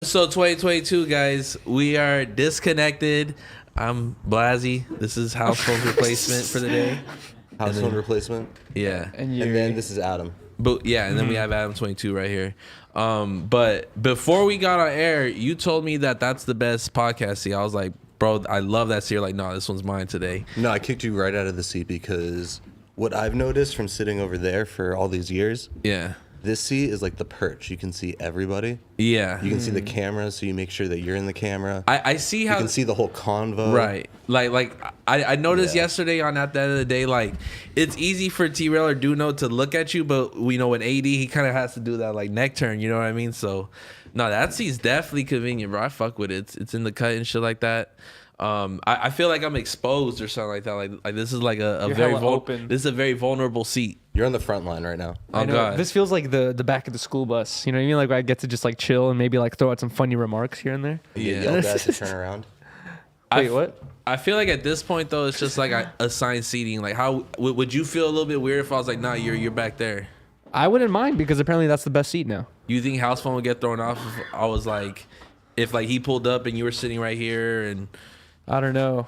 So 2022, guys, we are disconnected. I'm Blasey. This is Housephone replacement for the day. Housephone replacement. Yeah. And then this is Adam. But yeah, and then we have Adam22 right here. But before we got on air, you told me that that's the best podcast seat. I was like, bro, I love that seat. You're like, no, this one's mine today. No, I kicked you right out of the seat because what I've noticed from sitting over there for all these years. Yeah. This seat is like the perch. You can see everybody. Yeah. You can see the camera, so you make sure that you're in the camera. I see how... You can see the whole convo. Right. Like I noticed yesterday on At the End of the Day, like, it's easy for T-Rail or Duno to look at you, but we know with AD, he kind of has to do that, like, neck turn, you know what I mean? So, no, that seat's definitely convenient, bro. I fuck with it. It's in the cut and shit like that. I feel like I'm exposed or something like that. Like this is like a very open. This is a very vulnerable seat. You're on the front line right now. I know. God. This feels like the back of the school bus. You know what I mean? Like where I get to just like chill and maybe like throw out some funny remarks here and there. Yeah. Yelled at to turn around. Wait, what? I feel like at this point though, it's just like assigned seating. Like how would you feel a little bit weird if I was like, nah, you're back there? I wouldn't mind because apparently that's the best seat now. You think Housephone would get thrown off if I was like, if like he pulled up and you were sitting right here and... I don't know.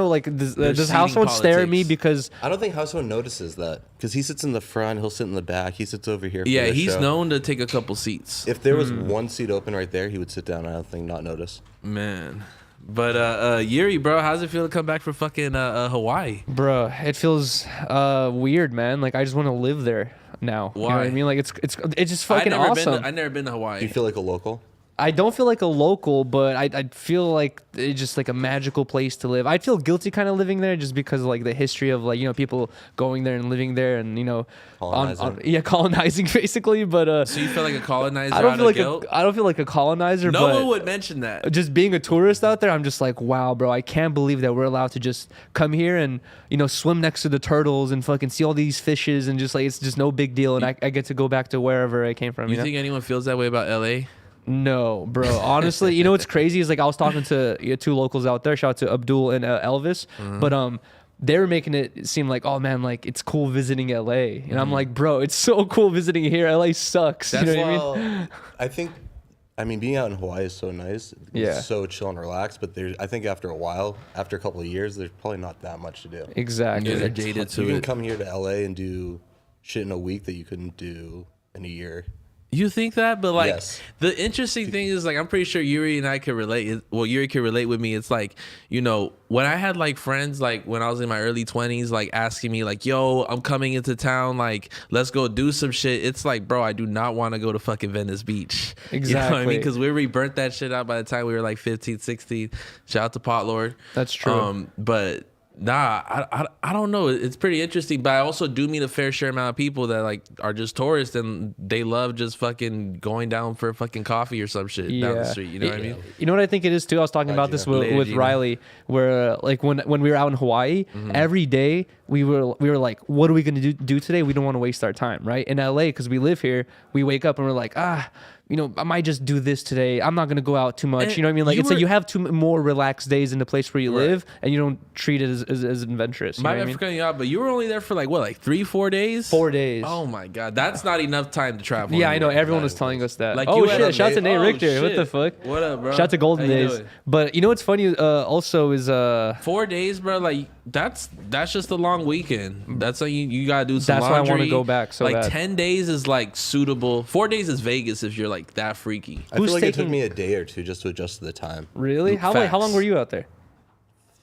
Like, does Housephone stare at me because... I don't think Housephone notices that. Because he sits in the front, he'll sit in the back, he sits over here for yeah, he's show. known to take a couple seats. If there was one seat open right there, he would sit down, I don't think, not notice. Man. But, Yuri, bro, how's it feel to come back from fucking Hawaii? Bro, it feels weird, man. Like, I just want to live there now. Why? You know what I mean? Like, it's just fucking awesome. I've never been to Hawaii. Do you feel like a local? I don't feel like a local, but I feel like it's just like a magical place to live. I feel guilty kind of living there just because of like the history of like, you know, people going there and living there and, you know, colonizing basically. But so you feel like a colonizer? I don't feel like a colonizer. No one would mention that. Just being a tourist out there, I'm just like, wow, bro, I can't believe that we're allowed to just come here and, you know, swim next to the turtles and fucking see all these fishes and just like it's just no big deal. And I get to go back to wherever I came from. You think anyone feels that way about LA? No, bro. Honestly, you know what's crazy is like I was talking to two locals out there. Shout out to Abdul and Elvis. But they were making it seem like, oh man, like it's cool visiting LA, and I'm like, bro, it's so cool visiting here. LA sucks. You know what I mean? I mean, being out in Hawaii is so nice. It's so chill and relaxed. But I think after a while, after a couple of years, there's probably not that much to do. Exactly. Yeah, they're jaded to it. You can come here to LA and do shit in a week that you couldn't do in a year. You think that? But like, yes. The interesting thing is like, I'm pretty sure Yuri and I could relate. Well, Yuri could relate with me. It's like, you know, when I had like friends, like when I was in my early 20s, like asking me like, yo, I'm coming into town. Like, let's go do some shit. It's like, bro, I do not want to go to fucking Venice Beach. Exactly. You know what I mean? Because we burnt that shit out by the time we were like 15, 16. Shout out to Potlord. That's true. But nah, I don't know. It's pretty interesting, but I also do meet a fair share amount of people that like are just tourists and they love just fucking going down for fucking coffee or some shit down the street. You know what I mean? You know what I think it is too? I was talking about this with Riley, where like when we were out in Hawaii, every day we were like, what are we gonna do today? We don't want to waste our time, right? In LA, because we live here, we wake up and we're like, you know, I might just do this today. I'm not gonna go out too much. You know what I mean? Like it's like you have two more relaxed days in the place where you live, and you don't treat it as adventurous. Might have forgotten you out, but you were only there for like what, like 3-4 days? 4 days. Oh my god, that's not enough time to travel. Yeah, I know. Everyone was telling us that. Like, oh shit! Shout out to Nate Richter. Shit. What the fuck? What up, bro? Shout out to Golden Days. But you know what's funny? Also is 4 days, bro. Like that's just a long weekend. That's like you gotta do some. That's laundry. why I want to go back. So like bad. 10 days is like suitable. 4 days is Vegas if you're like that freaky. I feel like it took me a day or two just to adjust to the time. Really? How long were you out there?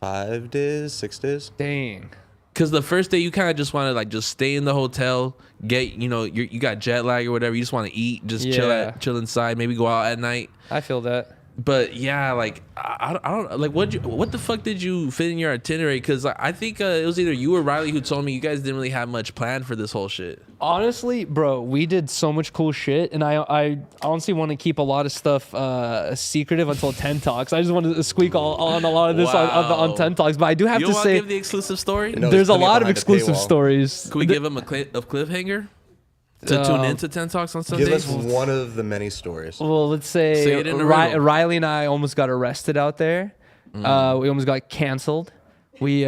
5 days, 6 days. Dang. Because the first day you kind of just want to like just stay in the hotel, get, you know, you got jet lag or whatever. You just want to eat, just chill inside, maybe go out at night. I feel that. But yeah, like I don't like what the fuck did you fit in your itinerary? Because I think it was either you or Riley who told me you guys didn't really have much planned for this whole shit. Honestly, bro, we did so much cool shit, and I honestly want to keep a lot of stuff secretive until 10 Talks. I just wanted to squeak on a lot of this on 10 Talks, but I do have to say, give the exclusive story. There's a lot of exclusive stories. Can we give them a cliffhanger? To tune into 10 Talks on Sundays? Give us one of the many stories. Well, let's say Riley and I almost got arrested out there. We almost got canceled. We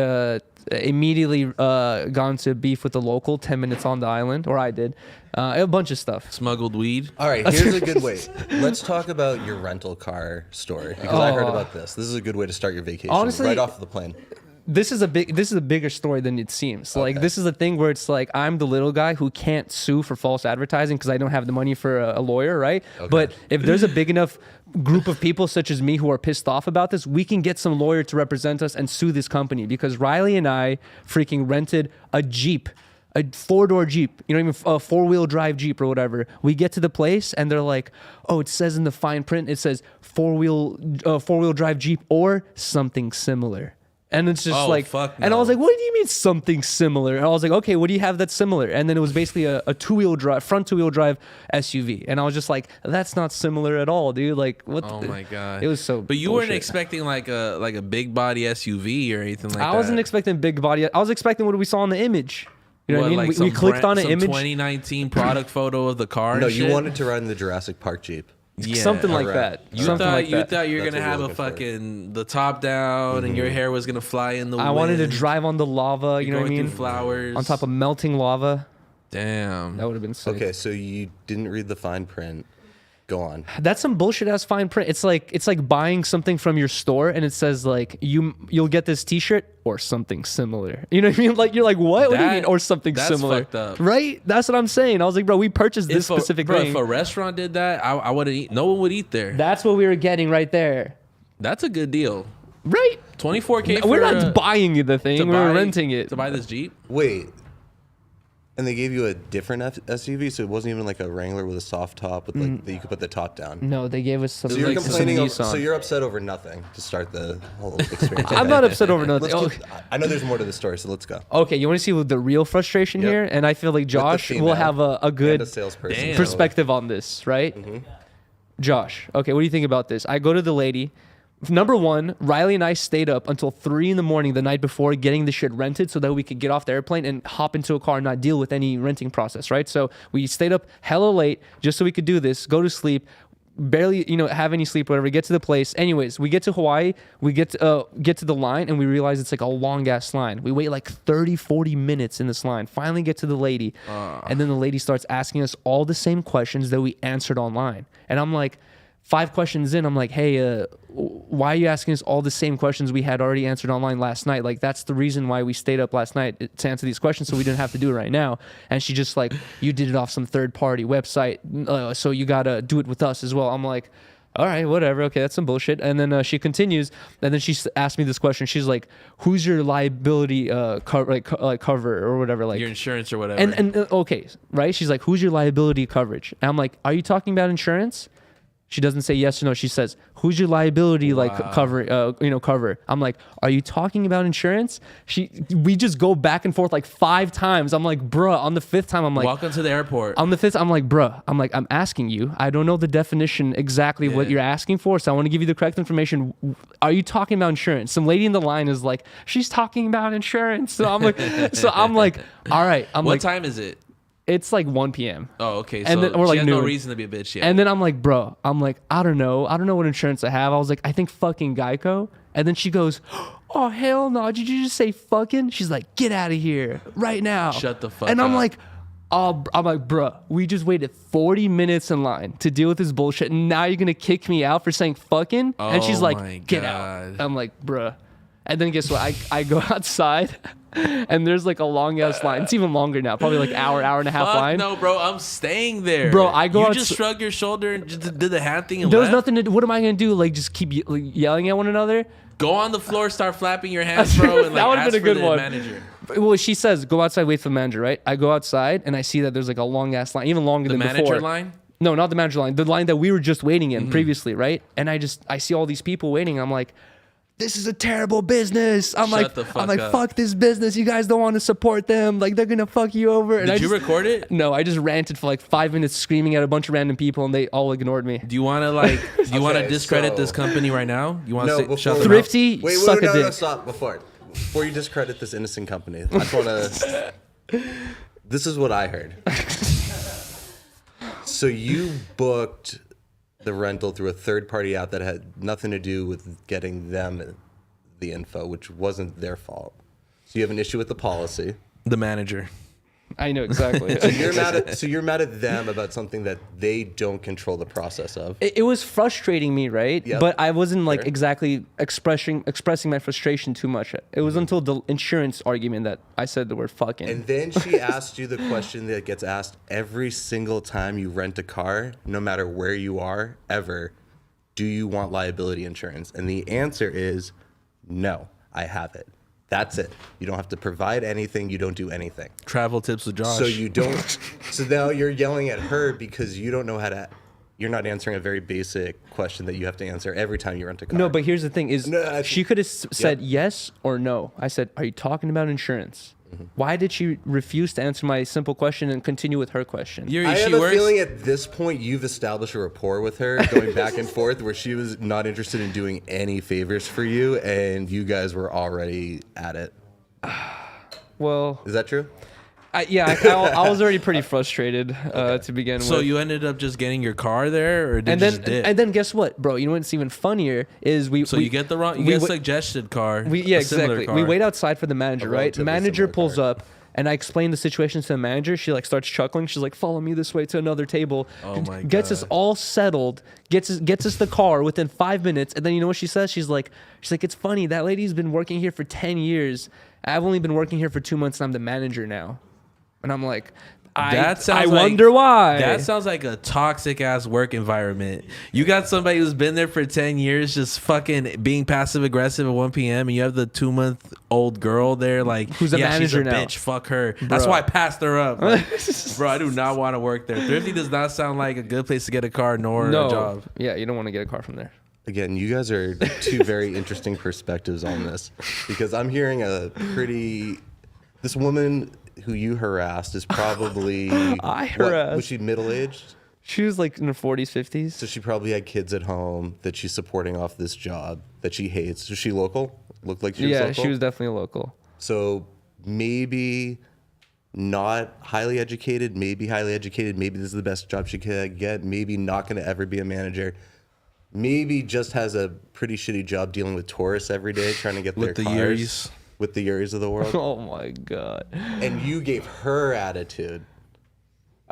immediately got into beef with the local 10 minutes on the island, or I did. A bunch of stuff. Smuggled weed. All right, here's a good way. Let's talk about your rental car story because I heard about this. This is a good way to start your vacation. Honestly, right off the plane. This is a bigger story than it seems. Like this is a thing where it's like I'm the little guy who can't sue for false advertising because I don't have the money for a lawyer, right? Okay. But if there's a big enough group of people such as me who are pissed off about this, we can get some lawyer to represent us and sue this company because Riley and I freaking rented a Jeep. A 4-door Jeep, you know, even a 4-wheel drive Jeep or whatever. We get to the place and they're like, "Oh, it says in the fine print, it says 4-wheel drive Jeep or something similar." And it's just fuck no. And I was like, "What do you mean something similar?" And I was like, "Okay, what do you have that's similar?" And then it was basically a front 2-wheel drive SUV. And I was just like, "That's not similar at all, dude." Like, what? Oh my god, it was so. But you bullshit. weren't expecting like a big body SUV or anything like that. I wasn't expecting big body. I was expecting what we saw in the image. You know what I mean? Like we clicked on an image. 2019 product photo of the car. No, and you shit? wanted to ride in the Jurassic Park Jeep. Yeah, something like that. You Something thought like you that. thought you were That's gonna what have you're a looking for. fucking the top down and your hair was gonna fly in the wind. I wanted to drive on the lava. You know what I mean? Flowers On top of melting lava. Damn. That would have been sick. Okay, so you didn't read the fine print. Go on. That's some bullshit ass fine print. It's like buying something from your store and it says like you'll get this T-shirt or something similar. You know what I mean? Like you're like, what? What do you mean or something that's similar? fucked up. Right? That's what I'm saying. I was like, bro, we purchased this specific thing. If a restaurant did that, I wouldn't eat. No one would eat there. That's what we were getting right there. That's a good deal. Right? $24K. We're not buying the thing. We're renting it to buy this Jeep. Wait. And they gave you a different SUV, so it wasn't even like a Wrangler with a soft top with like that you could put the top down. No, they gave us some. So you're like, complaining. some So Nissan. you're upset over nothing to start the whole experience. I'm not upset over nothing. I know there's more to the story, so let's go. Okay, you want to see the real frustration here? And I feel like Josh will have a good a salesperson Damn. perspective on this, right? Josh, okay, what do you think about this? I go to the lady. Number one, Riley and I stayed up until 3 a.m. the night before getting the shit rented so that we could get off the airplane and hop into a car and not deal with any renting process, right? So we stayed up hella late just so we could do this, go to sleep, barely, have any sleep, whatever, get to the place. Anyways, we get to Hawaii, we get to the line and we realize it's like a long ass line. We wait like 30, 40 minutes in this line, finally get to the lady. And then the lady starts asking us all the same questions that we answered online. And I'm like, 5 questions in, I'm like, hey, why are you asking us all the same questions we had already answered online last night? Like, that's the reason why we stayed up last night to answer these questions, so we didn't have to do it right now. And she just like, you did it off some third-party website, so you gotta do it with us as well. I'm like, all right, whatever. Okay, that's some bullshit. And then she continues, and then she asked me this question. She's like, who's your liability cover or whatever? Like your insurance or whatever. And okay, right? She's like, who's your liability coverage? And I'm like, are you talking about insurance? She doesn't say yes or no. She says, "Who's your liability cover?" I'm like, "Are you talking about insurance?" We just go back and forth like 5 times. I'm like, "Bruh." On the 5th time, I'm like, welcome to the airport. On the 5th, I'm like, "Bruh." I'm like, "I'm asking you. I don't know the definition exactly what you're asking for, so I want to give you the correct information. Are you talking about insurance?" Some lady in the line is like, "She's talking about insurance." So I'm like, "All right." What time is it? It's like 1 p.m. Oh, okay. So and then, or she like has noon. no reason to be a bitch yet. And then I'm like, bro, I don't know what insurance I have. I was like, I think fucking Geico. And then she goes, oh, hell no. Did you just say fucking? She's like, get out of here right now. Shut the fuck and up. I'm like, bro, we just waited 40 minutes in line to deal with this bullshit. And now you're going to kick me out for saying fucking? And she's like, get out. I'm like, bruh. And then guess what? I go outside and there's like a long ass line. It's even longer now, probably like hour and a half Fuck line. No, bro, I'm staying there. Bro, I go You just shrugged your shoulder and just did the hand thing and There was left? nothing to do. What am I going to do? Like just keep yelling at one another? Go on the floor, start flapping your hands, bro, and like That would've ask been a for good the one. manager. Well, she says, go outside, wait for the manager, right? I go outside and I see that there's like a long ass line, even longer The than manager before. line? No, not the manager line. The line that we were just waiting in previously, right? And I see all these people waiting. I'm like, this is a terrible business. I'm like, fuck this business. You guys don't want to support them. Like, they're gonna fuck you over. And Did you record it? No, I just ranted for like 5 minutes, screaming at a bunch of random people, and they all ignored me. Do you want to want to discredit this company right now? You want to shut them Thrifty? Wait, suck a dick. No, stop before you discredit this innocent company. I just want to. This is what I heard. So you booked the rental through a third-party app that had nothing to do with getting them the info, which wasn't their fault. So you have an issue with the policy. The manager. I know exactly. So you're mad at them about something that they don't control the process of. It was frustrating me, right? Yep. But I wasn't like exactly expressing my frustration too much. It was until the insurance argument that I said the word fucking. And then she asked you the question that gets asked every single time you rent a car, no matter where you are, ever. Do you want liability insurance? And the answer is no, I have it. That's it. You don't have to provide anything. You don't do anything. Travel tips with Josh. So you don't. So now you're yelling at her because you don't know how to. You're not answering a very basic question that you have to answer every time you rent a car. No, but here's the thing: she could have said yes or no. I said, "Are you talking about insurance?" Mm-hmm. Why did she refuse to answer my simple question and continue with her question? Yuri, I have a feeling at this point you've established a rapport with her, going back and forth, where she was not interested in doing any favors for you, and you guys were already at it. Well, is that true? I was already pretty frustrated to begin with. So you ended up just getting your car there, or and then guess what, bro? You know what's even funnier is you get a suggested car. Exactly. Car. We wait outside for the manager, right? The manager pulls up, and I explain the situation to the manager. She like starts chuckling. She's like, "Follow me this way to another table." Oh my God. Gets us all settled. Gets us the car within 5 minutes, and then you know what she says? She's like, "It's funny that lady's been working here for 10 years. I've only been working here for 2 months, and I'm the manager now." And I'm like, I wonder why. That sounds like a toxic ass work environment. You got somebody who's been there for 10 years just fucking being passive aggressive at 1 p.m. and you have the 2-month-old girl there like, who's a manager she's a now. bitch, fuck her. Bro. That's why I passed her up. Like, bro, I do not want to work there. Thrifty does not sound like a good place to get a car nor a job. Yeah, you don't want to get a car from there. Again, you guys are two very interesting perspectives on this, because I'm hearing this woman who you harassed is probably was she middle-aged? She was like in her 40s, 50s. So she probably had kids at home that she's supporting off this job that she hates. Was she local? Looked like she was local? Yeah, she was definitely local. So maybe not highly educated, maybe highly educated, maybe this is the best job she could get, maybe not going to ever be a manager. Maybe just has a pretty shitty job dealing with tourists every day, trying to get their cars. Yuris. With the Yuris of the world. Oh my God. And you gave her attitude.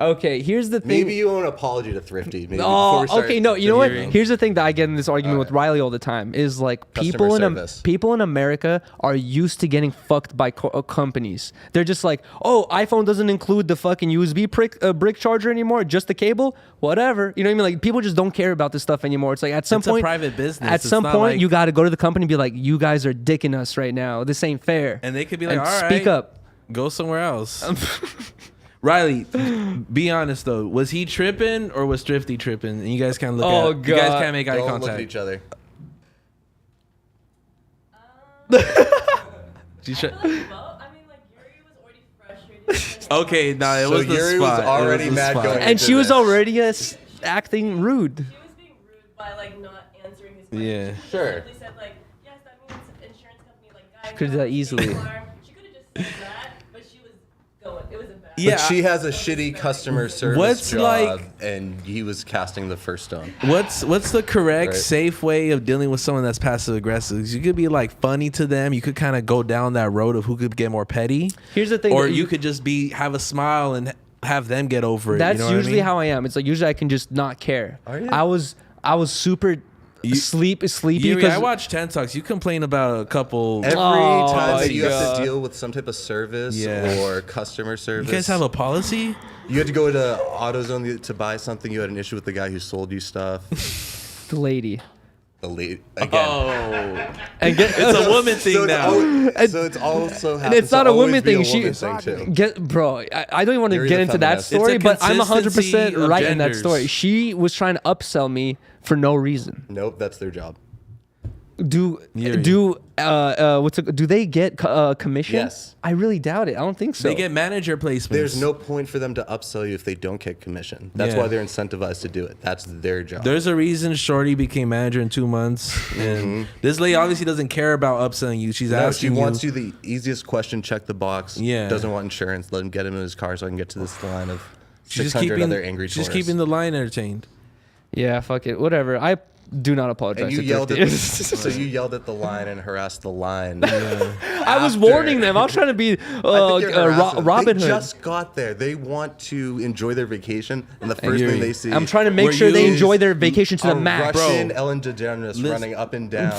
Okay, here's the thing. Maybe you owe an apology to Thrifty. Maybe okay, no, you know what? Here's the thing that I get in this argument with Riley all the time is like people in America are used to getting fucked by companies. They're just like, oh, iPhone doesn't include the fucking USB brick charger anymore, just the cable, whatever. You know what I mean? Like people just don't care about this stuff anymore. It's like at some point, a private business. At some point, you got to go to the company and be like, you guys are dicking us right now. This ain't fair. And they could be like, all right, speak up, go somewhere else. Riley, be honest though. Was he tripping or was Thrifty tripping? And you guys can't look at. God. You guys can't make eye Don't contact. look at each other. I mean, like Yuri was already frustrated. Okay, nah, it was the Yuri spot. was already mad spot. going and she was already acting rude. She was being rude by like not answering his question. Yeah. She Sure. simply said like, yes, that means insurance company like guys. Could do that easily. She could have just said that, but she was going. It was embarrassing. But she has a shitty customer service job, and he was casting the first stone. What's the correct, safe way of dealing with someone that's passive aggressive? You could be like funny to them. You could kind of go down that road of who could get more petty. Here's the thing, or you could just have a smile and have them get over it. That's you know usually what I mean? how I am. It's like usually I can just not care. Are you? I was super sleepy Yuri, because I watched 10 Talks. You complain about a couple. Every time my that you have God. to deal with some type of service or customer service. You guys have a policy? You had to go to AutoZone to buy something. You had an issue with the guy who sold you stuff. the lady. The lady again. And It's a woman thing now. So it's also And it's not a woman thing. Too. Bro, I don't even want to Yuri's get a into that feminist. story, It's a but I'm 100% consistency of right in that genders. story. She was trying to upsell me for no reason. Nope, that's their job. Do they get commission? Yes. I really doubt it. I don't think so. They get manager placements. There's no point for them to upsell you if they don't get commission. That's why they're incentivized to do it. That's their job. There's a reason Shorty became manager in 2 months. And this lady obviously doesn't care about upselling you. She's asking she wants you the easiest question, check the box. Yeah. Doesn't want insurance. Let him get him in his car so I can get to this line of She's 600 other angry tourists. She's keeping the line entertained. Yeah, fuck it. Whatever. do not apologize. And you to yelled at Thrifty. so you yelled at the line and harassed the line. I was warning them. I was trying to be Robin They Hood. just got there. They want to enjoy their vacation, and the first thing they see. I'm trying to make Were sure they you- enjoy their vacation to the a max. Russian Ellen DeGeneres running up and down,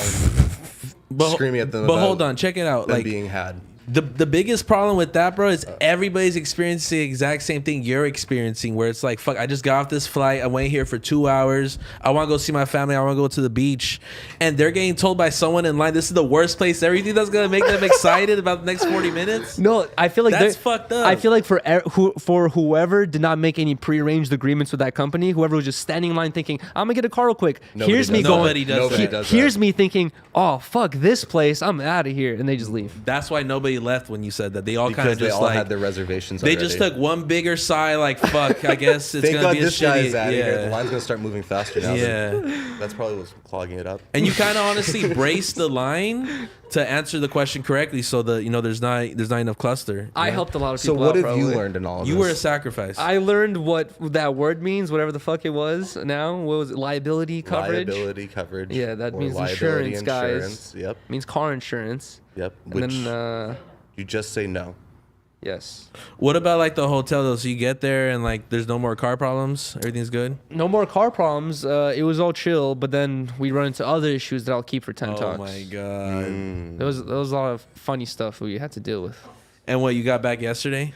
screaming at them. But about hold on, check it out. them Like being had. the biggest problem with that, bro, is everybody's experiencing the exact same thing you're experiencing, where it's like, fuck, I just got off this flight, I went here for 2 hours, I want to go see my family, I want to go to the beach, and they're getting told by someone in line, this is the worst place, everything that's gonna make them excited about the next 40 minutes. No, I feel like That's fucked up. I feel like for whoever did not make any prearranged agreements with that company, whoever was just standing in line thinking, I'm gonna get a car real quick. Nobody Here's does me that. going. Nobody does Nobody that. does Here's that. me thinking, oh fuck this place, I'm out of here, and they just leave. That's why nobody left when you said that. They all kind Because of they just all like had their reservations. they already. just took one bigger sigh, like fuck. I guess it's Thank gonna God be a this guy is shitty. out of here. The Yeah. line's gonna start moving faster now. Yeah. That's probably what's clogging it up. And you kind of honestly brace the line to answer the question correctly, so that there's not enough cluster. I know? helped a lot of So people. what out, have you probably. learned in all of You this? were a sacrifice. I learned what that word means, whatever the fuck it was. Now, what was it? Liability coverage. Liability coverage. Yeah, that or means liability insurance, guys. insurance. Yep. Means car insurance. Yep. And Which then, you just say no. yes. What about like the hotel though? So you get there and like there's no more car problems. Everything's good. No more car problems. It was all chill, but then we run into other issues that I'll keep for 10 Oh talks. my god. There was a lot of funny stuff we had to deal with. And what, you got back yesterday?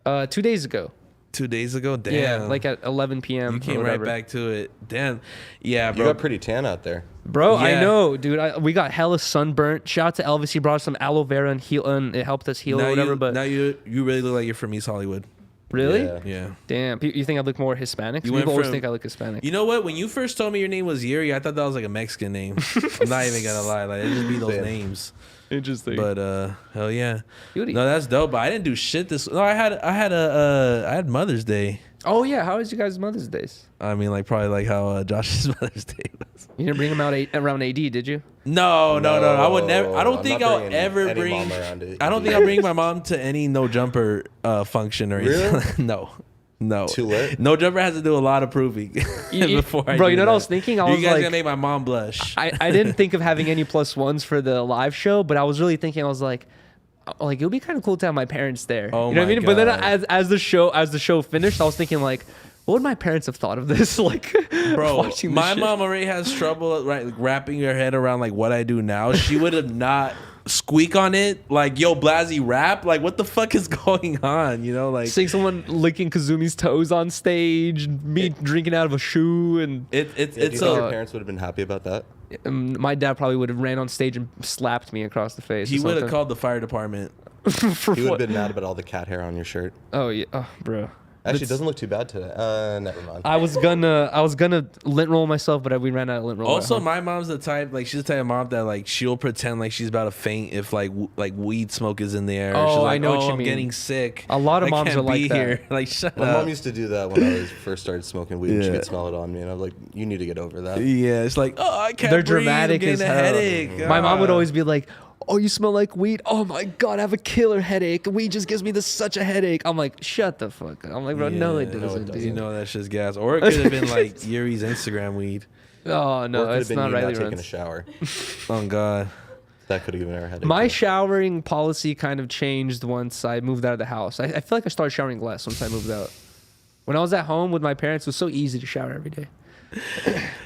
2 days ago. 2 days ago? Damn. Yeah, like at 11 p.m. you came or right whatever. back to it. Damn. Yeah, You bro. got pretty tan out there. Bro, I Yeah. know, dude. We got hella sunburnt. Shout out to Elvis. He brought us some aloe vera and heal, and it helped us heal now or whatever. you, But now you really look like you're from East Hollywood. really, Yeah. Yeah. damn. You think I look more Hispanic? You People went always from- think I look Hispanic. You know what? When you first told me your name was Yuri, I thought that was like a Mexican name. I'm not even gonna lie. Like, it just be those Same. names. Interesting. But hell yeah. Yuri. No, that's dope. But I didn't do shit this. No, I had Mother's Day. Oh yeah, how was you guys' Mother's Days? I mean, like probably like how Josh's Mother's Day was. You didn't bring them out around AD, did you? No. I would never. I don't I'm think not I'll bringing ever any bring. mom around it. I don't think I'll bring my mom to any no jumper function or anything. Really? No. Too lit? No jumper has to do a lot of proving before I Bro, do you know what that. I was thinking? I You was guys like, gonna make my mom blush. I didn't think of having any plus ones for the live show, but I was really thinking, I was like it would be kind of cool to have my parents there. Oh you know what I my mean? But then God. as the show finished, I was thinking like, what would my parents have thought of this? Like, Bro, watching this my shit. mom already has trouble wrapping her head around like what I do now. She would have not squeak on it like, yo, Blasey rap. Like, what the fuck is going on? You know, like Seeing someone licking Kazumi's toes on stage, me drinking out of a shoe, and Do you it's think your a. parents would have been happy about that? my dad probably would have ran on stage and slapped me across the face. He or would have something. called the fire derollment. For He would what? have been mad about all the cat hair on your shirt. Oh yeah, oh, bro. Actually, it doesn't look too bad today. Never mind. I was gonna lint roll myself, but we ran out of lint roll. Also, my mom's the type, like, she's the type of mom that, like, she'll pretend like she's about to faint if, like, weed smoke is in the air. Oh, She's like, I know what you I'm mean. getting sick. A lot of I moms can't are like be that. here. Like, shut My up. mom used to do that when I was first started smoking weed. And she Yeah. could smell it on me, and I was like, "You need to get over that." Yeah, it's like, oh, I can't They're breathe. dramatic I'm as getting a hell. headache. My mom would Ah. always be like, "Oh, you smell like weed. Oh my god, I have a killer headache. Weed just gives me such a headache." I'm like, "Shut the fuck up." I'm like, "Bro, no, it Yeah, doesn't, You dude." know that shit's gas. Or it could have been like Yuri's Instagram weed. Oh Or no, it could it's have been not you not Riley taking a runs. shower. Oh God. That could have given her a headache. My too. showering policy kind of changed once I moved out of the house. I feel like I started showering less once I moved out. When I was at home with my parents, it was so easy to shower every day.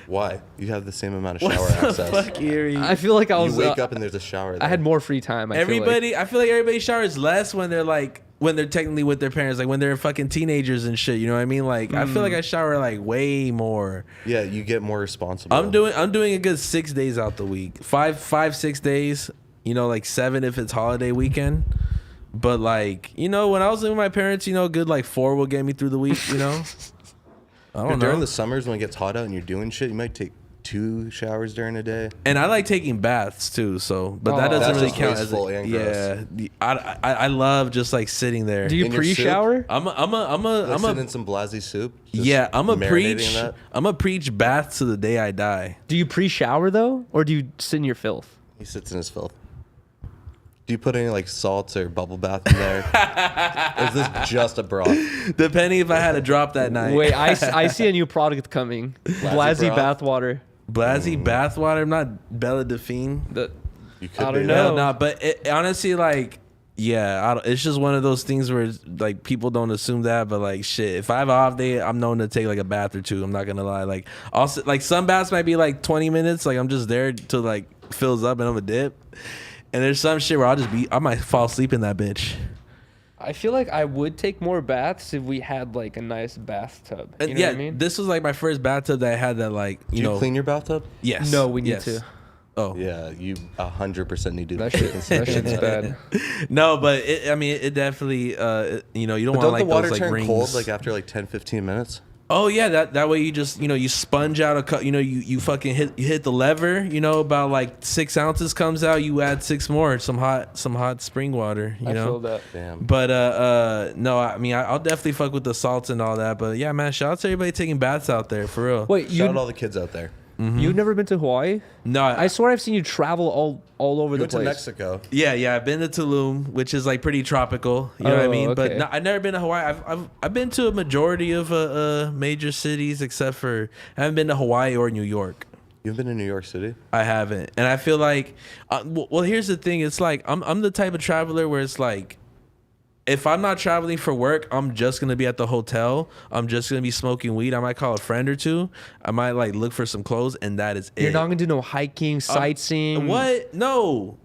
Why? You have the same amount of shower What the access. fuck, Yuri? I feel like I was. You wake up and there's a shower there. I had more free time. I feel like. I feel like everybody showers less when they're technically with their parents, like when they're fucking teenagers and shit. You know what I mean? Like I feel like I shower like way more. Yeah, you get more responsible. I'm doing a good 6 days out the week. 6 days. You know, like 7 if it's holiday weekend. But like, you know, when I was living with my parents, you know, good like 4 will get me through the week. You know. I don't know. During the summers when it gets hot out and you're doing shit, you might take 2 showers during a day. And I like taking baths too, so but that Oh. doesn't That's really just count as wasteful a, and yeah. I love just like sitting there. Do you In your soup? pre-shower? I'm Like sitting a in some Blasey soup. just yeah. I'm a marinating preach. in that. I'm a preach baths to the day I die. Do you pre-shower though, or do you sit in your filth? He sits in his filth. Do you put any like salts or bubble bath in there? Is this just a broth? Depending if I had a drop that night. Wait, I see a new product coming. Blasey broth? bathwater. Blasey bathwater. I'm not Bella Delphine. You could I be don't that. know. No, but honestly, like, yeah, it's just one of those things where like people don't assume that, but like shit, if I have an off day, I'm known to take like a bath or two. I'm not gonna lie. Like also, like some baths might be like 20 minutes. Like I'm just there till like fills up and I'm a dip. And there's some shit where I might fall asleep in that bitch. I feel like I would take more baths if we had like a nice bathtub. You know Yeah, what I mean? this was like my first bathtub that I had that like Do you clean your bathtub? Yes. No, we need to. Oh Yeah, you 100% need to. That shit's bad. no, but it definitely you don't But want don't like the water those like turn rings. cold like after like 10-15 minutes? Oh yeah, that way you just you sponge out a cup. You fucking hit the lever. About like 6 ounces comes out. You add 6 more. Some hot spring water. I feel that. Damn. But no, I'll definitely fuck with the salts and all that. But yeah, man, shout out to everybody taking baths out there for real. Wait, Shout out all the kids out there. you've never been to Hawaii? No, I swear I've seen you travel all over We the went to place. Mexico. yeah, I've been to Tulum, which is like pretty tropical. You know what I Oh, mean? But okay. no, I've never been to Hawaii. I've been to a majority of major cities except for I haven't been to Hawaii or New York. You've been in New York City? I haven't, and I feel like, well, here's the thing. It's like I'm the type of traveler where it's like, if I'm not traveling for work, I'm just gonna be at the hotel. I'm just gonna be smoking weed. I might call a friend or two. I might like look for some clothes, and that is it. You're not gonna do no hiking, sightseeing. What? No.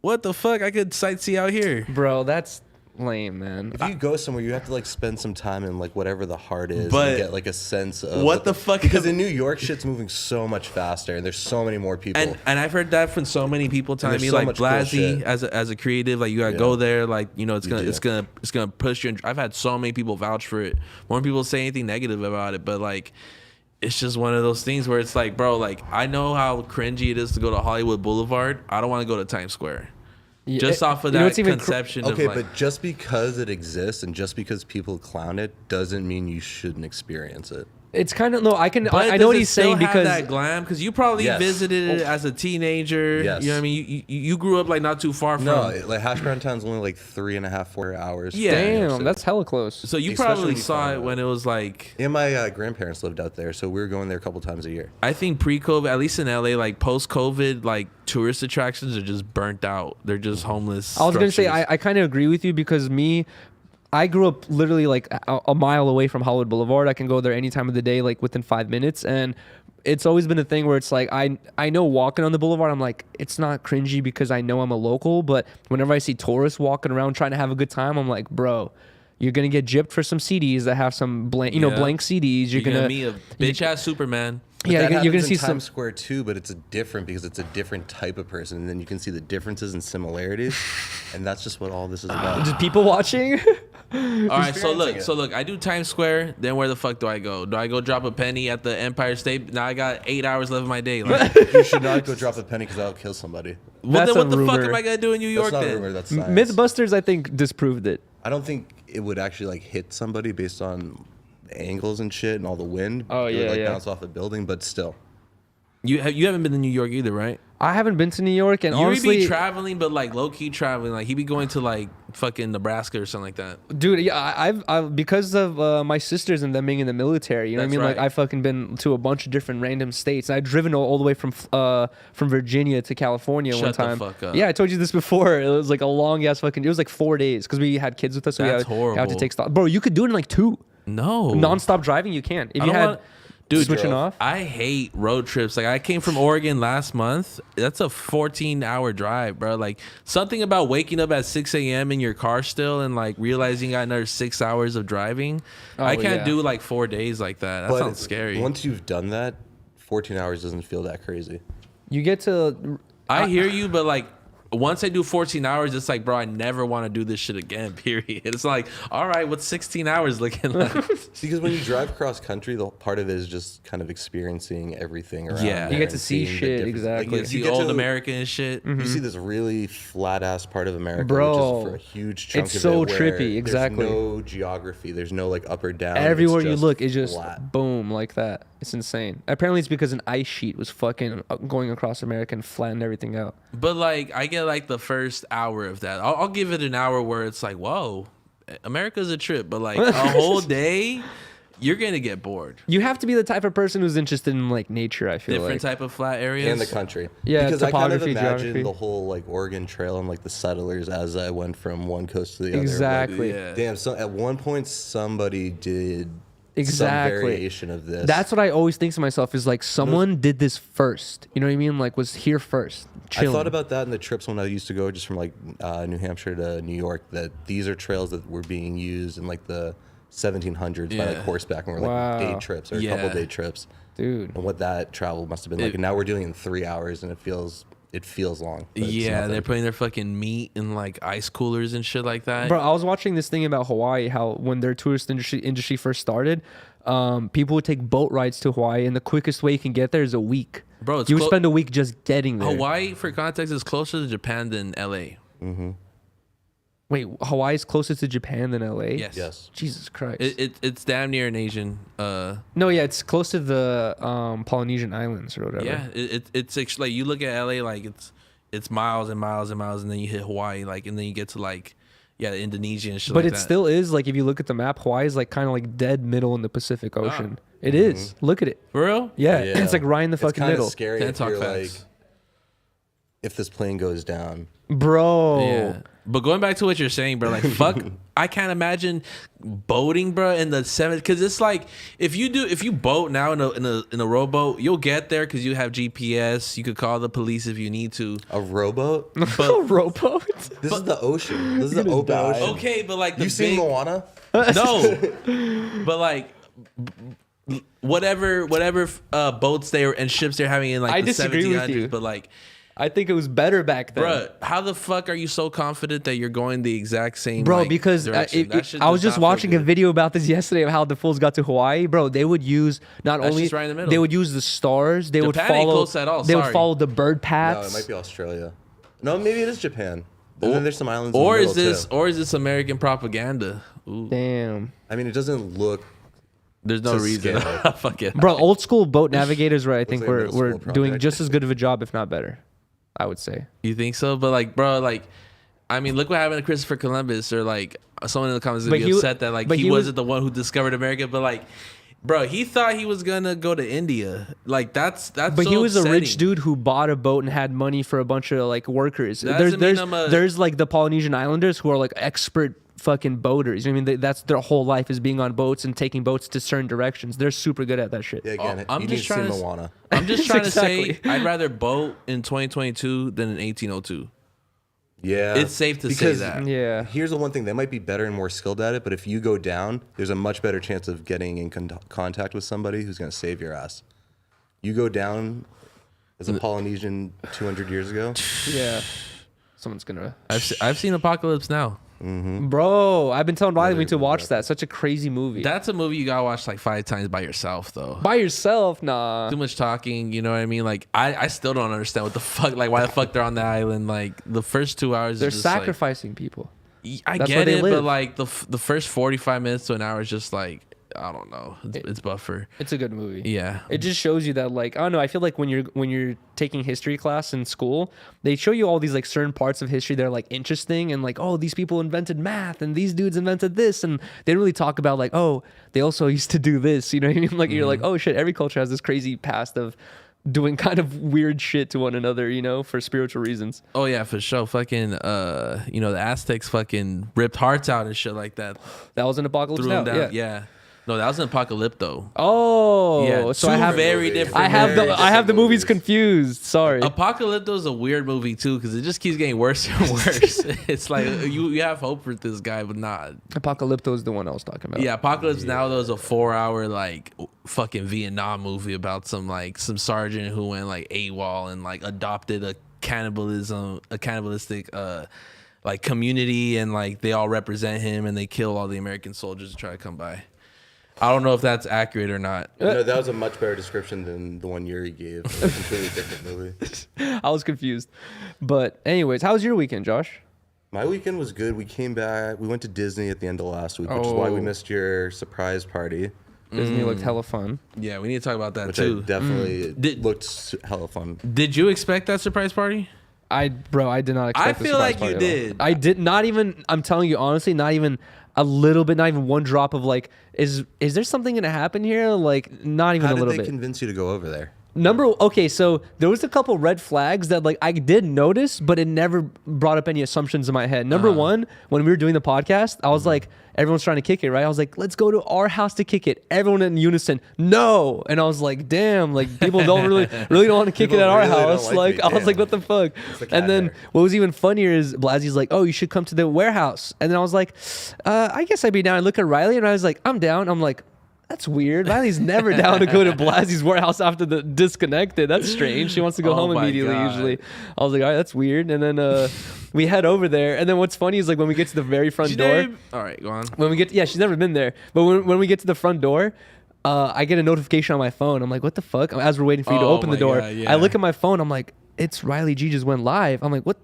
What the fuck? I could sightsee out here. Bro, that's lame, man. If you go somewhere, you have to like spend some time in like whatever the heart is But and get like a sense of what the fuck- Because in New York, shit's moving so much faster, and there's so many more people. And I've heard that from so many people telling there's me so like much cool Blasey shit. as a creative, like you gotta Yeah. go there, like it's do. gonna push you. I've had so many people vouch for it. More people say anything negative about it, but like it's just one of those things where it's like, bro, like I know how cringy it is to go to Hollywood Boulevard. I don't want to go to Times Square. Yeah, Just off of you know that what's even conception Okay, of like, but just because it exists and just because people clown it doesn't mean you shouldn't experience it. It's kind of no. I but know does what it he's still saying have because that glam, because you probably Yes. visited it as a teenager. Yes. You know what I mean? You grew up like not too far from. No, like Hash Brown Town's only like 3.5, 4 hours. from Yeah. New York damn, City. that's hella close. So you Especially probably when you saw find it out. when it was like, And my grandparents lived out there, so we were going there a couple times a year. I think pre-COVID, at least in LA, like post-COVID, like tourist attractions are just burnt out. They're just homeless. I was gonna say structures. I kind of agree with you because I grew up literally like a mile away from Hollywood Boulevard. I can go there any time of the day, like within 5 minutes. And it's always been a thing where it's like, I know walking on the boulevard, I'm like, it's not cringy because I know I'm a local. But whenever I see tourists walking around trying to have a good time, I'm like, bro, you're going to get gypped for some CDs that have some blank CDs. You're going to meet a bitch-ass Superman. But Yeah, that you're gonna happens see in some. Times Square too, but it's different because it's a different type of person, and then you can see the differences and similarities, and that's just what all this is about. Just people watching. All right, so Experiencing look, I do Times Square. Then where the fuck do I go? Do I go drop a penny at the Empire State? Now I got 8 hours left of my day. Like, You should not go drop a penny because that'll kill somebody. well, That's then what a the fuck rumor. am I gonna do in New York That's not a then? rumor. That's science. Mythbusters, I think, disproved it. I don't think it would actually like hit somebody based on angles and shit and all the wind. Oh, It yeah, would, like yeah. bounce off the building, but still. You haven't been to New York either, right? I haven't been to New York, and Yuri honestly, be traveling, but like low key traveling. Like he be going to like fucking Nebraska or something like that. dude, yeah, I've because of my sisters and them being in the military. You know what I That's mean? Like right. I've fucking been to a bunch of different random states. I've driven all the way from Virginia to California one Shut the time. fuck up. Yeah, I told you this before. It was like a long ass fucking. It was like 4 days because we had kids with us. So That's we had to horrible. take stock. Bro, you could do it in like 2 No, non-stop driving. You can if I you don't had. want- Dude, switching off. I hate road trips. Like I came from Oregon last month. That's a 14-hour drive, bro. Like something about waking up at 6 a.m. in your car still and like realizing you got another 6 hours of driving. I can't yeah. do like 4 days like that. That sounds scary. Once you've done that, 14 hours doesn't feel that crazy. You get to. I hear you, but like once I do 14 hours, it's like, bro, I never want to do this shit again, period. It's like, all right, what's 16 hours looking like? See, because when you drive cross country, the part of it is just kind of experiencing everything around. Yeah. there You get to and see seeing the shit, difference. exactly. You see get old to- America and shit. You see this really flat ass part of America, Bro, which is for a huge chunk it's of so it where trippy, exactly. There's no geography. There's no like up or down. Everywhere It's you just look, it's just flat. boom like that. It's insane. Apparently, it's because an ice sheet was fucking going across America and flattened everything out. But like, I get like the first hour of that. I'll give it an hour where it's like, whoa, America's a trip. But like a whole day, you're gonna get bored. You have to be the type of person who's interested in like nature. I feel Different type of flat areas and the country. Yeah, because I kind of topography, imagine geography. the whole like Oregon Trail and like the settlers as I went from one coast to the other. Exactly. Yeah. Like, damn. So at one point somebody did Exactly. some variation of this. That's what I always think to myself is like someone did this first. You know what I mean? Like was here first. Chilling. I thought about that in the trips when I used to go just from like New Hampshire to New York. That these are trails that were being used in like the 1700s by like horseback and were like Wow. day trips or a couple day trips. Dude. And what that travel must have been like. And now we're doing it in 3 hours and it feels long. but it's Yeah, nothing. they're putting their fucking meat in like ice coolers and shit like that. Bro, I was watching this thing about Hawaii, how when their tourist industry first started, people would take boat rides to Hawaii, and the quickest way you can get there is a week. Bro, it's you would spend a week just getting there. Hawaii, for context, is closer to Japan than LA. Wait, Hawaii is closer to Japan than LA? Yes. Jesus Christ. It's damn near an Asian. No, yeah, it's close to the Polynesian Islands or whatever. Yeah, it's actually, like you look at LA like it's miles and miles and miles, and then you hit Hawaii, like, and then you get to like Indonesia and shit. But like it that. still is like if you look at the map, Hawaii is like kind of like dead middle in the Pacific Ocean. It is. Look at it. For real. Yeah, Yeah. it's like right in the It's fucking kind middle. of scary Can't if talk you're facts. like, if this plane goes down. Bro. Yeah. But going back to what you're saying, bro, like fuck, I can't imagine boating, bro, in the 70s, because it's like if you boat now in a rowboat, you'll get there because you have GPS. You could call the police if you need to. A rowboat? A rowboat? This is the ocean. This is the open ocean. Okay, but like the You seen big, Moana? no, but like whatever boats and ships they're having in like I the disagree with 1700s, you. but like. I think it was better back then. Bruh, how the fuck are you so confident that you're going the exact same Bro, like, because direction? That shit I was does just not feel watching a good. video about this yesterday of how the fools got to Hawaii. Bro, they would use not That's only just right in the middle. they would use the stars. They would Japan ain't follow. close at all, They would sorry. follow the bird No, paths. it might be Australia. No, maybe it is Japan. And then there's some islands Or in the is middle this too. or is this American propaganda? Ooh, Damn, I mean, it doesn't look. there's no to reason. scale. Fuck it, bro. Old school boat navigators, where I think like a we're middle we're school doing project. just as good of a job, if not better. I would say. You think so? But like, bro, like, I mean, look what happened to Christopher Columbus, or like someone in the comments is But gonna be he- upset that like but he he was- wasn't the one who discovered America. But like, bro, he thought he was gonna go to India. Like that's. But so he was a rich upsetting. dude who bought a boat and had money for a bunch of like workers. That There's doesn't mean there's like the Polynesian Islanders who are like expert fucking boaters. You know what I mean? That's their whole life is being on boats and taking boats to certain directions. They're super good at that shit. Yeah, again, I'm you just need to trying see to- Moana. I'm just trying Exactly. to say I'd rather boat in 2022 than in 1802. Yeah, It's safe to say because that. Yeah. Here's the one thing: they might be better and more skilled at it, but if you go down, there's a much better chance of getting in contact with somebody who's going to save your ass. You go down as a Polynesian 200 years ago. Yeah. Someone's gonna. I've seen Apocalypse Now. Bro, I've been telling Riley we need to watch that. Such a crazy movie. That's a movie you gotta watch like 5 times by yourself though. By yourself, nah. Too much talking, you know what I mean? Like I still don't understand what the fuck, like why the fuck they're on the island. Like the first 2 hours, They're is just like, sacrificing people. I That's where get they it, but live. like the first 45 minutes to an hour is just like I don't know. It's buffer. It's a good movie. Yeah. It just shows you that, like, I don't know. I feel like when you're taking history class in school, they show you all these like certain parts of history that are like interesting and like, oh, these people invented math and these dudes invented this, and they didn't really talk about like, oh, they also used to do this. You know what I mean? Like you're like, oh shit, every culture has this crazy past of doing kind of weird shit to one another, you know, for spiritual reasons. Oh yeah, for sure. Fucking you know, the Aztecs fucking ripped hearts out and shit like that. That was an Apocalypse Threw Now. them down. Yeah. No, that was an Apocalypto. Oh, Yeah, so I two have very different. I have Very the I have the different movies movies. confused. Sorry. Apocalypto is a weird movie too because it just keeps getting worse and worse. It's like you have hope for this guy, but not. Apocalypto is the one I was talking about. Yeah, Apocalypse Now though is a 4-hour like fucking Vietnam movie about some sergeant who went like AWOL and like adopted a cannibalistic like community, and like they all represent him and they kill all the American soldiers to try to come by. I don't know if that's accurate or not. No, that was a much better description than the one Yuri gave. A completely different movie. I was confused. But anyways, how was your weekend, Josh? My weekend was good. We came back. We went to Disney at the end of last week, which is why we missed your surprise party, Disney looked hella fun. Yeah, we need to talk about that which too. I definitely Did- looked hella fun. Did you expect that surprise party? I did not expect. I a feel surprise like party you at all. did. I did not even. I'm telling you honestly, not even a little bit, not even one drop of like, is there something gonna happen here? Like, not even How a little did they bit. convince you to go over there? Okay, so there was a couple red flags that like I did notice, but it never brought up any assumptions in my head. Number one, when we were doing the podcast, I was like, everyone's trying to kick it, right? I was like, let's go to our house to kick it. Everyone in unison, no. And I was like, damn, like people don't really don't want to kick it at our house. Like I was like, what the fuck? And then what was even funnier is Blasie's like, oh, you should come to the warehouse. And then I was like, I guess I'd be down. I look at Riley and I was like, I'm down. I'm like, that's weird. Riley's never down to go to Blasie's warehouse after the disconnected. That's strange. She wants to go home immediately usually. I was like, all right, that's weird. And then we head over there. And then what's funny is like when we get to the very front door. All right, go on. When we get, she's never been there. But when we get to the front door, I get a notification on my phone. I'm like, what the fuck? As we're waiting for you to open the door, God, yeah. I look at my phone. I'm like, it's Riley G just went live. I'm like, what?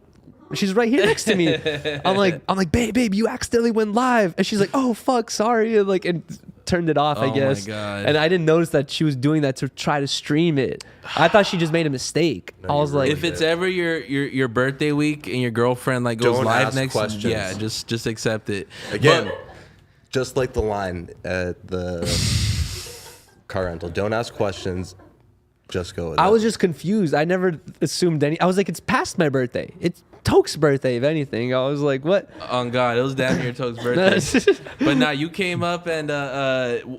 She's right here next to me. I'm like, babe, you accidentally went live. And she's like, oh fuck, sorry. And like, and turned it off, I guess. My God. And I didn't notice that she was doing that to try to stream it. I thought she just made a mistake. No, I was like, If it's ever your birthday week and your girlfriend like goes Don't live ask next, questions. yeah, just accept it. Again, But- just like the line at the car rental, don't ask questions, just go with I it. was just confused. I never assumed any. I was like, it's past my birthday. It's Toke's birthday, if anything. I was like, what? On God, it was damn near Toke's birthday. But now you came up and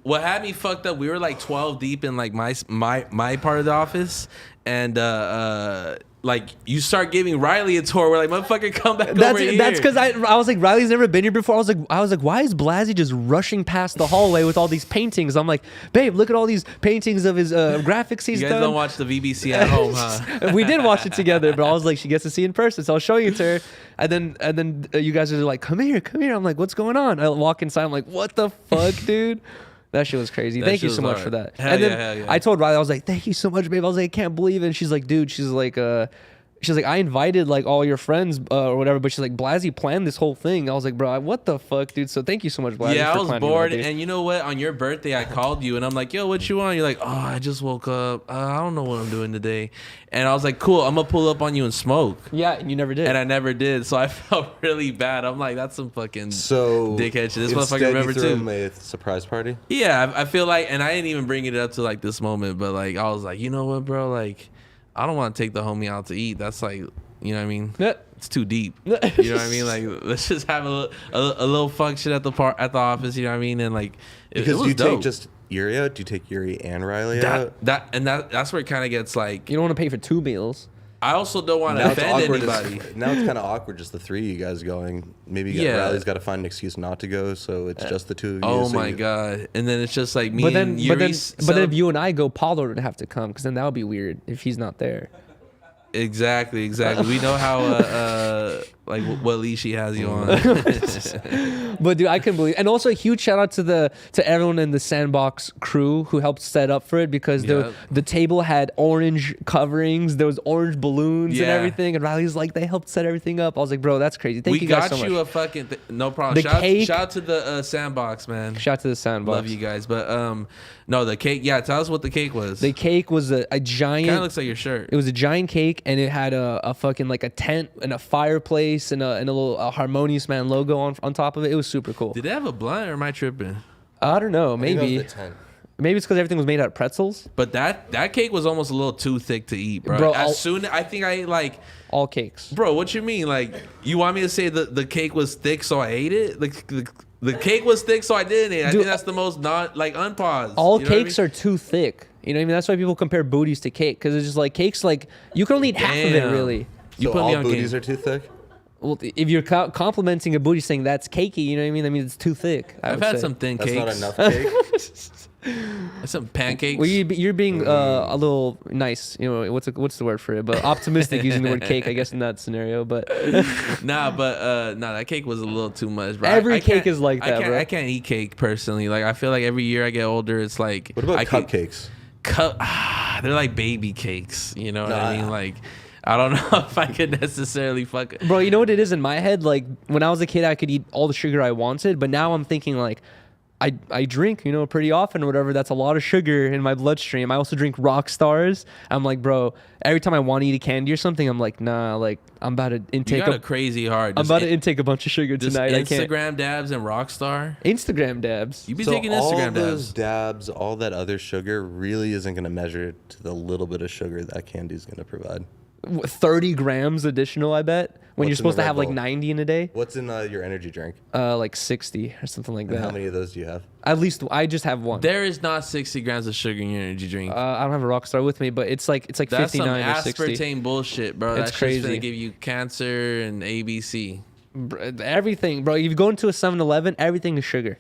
what had me fucked up, we were like 12 deep in like my part of the office, and like you start giving Riley a tour. We're like, motherfucker, come back over here. That's because I was like, Riley's never been here before. I was like, why is Blasey just rushing past the hallway with all these paintings? I'm like, babe, look at all these paintings of his graphics he's You guys done. don't watch the BBC at home, huh? We did watch it together, but I was like, she gets to see in person, so I'll show you to her. And then you guys are like, come here. I'm like, what's going on? I walk inside. I'm like, what the fuck, dude? That shit was crazy. That Thank you shit so was much hard. for that. Hell And yeah, then hell yeah. I told Riley, I was like, thank you so much, babe. I was like, I can't believe it. And she's like, dude, she's like, I invited like all your friends or whatever, but she's like, Blasey planned this whole thing. I was like, bro, what the fuck, dude? So thank you so much, Blasey. Yeah, I for was planning bored, that, dude. and you know what? On your birthday, I called you, and I'm like, "Yo, what you want?" You're like, "Oh, I just woke up. I don't know what I'm doing today." And I was like, "Cool, I'm gonna pull up on you and smoke." Yeah, and you never did. And I never did, so I felt really bad. I'm like, "That's some fucking dickhead shit." This instead motherfucker you remember threw too. him a surprise party? Yeah, I feel like, and I didn't even bring it up to like this moment, but like I was like, you know what, bro? Like, I don't want to take the homie out to eat. That's like, you know what I mean? Yeah. It's too deep. You know what I mean? Like, let's just have a little function at the office. You know what I mean? And like, it Because was you dope. take just Yuri out? Do you take Yuri and Riley out? That's where it kind of gets like. You don't want to pay for 2 meals. I also don't want to Now it's offend awkward. anybody. Now it's kind of awkward, just the three of you guys going. Maybe Riley's got to find an excuse not to go, so it's just the two of you. Oh so my you- god! And then it's just like me But then, and but Yuri. then if you and I go, Paulo would have to come, because then that would be weird if he's not there. Exactly. We know how like what leash he has you on. But dude, I couldn't believe. And also a huge shout out to everyone in the Sandbox crew who helped set up for it, because the table had orange coverings, there was orange balloons and everything. And Riley's like, they helped set everything up. I was like, bro, that's crazy. Thank you guys so much. We got you a fucking no problem. The cake- Shout out to the Sandbox, man. Shout out to the Sandbox. Love you guys, but no, the cake. Yeah, tell us what the cake was. The cake was a giant. Kind of looks like your shirt. It was a giant cake, and it had a fucking like a tent and a fireplace and a little Harmonious Man logo on top of it. It was super cool. Did it have a blunt, or am I tripping? I don't know. I think that was Maybe. the tent. Maybe it's because everything was made out of pretzels. But that cake was almost a little too thick to eat, bro. Bro, I think I ate like. All cakes. Bro, what you mean? Like, you want me to say the cake was thick, so I ate it? The cake was thick, so I didn't eat it. I think that's the most unpaused. All you know what I cakes mean? are too thick. You know what I mean? That's why people compare booties to cake, because it's just like cake's like you can only eat half of it, Damn. really. You So put me all on booties game. are too thick? Well, if you're complimenting a booty saying that's cakey, you know what I mean? I mean it's too thick. I've had some thin That's cakes. not enough cake. Some pancakes. Well, you're being a little nice. You know what's the word for it? But optimistic using the word cake, I guess, in that scenario. But that cake was a little too much, bro. Every I cake can't- is like that, bro. I can't eat cake personally. Like, I feel like every year I get older, it's like What about I can't- cupcakes? They're like baby cakes. You know what I Nah. mean? Like, I don't know if I could necessarily fuck. bro, you know what it is in my head? Like when I was a kid, I could eat all the sugar I wanted, but now I'm thinking like I drink, pretty often or whatever. That's a lot of sugar in my bloodstream. I also drink Rock Stars. I'm like, bro, every time I want to eat a candy or something, I'm like, nah, like I'm about to intake. You got a crazy heart. I'm about to intake a bunch of sugar tonight. Instagram dabs and Rockstar. Instagram dabs. You be taking Instagram all dabs. those dabs, all that other sugar really isn't going to measure to the little bit of sugar that candy is going to provide. 30 grams additional, I bet. When you're supposed to have like 90 in a day. What's in your energy drink? Like 60 or something like that. How many of those do you have? At least I just have one. There is not 60 grams of sugar in your energy drink. I don't have a Rockstar with me, but it's like That's 59 or 60. That's some aspartame bullshit, bro. It's That crazy. shit's gonna give you cancer and ABC. Everything, bro. If you go into a 7-Eleven, everything is sugar.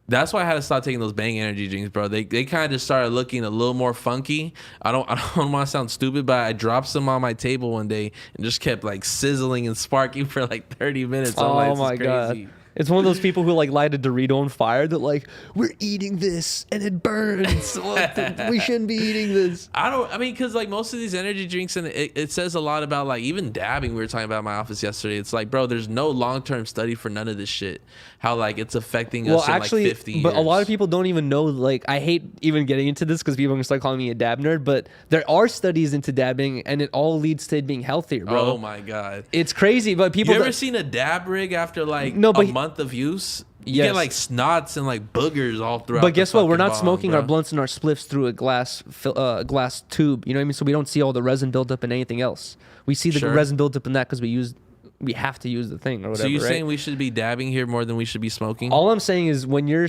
That's why I had to stop taking those Bang energy drinks, bro. They kind of just started looking a little more funky. I don't want to sound stupid, but I dropped some on my table one day and just kept like sizzling and sparking for like 30 minutes. I'm like, my god. It's one of those people who like light a Dorito on fire that like, we're eating this and it burns. We shouldn't be eating this. I mean, because like most of these energy drinks, and it says a lot about like even dabbing. We were talking about in my office yesterday. It's like, bro, there's no long-term study for none of this shit. How like it's affecting us in like 50 years. But a lot of people don't even know, like, I hate even getting into this because people are going to start calling me a dab nerd, but there are studies into dabbing and it all leads to it being healthier, bro. Oh my God. It's crazy, but people... You ever seen a dab rig after like a month of use? You get like snots and like boogers all throughout. But guess what? We're not bottom, smoking bro. our blunts and our spliffs through a glass tube. You know what I mean? So we don't see all the resin built up in anything else. We see the resin built up in that because we have to use the thing or whatever. So you're right? saying we should be dabbing here more than we should be smoking? All I'm saying is when you're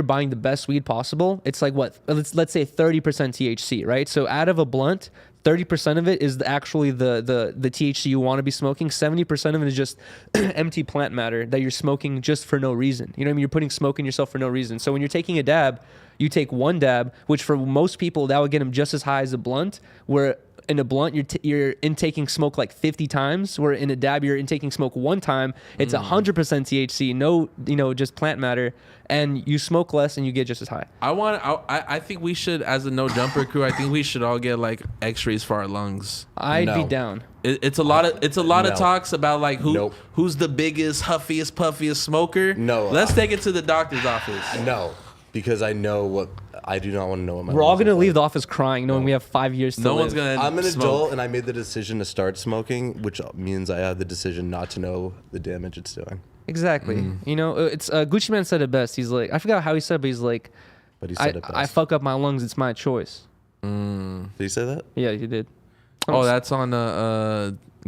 buying the best weed possible, it's like what? Let's say 30% THC, right? So out of a blunt, 30% of it is actually the THC you want to be smoking. 70% of it is just empty plant matter that you're smoking just for no reason. You know what I mean? You're putting smoke in yourself for no reason. So when you're taking a dab, you take one dab, which for most people, that would get them just as high as a blunt, where in a blunt, you're intaking smoke like 50 times, where in a dab, you're intaking smoke one time. It's 100% THC, no, just plant matter, and you smoke less and you get just as high. I think we should, as a no jumper crew, I think we should all get like x-rays for our lungs. I'd be down. It's a lot of talks about like who's the biggest, huffiest, puffiest smoker. No. Let's take it to the doctor's office. No, because I know what... I do not want to know what my... We're all going to leave the office crying knowing we have 5 years to live. No one's going to I'm an adult and I made the decision to start smoking, which means I have the decision not to know the damage it's doing. Exactly. It's Gucci Mane said it best. He's like, I forgot how he said it, but he's like, But he said it best. I fuck up my lungs. It's my choice. Did he say that? Yeah, he did. Oh, that's on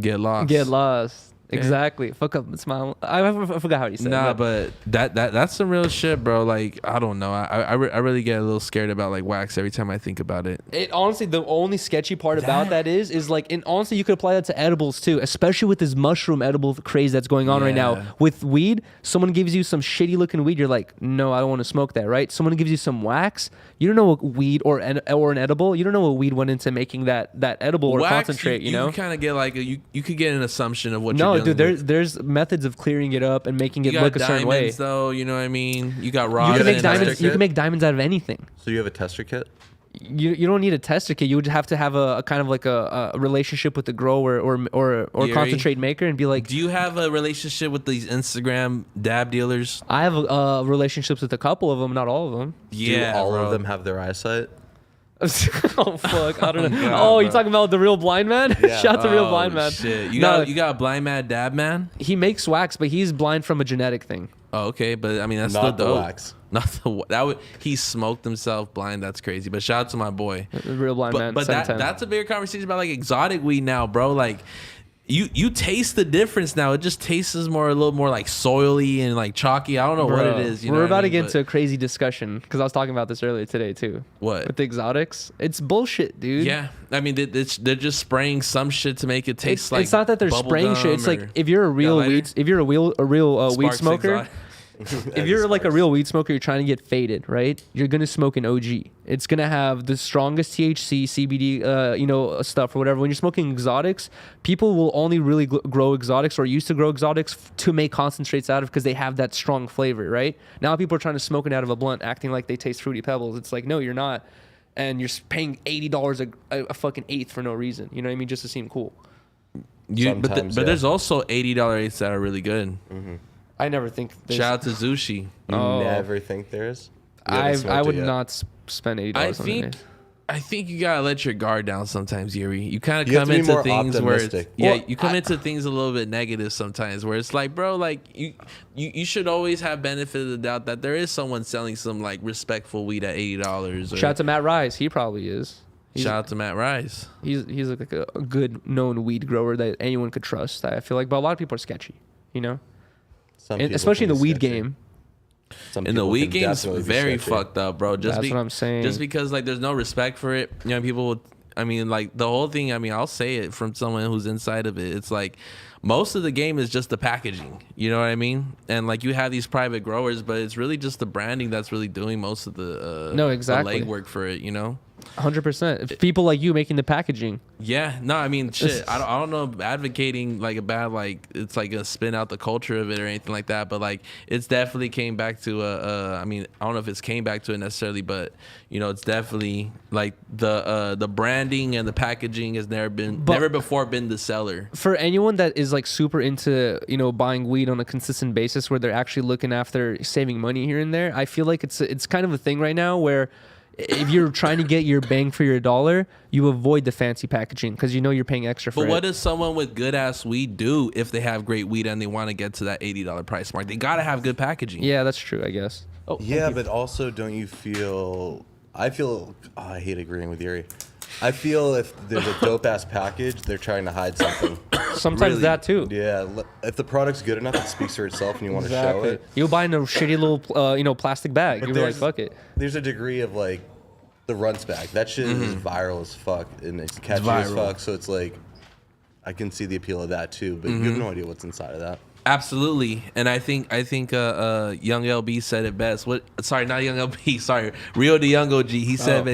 Get Lost. Get Lost. Exactly. Fuck up. It's my... I forgot how he said it. Nah, but that's some real shit, bro. Like, I don't know. I really get a little scared about like wax every time I think about it. It honestly, the only sketchy part about that is like, and honestly, you could apply that to edibles too, especially with this mushroom edible craze that's going on right now. With weed, someone gives you some shitty looking weed, you're like, no, I don't want to smoke that, right? Someone gives you some wax, you don't know what weed or an edible, you don't know what weed went into making that edible or wax, concentrate, you know? You kind of get like, you could get an assumption of what you're doing. No, dude, there's methods of clearing it up and making it look a certain way. You got diamonds, though, you know what I mean? You got raw. You can make diamonds. You can make diamonds out of anything. So you have a tester kit? You don't need a tester kit. You would have to have a kind of like a relationship with the grower or concentrate maker and be like. Do you have a relationship with these Instagram dab dealers? I have relationships with a couple of them, not all of them. Yeah, Do all bro. of them have their eyesight? Oh fuck! I don't know. God, You talking about the real blind man? Yeah. Shout out to real blind man. Shit. You No, got a blind mad dab man? He makes wax, but he's blind from a genetic thing. Oh, okay, but I mean that's Not still the dope. wax. Not the he smoked himself blind. That's crazy. But shout out to my boy. The real blind man. But 710. that's a bigger conversation about like exotic weed now, bro. Like you taste the difference now. It just tastes a little more like soily and like chalky. I don't know what it is. You know We're what about I mean? to get into a crazy discussion because I was talking about this earlier today too. What? With the exotics? It's bullshit, dude. Yeah, I mean they're just spraying some shit to make it taste like. It's not that they're bubble spraying gum shit. It's like or- if you're a real lighter? weed, if you're a real weed Sparks smoker. exotic. If you're like a real weed smoker, you're trying to get faded, right? You're gonna smoke an OG. It's gonna have the strongest THC, CBD, stuff or whatever. When you're smoking exotics, people will only really grow exotics or used to grow exotics to make concentrates out of because they have that strong flavor, right? Now people are trying to smoke it out of a blunt, acting like they taste Fruity Pebbles. It's like, no, you're not, and you're paying $80 a fucking eighth for no reason. You know what I mean? Just to seem cool. But there's also $80 eighths that are really good. Mm-hmm. I never think. Shout out to Zushi. You never think there is? I would not spend $80 on it. I think you gotta let your guard down sometimes, Yuri. You kind of come into things where you come into things a little bit negative sometimes, where it's like, bro, like you should always have benefit of the doubt that there is someone selling some like respectful weed at $80. Shout out to Matt Rice, he probably is. Shout out to Matt Rice. He's like a good known weed grower that anyone could trust. I feel like, but a lot of people are sketchy, you know, especially in the weed game. In the weed game, it's very fucked up, bro. That's what I'm saying. Just because like there's no respect for it, you know, people would. I mean, like the whole thing. I mean, I'll say it from someone who's inside of it. It's like most of the game is just the packaging. You know what I mean? And like you have these private growers, but it's really just the branding that's really doing most of the the legwork for it. You know. 100%. People like you making the packaging. Yeah, no, I mean, shit. I don't know, advocating like a bad like it's like a spin out the culture of it or anything like that. But like it's definitely came back to I mean, I don't know if it's came back to it necessarily, but you know, it's definitely like the branding and the packaging has never before been the seller. For anyone that is like super into, you know, buying weed on a consistent basis where they're actually looking after saving money here and there, I feel like it's kind of a thing right now where if you're trying to get your bang for your dollar, you avoid the fancy packaging because you know you're paying extra for it. But what does someone with good ass weed do if they have great weed and they want to get to that $80 price mark? They gotta have good packaging. Yeah, that's true, I guess. Oh, yeah, but also don't you feel? I hate agreeing with Yuri. I feel if there's a dope ass package, they're trying to hide something. Sometimes really? That too. Yeah, if the product's good enough, it speaks for itself, and you want to show it. You'll buy in a shitty little, plastic bag. You're like, fuck it. There's a degree of like the runts bag. That shit is viral as fuck, and it's catchy as fuck. So it's like, I can see the appeal of that too, but you have no idea what's inside of that. Absolutely, and I think Young LB said it best. Sorry, not Young LB. Sorry, Rio de Young OG. He said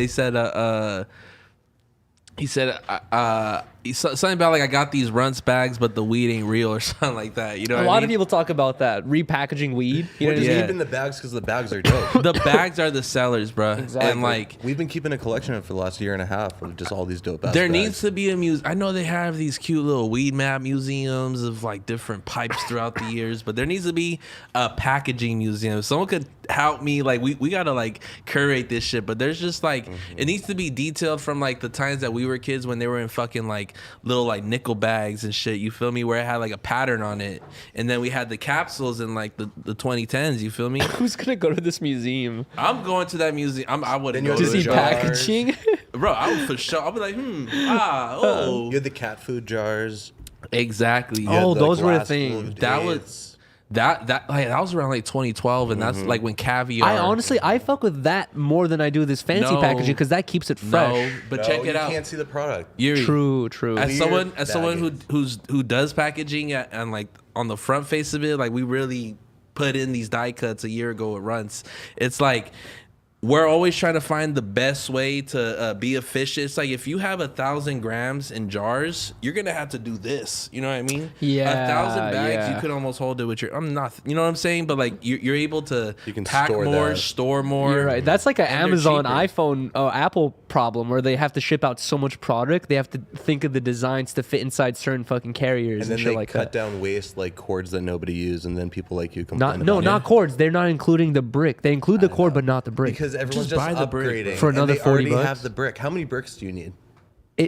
something about like I got these runts bags, but the weed ain't real or something like that. You know, a lot of people talk about that repackaging weed. You know, just keeping the bags because the bags are dope. The bags are the sellers, bro. Exactly. And like we've been keeping a collection of it for the last year and a half of just all these dope ass there bags. Needs to be a museum. I know they have these cute little weed map museums of like different pipes throughout the years, but there needs to be a packaging museum. If someone could help me, like we gotta like curate this shit, but there's just like it needs to be detailed from like the times that we were kids when they were in fucking like little like nickel bags and shit, you feel me, where it had like a pattern on it, and then we had the capsules in like the 2010s, you feel me? Who's gonna go to this museum? I'm going to that museum. I wouldn't go to see packaging. Bro, I would for sure. I'll be like, you had the cat food jars. Exactly. Those were a thing. That was around like 2012, and that's like when caviar. I fuck with that more than I do this fancy packaging because that keeps it fresh. No, but check it out. You can't see the product. Yuri, true. As someone who does packaging and like on the front face of it, like we really put in these die cuts a year ago at Runts. It's like we're always trying to find the best way to be efficient. It's like if you have 1,000 grams in jars, you're gonna have to do this. You know what I mean? Yeah. 1,000 bags, you could almost hold it with your. I'm not. You know what I'm saying? But like you're able to pack more, store more. You're right. That's like an Amazon, iPhone, Apple problem where they have to ship out so much product. They have to think of the designs to fit inside certain fucking carriers and then shit like that. Cut down waste like cords that nobody uses, and then people like you complain. Not cords. They're not including the brick. They include the cord, but not the brick. Because everyone's just upgrading for another $40. Already have the brick. How many bricks do you need?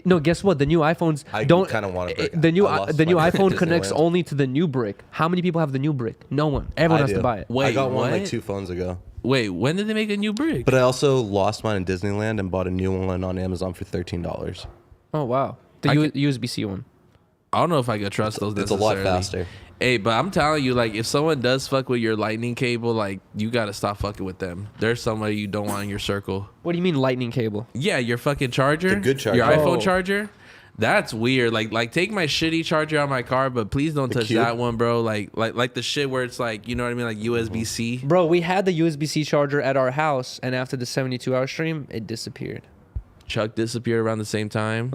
No, guess what? The new iPhones don't kind of want a brick. The new iPhone connects only to the new brick. How many people have the new brick? No one. Everyone has to buy it. Wait, I got one like 2 phones ago. Wait, when did they make a new brick? But I also lost mine in Disneyland and bought a new one on Amazon for $13. Oh wow, the USB-C one. I don't know if I could trust those. It's a lot faster. Hey, but I'm telling you, like, if someone does fuck with your lightning cable, like, you gotta stop fucking with them. There's somebody you don't want in your circle. What do you mean lightning cable? Yeah, your fucking charger. The good charger. Your iPhone charger. That's weird. Like take my shitty charger out of my car, but please don't touch that one, bro. Like the shit where it's like, you know what I mean, like USB-C. Bro, we had the USB-C charger at our house, and after the 72-hour stream, it disappeared. Chuck disappeared around the same time.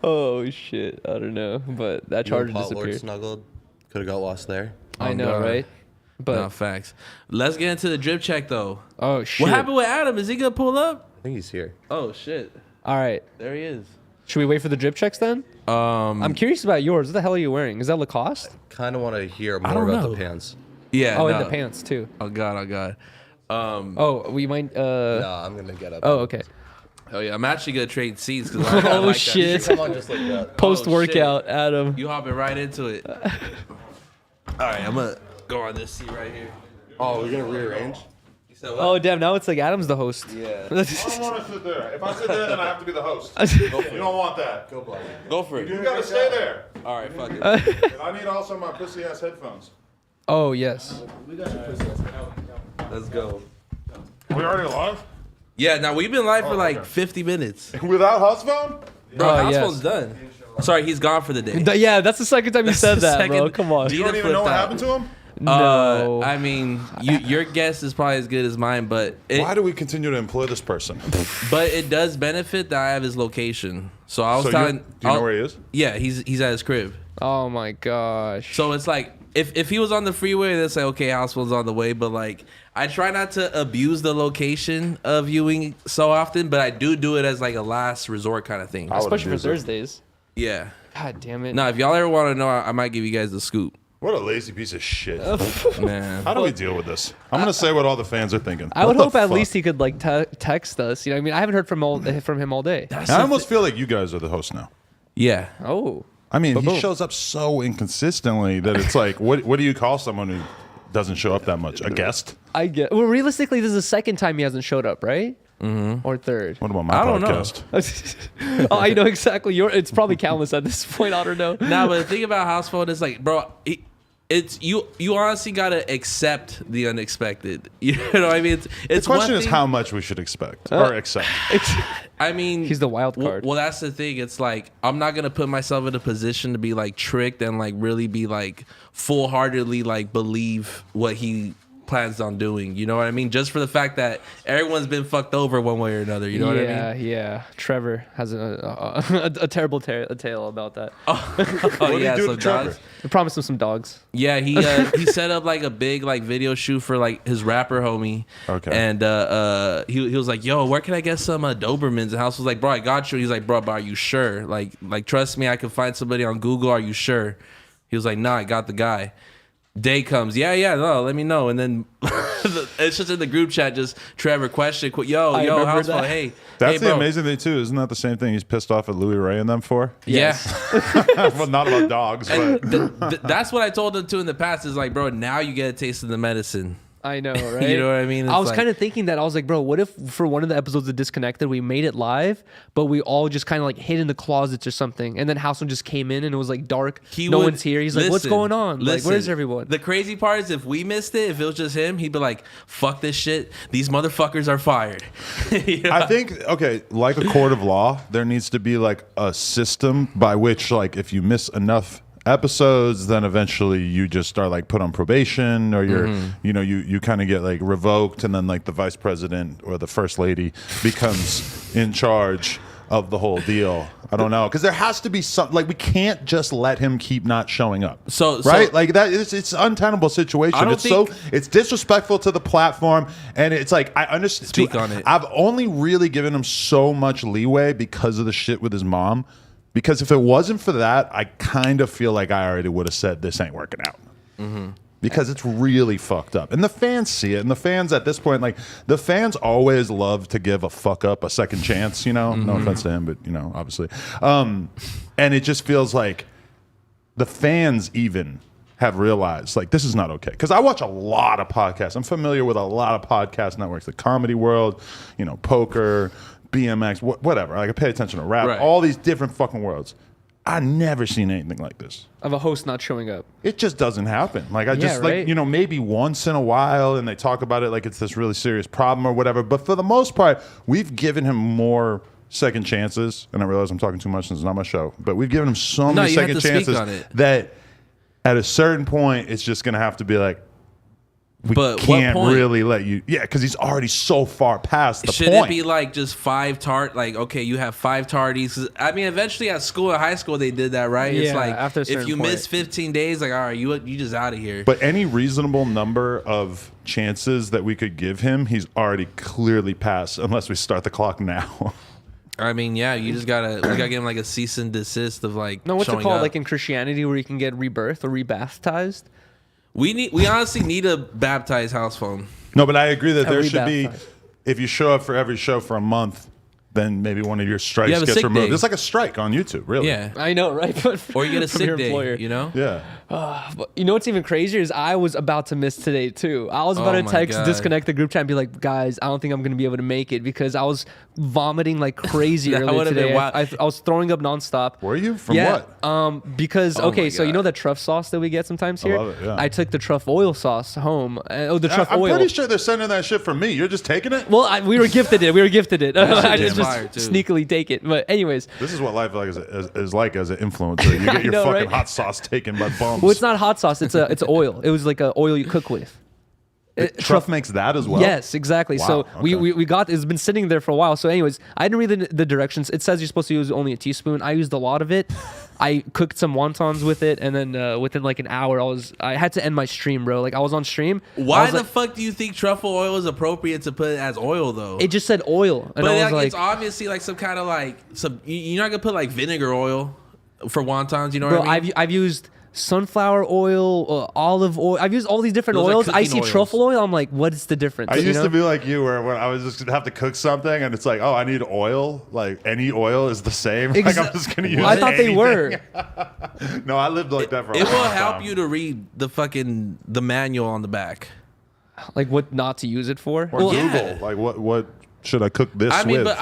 Oh shit, I don't know, but that charger disappeared. Snuggled, could have got lost there. I know, right? But no, facts. Let's get into the drip check though. Oh shit! What happened with Adam? Is he gonna pull up? I think he's here. Oh shit! All right, there he is. Should we wait for the drip checks then? I'm curious about yours. What the hell are you wearing? Is that Lacoste? Kind of want to hear don't more about know. the pants. Yeah. Oh, no. and the pants too. Oh god. Oh, we might. No, I'm gonna get up. Oh, okay. Oh yeah, I'm actually gonna trade seats because Oh, like shit. Come on, just like that. Post workout, shit. Adam. You hopping right into it. All right, I'm gonna go on this seat right here. Oh, we're gonna rearrange. You said what? Oh damn! Now it's like Adam's the host. Yeah. I don't want to sit there. If I sit there, then I have to be the host. You don't want that. Go for it. You gotta stay there. All right, fuck it. And I need also my pussy ass headphones. Oh yes. Let's go. We already live? Yeah, now we've been live for like okay. 50 minutes. Without Housephone? Bro, Oh, Housephone's yes. done. Sorry, he's gone for the day. Yeah, that's the second time you said that, bro. Come on. You You don't even know what happened to him? No. I mean, your guess is probably as good as mine, but Why do we continue to employ this person? it does benefit that I have his location. So I was So telling. do you know where he is? Yeah, he's at his crib. Oh my gosh. So it's like if he was on the freeway, then say okay, Housephone's on the way. But like I try not to abuse the location of viewing so often, but I do it as like a last resort kind of thing. I would Especially for abuse it. Thursdays. Yeah. God damn it. Now, if y'all ever want to know, I might give you guys the scoop. What a lazy piece of shit. Man. How do we deal with this? I'm going to say what all the fans are thinking. I would What hope the at fuck? least he could like text us. You know, what I mean, I haven't heard from him all day. I almost feel like you guys are the host now. Yeah. Oh. I mean, Boom. he shows up so inconsistently that it's like, what do you call someone who doesn't show up that much? A guest? I get. Well, realistically, this is the second time he hasn't showed up, right? Mm-hmm. Or third. What about my I don't know. podcast? Oh, I know exactly. It's probably countless at this point. I don't know. Nah, but the thing about Housephone is like, bro, it's you honestly gotta accept the unexpected. You know what I mean? It's The question one is thing- how much we should expect or accept. I mean, He's the wild card. Well, that's the thing. It's like I'm not gonna put myself in a position to be like tricked and like really be like full heartedly like believe what he plans on doing. You know what I mean? Just for the fact that everyone's been fucked over one way or another. You know what I mean? Yeah. Trevor has a terrible tale about that. Oh do you yeah, do some to Trevor? dogs. I promised him some dogs. Yeah, he set up like a big like video shoot for like his rapper homie. Okay. And he was like, "Yo, where can I get some Dobermans?" And House was like, "Bro, I got you." He's like, "Bro, but are you sure? Like trust me, I can find somebody on Google. Are you sure?" He was like, "Nah, I got the guy." Day comes, yeah, no, let me know. And then it's just in the group chat, just Trevor question, yo, remember Housephone, that. hey, That's hey, the bro. amazing thing, too. Isn't that the same thing he's pissed off at Louis Ray and them for? Yeah. Well, not about dogs, but That's what I told him too in the past. Is like, bro, now you get a taste of the medicine. I know, right? You know what I mean? I It's was like- kind of thinking that. I was like, bro, what if for one of the episodes of Disconnected, we made it live, but we all just kind of like hid in the closets or something, and then Housephone just came in and it was like dark. No one's here. He's like, what's going on? Like, where's everyone? The crazy part is if we missed it, if it was just him, he'd be like, fuck this shit. These motherfuckers are fired. You know? I think, okay, like a court of law, there needs to be like a system by which, like, if you miss enough episodes, then eventually you just are like put on probation, or you're, you know, you kind of get like revoked, and then like the vice president or the first lady becomes in charge of the whole deal. I don't know, because there has to be something. Like, we can't just let him keep not showing up. Right, like that. It's an untenable situation. I don't It's think- it's disrespectful to the platform, and it's like, I understand. Speak on it. I've only really given him so much leeway because of the shit with his mom. Because if it wasn't for that, I kind of feel like I already would have said this ain't working out. Because it's really fucked up. And the fans see it. And the fans at this point, like, the fans always love to give a fuck up a second chance, you know? No offense to him, but, you know, obviously. And it just feels like the fans even have realized, like, this is not okay. Because I watch a lot of podcasts. I'm familiar with a lot of podcast networks. The Comedy World, you know, Poker, BMX, whatever. Like, I pay attention to rap, Right. all these different fucking worlds. I never seen anything like this. Of a host not showing up. It just doesn't happen. Like, I just, right? like, you know, maybe once in a while, and they talk about it like it's this really serious problem or whatever. But for the most part, we've given him more second chances. And I realize I'm talking too much since it's not my show. But we've given him so many you have second to speak chances on it. that at a certain point, it's just going to have to be like, we But what can't point? really let you. Yeah, because he's already so far past the Should point. it be like just 5 like, okay, you have 5 tardies? 'Cause, I mean, eventually at school, in high school, they did that, right? It's Yeah, like, after a if certain you point. miss 15 days, like, all right, you just out of here. But any reasonable number of chances that we could give him, he's already clearly passed, unless we start the clock now. I mean, yeah, you just gotta we gotta give him like a cease and desist of like. No, what's it showing called? up. Like in Christianity, where you can get rebirth or rebaptized. We honestly need a baptized Housephone. No, but I agree that A there should be, rebaptized. if you show up for every show for a month, then maybe one of your strikes You have a gets sick removed. day. It's like a strike on YouTube, really. Yeah, I know, right? But or you get a from sick your day. employer. You know. Yeah. But you know what's even crazier is I was about to miss today too. I was about Oh to my text, God. disconnect the group chat, and be like, "Guys, I don't think I'm gonna be able to make it," because I was vomiting like crazy That earlier would've been today. wild. I was throwing up nonstop. Were you? From Yeah, what? because Oh okay, my so you God. know that truff sauce that we get sometimes here. love it, yeah. I took the truff oil sauce home. The truff I'm oil. pretty sure they're sending that shit from me. You're just taking it? Well, we were gifted it. I shit just is fire, too. sneakily take it. But anyways, This is what life is like as an influencer. You get your know, fucking right? hot sauce taken by bums. well, it's not hot sauce. It's oil. It was like a oil you cook with. Truff makes that as well? Yes, exactly. Wow, So okay. we got it's been sitting there for a while. So anyways, I didn't read the directions. It says you're supposed to use only a teaspoon. I used a lot of it. I cooked some wontons with it, and then within like an hour, I had to end my stream, bro. Like I was on stream. Why I was the like, fuck do you think truffle oil is appropriate to put as oil though? it just said oil, and but I was like, it's obviously like some kind of like some. You're not gonna put like vinegar oil for wontons. You know bro, what I mean? I've used sunflower oil, olive oil. I've used all these different Those are oils. I cooking see oils. truffle oil. I'm like, what is the difference? I You used know? to be like you, where when I was just gonna have to cook something, and it's like, oh, I need oil. Like any oil is the same. Like I'm just gonna use. I thought they anything. were. No, I lived like that for. It a will long help time. you to read the manual on the back. Like what not to use it for. Or yeah. Google, like what should I cook this I mean, with? but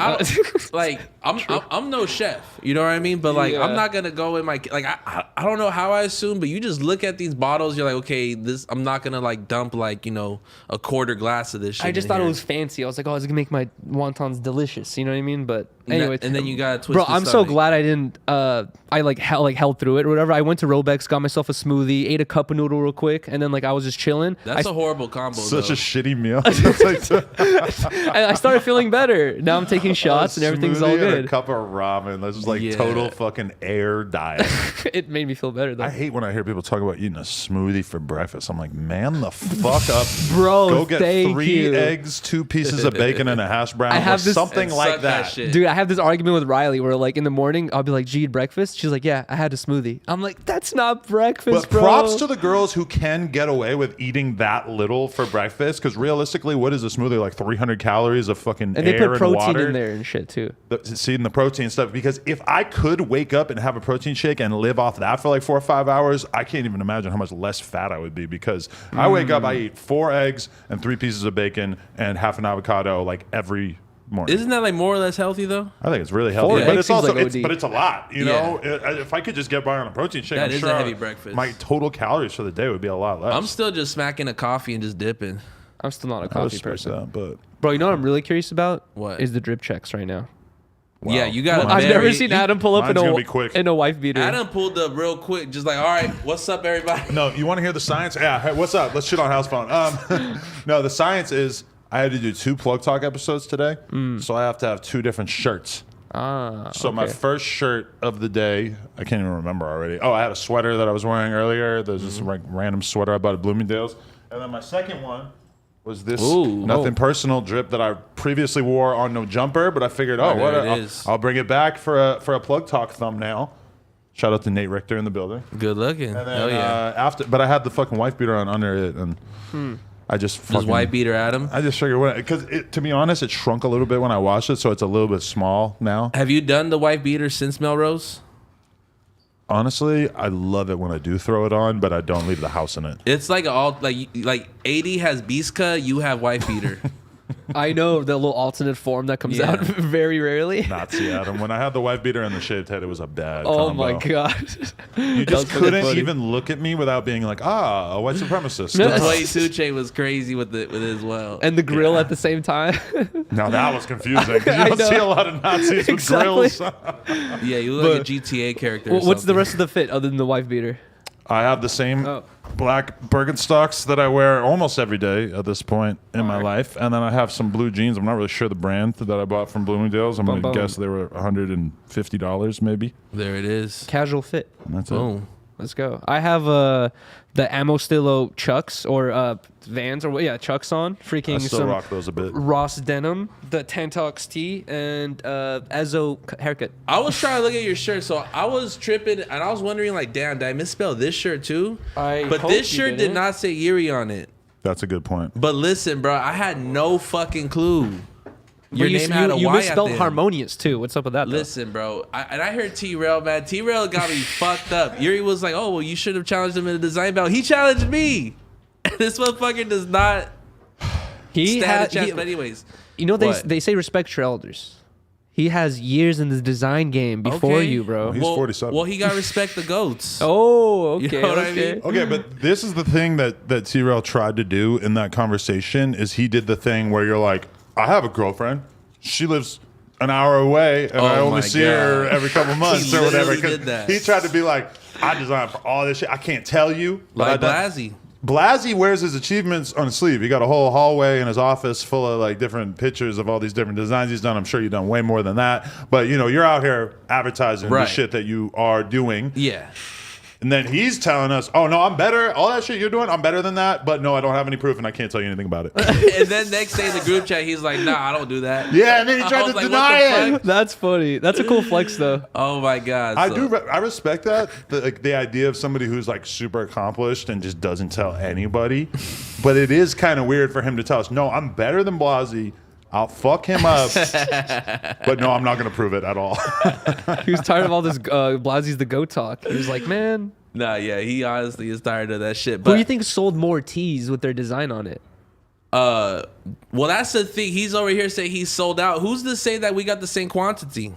I'm no chef, you know what I mean? But like, Yeah. I'm not gonna go in my like I don't know how I assume, but you just look at these bottles, you're like, okay, this I'm not gonna like dump like a quarter glass of this shit. I just in thought it here. was fancy. I was like, oh, it's gonna make my wontons delicious. You know what I mean? But And that- anyway, and then you gotta twist bro, the I'm so stomach. glad I didn't. I held through it or whatever. I went to Robex, got myself a smoothie, ate a cup of noodle real quick, and then like I was just chilling. That's a horrible combo. Such though. a shitty meal. It's like I started feeling better. Now I'm taking shots and everything's all smoothie and good. A cup of ramen. This is like Yeah. total fucking air diet. It made me feel better though. I hate when I hear people talk about eating a smoothie for breakfast. I'm like, man, the fuck up, Bro, Go get thank 3 you. eggs, 2 pieces of bacon, and a hash brown, I have or this- something And like suck that. shit. Dude, I have this argument with Riley where like in the morning I'll be like, "G, you eat breakfast?" She's like, "Yeah, I had a smoothie." I'm like, "That's not breakfast, But bro." props to the girls who can get away with eating that little for breakfast. Because realistically, what is a smoothie? Like 300 calories of fucking and they air put protein and water. in there and shit too. Seeing the protein stuff. Because if I could wake up and have a protein shake and live off that for like 4 or 5 hours, I can't even imagine how much less fat I would be. Because I wake up, I eat 4 eggs and 3 pieces of bacon and half an avocado like every morning. Isn't that like more or less healthy though? I think it's really healthy, 4 but eggs it's seems also like it's, OD. but it's a lot. You Yeah. know, if I could just get by on a protein shake, That I'm is a sure heavy breakfast. My total calories for the day would be a lot less. I'm still just smacking a coffee and just dipping. I'm still not a I coffee respect person. that, but Bro, you know what I'm really curious about? What? Is the drip checks right now. Yeah, you got. I've never seen Adam pull up mine's gonna be quick. in a wife beater. Adam pulled up real quick, just like, all right, what's up, everybody? no, you want to hear the science? Yeah, hey, what's up? Let's shit on Housephone. No, the science is I had to do 2 Plug Talk episodes today, so I have to have 2 different shirts. So my okay. first shirt of the day, I can't even remember already. Oh, I had a sweater that I was wearing earlier. There's this like random sweater I bought at Bloomingdale's, and then my second one was this Ooh. nothing personal drip that I previously wore on No Jumper, but I figured, There what? it is. I'll bring it back for a Plug Talk thumbnail. Shout out to Nate Richter in the building. Good looking. And then Hell yeah. but I had the fucking wife beater on under it, and I just Just fucking, white beater Adam. I just figured because to be honest, it shrunk a little bit when I washed it, so it's a little bit small now. Have you done the white beater since Melrose? Honestly, I love it when I do throw it on, but I don't leave the house in it. It's like all like 80 has Biska, you have white beater. I know the little alternate form that comes Yeah. out very rarely. Nazi Adam. When I had the white beater and the shaved head, it was a bad Oh combo. my god! You just That's couldn't funny. even look at me without being like, a white supremacist. No. The Play Tuche was crazy with it as well. And the grill at the same time. Now that was confusing because you I don't know. see a lot of Nazis Exactly. with grills. Yeah, you look like a But- GTA character. Or What's the something. rest of the fit other than the wife beater? I have the same Oh. black Birkenstocks that I wear almost every day at this point in my life. And then I have some blue jeans. I'm not really sure the brand that I bought from Bloomingdale's. I'm going to Bum, bum. guess they were $150 maybe. There it is. Casual fit. And that's it. Boom. Let's go. I have the Amostillo Chucks or Vans or Chucks on. Freaking I still some rock those a bit. Ross denim, the Tantox tee, and Ezzo haircut. I was trying to look at your shirt, so I was tripping, and I was wondering, like, damn, did I misspell this shirt too? But hope this you shirt did didn't. not say Yuri on it. That's a good point. But listen, bro, I had no fucking clue. Your But name had a you Y at misspelled the end. harmonious too. What's up with that? Listen, bro, I heard T-Rail, man. T-Rail got me fucked up. Yuri was like, oh, well, you should have challenged him in a design battle. He challenged me. This motherfucker does not stand a chance. But anyways. You know, What? they say respect your elders. He has years in the design game before Okay. you, bro. He's 47. Well, he got to respect the goats. Oh, okay. You know what I okay. mean? Okay, but this is the thing that T-Rail tried to do in that conversation is he did the thing where you're like, I have a girlfriend. She lives an hour away, and I Oh only my see her God. every couple months He or whatever. literally 'Cause did that. he tried to be like, I designed for all this shit. I can't tell you. but Like I done- Blasey. Blasey wears his achievements on his sleeve. He got a whole hallway in his office full of like different pictures of all these different designs he's done. I'm sure you've done way more than that. But you know, you're out here advertising Right. the shit that you are doing. Yeah. And then he's telling us, oh, no, I'm better. All that shit you're doing, I'm better than that. But no, I don't have any proof and I can't tell you anything about it. And then next day in the group chat, he's like, nah, I don't do that. Yeah, and then he I tried was to like, deny what the it. fuck? That's funny. That's a cool flex, though. Oh my God. I so- do. I respect that. The idea of somebody who's like super accomplished and just doesn't tell anybody. But it is kind of weird for him to tell us, no, I'm better than Blasey. I'll fuck him up. But no, I'm not going to prove it at all. He was tired of all this Blasie's the goat talk. He was like, man, Nah, yeah, he honestly is tired of that shit. who But do you think sold more tees with their design on it? well, that's the thing. He's over here saying he's sold out. Who's to say that we got the same quantity?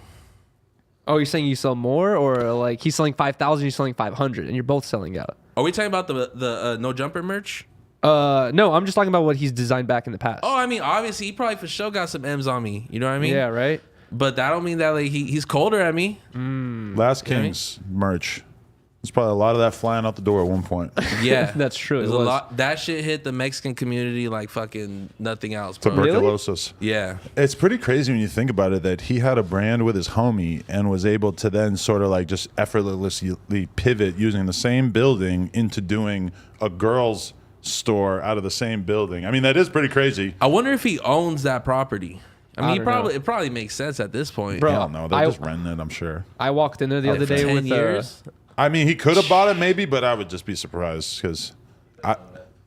Oh, you're saying you sell more, or like he's selling 5,000, you're selling 500, and you're both selling out? Are we talking about the no jumper merch? No, I'm just talking about what he's designed back in the past. Oh, I mean, obviously, he probably for sure got some M's on me. You know what I mean? yeah, right. But that don't mean that like he's colder at me. Last King's merch. There's probably a lot of that flying out the door at one point. Yeah, That's true, There's it a was. lot. That shit hit the Mexican community like fucking nothing else, bro. Tuberculosis. Yeah. It's pretty crazy when you think about it that he had a brand with his homie and was able to then sort of like just effortlessly pivot using the same building into doing a girls' store out of the same building. I mean, that is pretty crazy. I wonder if he owns that property. I mean, don't know. it probably makes sense at this point. Bro, Hell no, they're I- just renting it, I'm sure. I walked in there the other For day 10 with years. I mean, he could have bought it maybe, but I would just be surprised because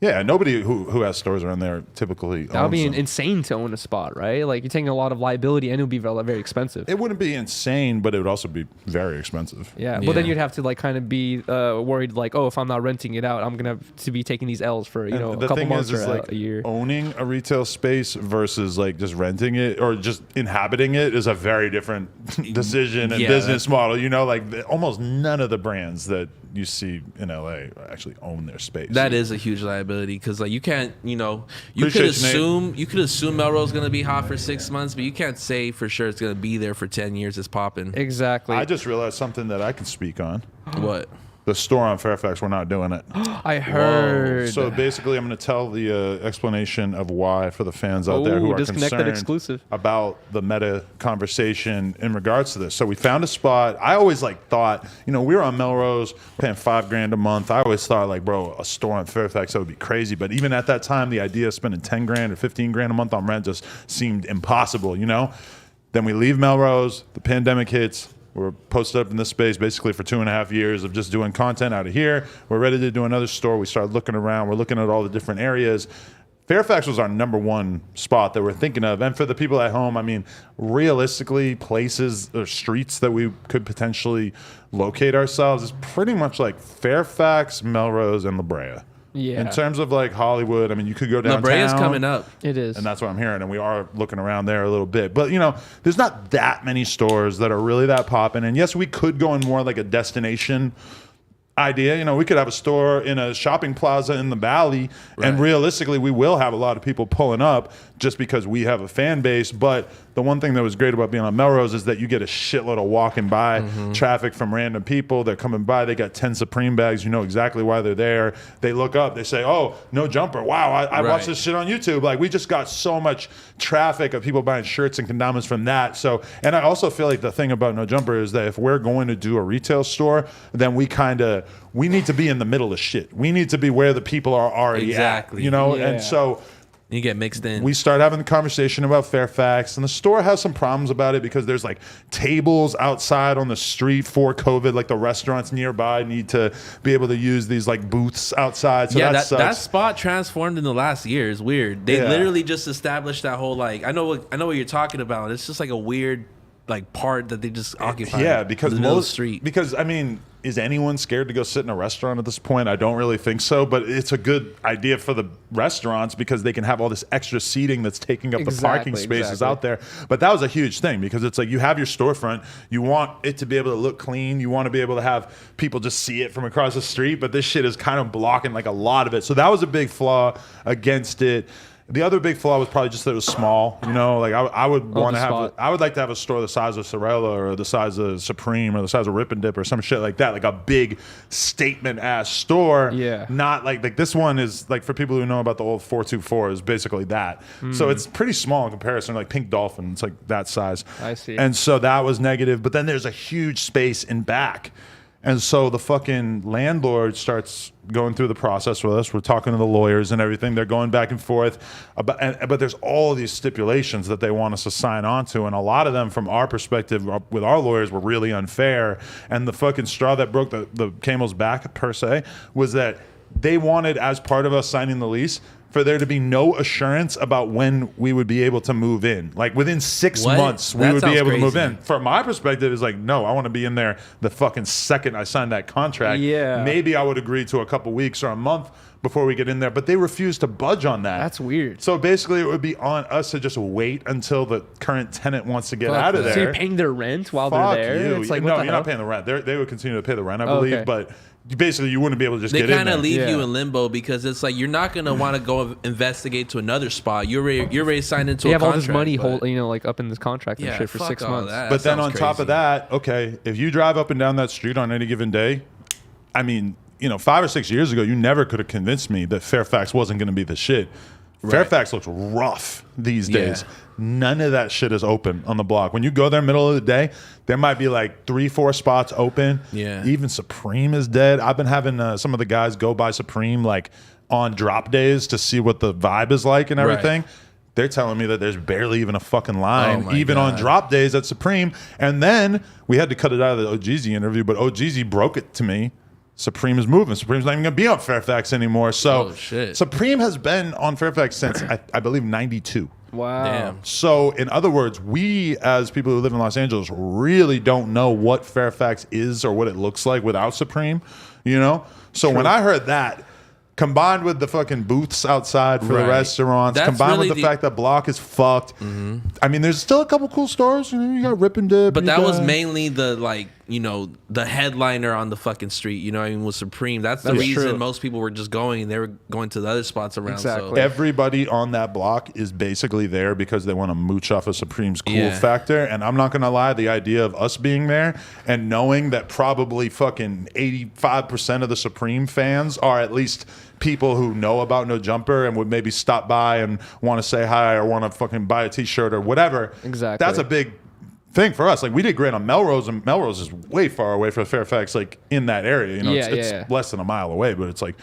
nobody who has stores around there typically that would owns be them. insane to own a spot, right? Like you're taking a lot of liability, and it would be very, very expensive. It wouldn't be insane, but it would also be very expensive. Yeah, but then Yeah. you'd have to like kind of be worried, like, oh, if I'm not renting it out, I'm gonna have to be taking these L's for And a the couple thing months is or like a year. owning a retail space versus like just renting it or just inhabiting it is a very different decision and Yeah, business model. You know, like almost none of the brands that you see in LA actually own their space. That is a huge liability because like you can't, you Appreciate could you, Nate. assume Melrose gonna be hot for 6 months, but you can't say for sure it's gonna be there for 10 years. It's popping. Exactly. I just realized something that I can speak on. What? The store on Fairfax, we're not doing it. I heard. So basically, I'm going to tell the explanation of why for the fans out there who Ooh, are disconnected concerned exclusive. about the meta conversation in regards to this. So we found a spot. I always thought, we were on Melrose paying $5,000 a month. I always thought bro, a store on Fairfax, that would be crazy. But even at that time, the idea of spending $10,000 or $15,000 a month on rent just seemed impossible. Then we leave Melrose. The pandemic hits. We're posted up in this space basically for 2.5 years of just doing content out of here. We're ready to do another store. We started looking around. We're looking at all the different areas. Fairfax was our number one spot that we're thinking of. And for the people at home, I mean, realistically, places or streets that we could potentially locate ourselves is pretty much like Fairfax, Melrose, and La Brea. Yeah. In terms of Hollywood, I mean, you could go downtown. La Brea's coming up. It is. And that's what I'm hearing. And we are looking around there a little bit. But, there's not that many stores that are really that popping. And yes, we could go in more like a destination idea. We could have a store in a shopping plaza in the valley. Right. And realistically, we will have a lot of people pulling up just because we have a fan base. But the one thing that was great about being on Melrose is that you get a shitload of walking by traffic from random people. They're coming by. They got 10 Supreme bags. You know exactly why they're there. They look up. They say, oh, no jumper. Wow, I Right. watched this shit on YouTube. We just got so much traffic of people buying shirts and condoms from that. So, and I also feel like the thing about No Jumper is that if we're going to do a retail store, then we kind of we need to be in the middle of shit. We need to be where the people are already at, you know? And so you get mixed in. we start having the conversation about Fairfax, and the store has some problems about it because there's like tables outside on the street for COVID. Like the restaurants nearby need to be able to use these like booths outside. So that spot transformed in the last year. Is weird. They literally just established that whole like I know what you're talking about. It's just like a weird like part that they just occupy. Yeah, because the middle of the street. Because I mean, is anyone scared to go sit in a restaurant at this point? I don't really think so, but it's a good idea for the restaurants because they can have all this extra seating that's taking up the parking spaces out there. But that was a huge thing because it's like you have your storefront, you want it to be able to look clean, you want to be able to have people just see it from across the street, but this shit is kind of blocking like a lot of it. So that was a big flaw against it. The other big flaw was probably just that it was small. You know, like I would want to have, I would like to have a store the size of Sorella or the size of Supreme or the size of Rip and Dip or some shit like that, like a big statement ass store. Yeah. Not like this one is like for people who know about the old 424 is basically that. So it's pretty small in comparison. Like Pink Dolphin, it's like that size. I see. And so that was negative. But then there's a huge space in back. And so the fucking landlord starts going through the process with us. We're talking to the lawyers and everything. They're going back and forth. But there's all of these stipulations that they want us to sign on to. And a lot of them, from our perspective, with our lawyers, were really unfair. And the fucking straw that broke the camel's back, per se, was that they wanted, as part of us signing the lease, for there to be no assurance about when we would be able to move in. Like within 6 months, we would be able to move in. From my perspective, it's like, no, I want to be in there the fucking second I signed that contract. Yeah. Maybe I would agree to a couple weeks or a month before we get in there, but they refused to budge on that. That's weird. So basically, it would be on us to just wait until the current tenant wants to get out of there. So you're paying their rent while they're there? You. It's like, no, what the you're hell? not paying the rent. They would continue to pay the rent, I believe, but basically you wouldn't be able to just get in there. They kind of leave you in limbo because it's like you're not gonna want to go investigate to another spot. You're already signed into a contract. You have all this money like up in this contract and shit for 6 months. But then on top of that, okay, if you drive up and down that street on any given day, I mean, 5 or 6 years ago, you never could have convinced me that Fairfax wasn't going to be the shit. Right. Fairfax looks rough these days. None of that shit is open on the block. When you go there middle of the day, there might be like 3-4 spots open. Yeah. Even Supreme is dead. I've been having some of the guys go by Supreme like on drop days to see what the vibe is like and everything. Right. They're telling me that there's barely even a fucking line, even on drop days at Supreme. And then we had to cut it out of the OGZ interview, but OGZ broke it to me. Supreme is moving. Supreme's not even going to be on Fairfax anymore. So Supreme has been on Fairfax since, I believe, 92. Wow. Damn. So, in other words, we, as people who live in Los Angeles, really don't know what Fairfax is or what it looks like without Supreme, So when I heard that, combined with the fucking booths outside for the restaurants, combined with the fact that block is fucked. I mean, there's still a couple cool stores. You got Rip and Dip. But that was mainly the the headliner on the fucking street. Was Supreme. That's the reason most people were just going. They were going to the other spots around. Exactly. So. Everybody on that block is basically there because they want to mooch off of Supreme's cool factor. And I'm not going to lie, the idea of us being there and knowing that probably fucking 85% of the Supreme fans are at least people who know about No Jumper and would maybe stop by and want to say hi or want to fucking buy a t-shirt or whatever. Exactly. That's a big thing for us. Like, we did great on Melrose, and Melrose is way far away from Fairfax, like in that area. It's less than a mile away, but it's like,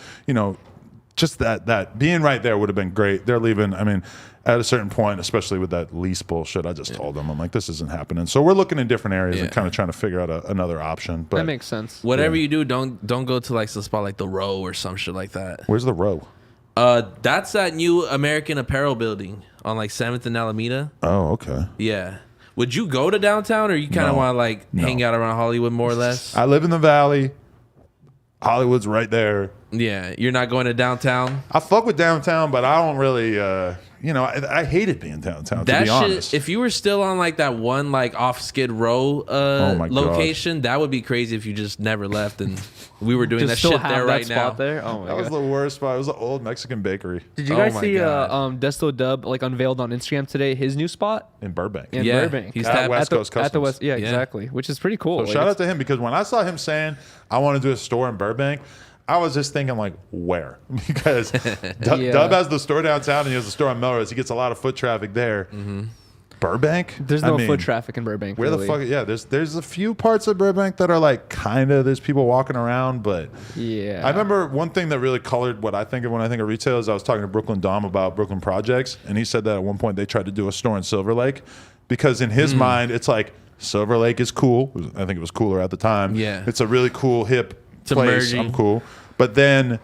just that being right there would have been great. They're leaving. I mean, at a certain point, especially with that lease bullshit, I just told them, I'm like, this isn't happening. So we're looking in different areas and kind of trying to figure out another option. But that makes sense. Whatever you do, don't go to like some spot like the Row or some shit like that. Where's the Row? That's that new American Apparel building on like 7th and Alameda. Oh, okay. Yeah. Would you go to downtown, or you kind of want to like hang out around Hollywood more or less? I live in the Valley. Hollywood's right there. Yeah, you're not going to downtown? I fuck with downtown, but I don't really, I hated being downtown, to be honest. If you were still on like that one like off Skid Row location, that would be crazy if you just never left and we were doing that shit there right now. There? Oh my that was the worst spot. It was an old Mexican bakery. Did you guys see Desto Dub like unveiled on Instagram today his new spot? In Burbank. In Burbank. He's at West Coast Customs. At the West, exactly. Which is pretty cool. So shout out to him, because when I saw him saying, I want to do a store in Burbank, I was just thinking, like, where? Because Dub has the store downtown and he has the store on Melrose. He gets a lot of foot traffic there. Burbank. There's no foot traffic in Burbank. Where really. the fuck? Yeah, there's a few parts of Burbank that are like kind of there's people walking around, but yeah. I remember one thing that really colored what I think of when I think of retail is I was talking to Brooklyn Dom about Brooklyn Projects, and he said that at one point they tried to do a store in Silver Lake because in his mind it's like Silver Lake is cool. I think it was cooler at the time. Yeah, it's a really cool hip place. Emerging. I'm cool, but then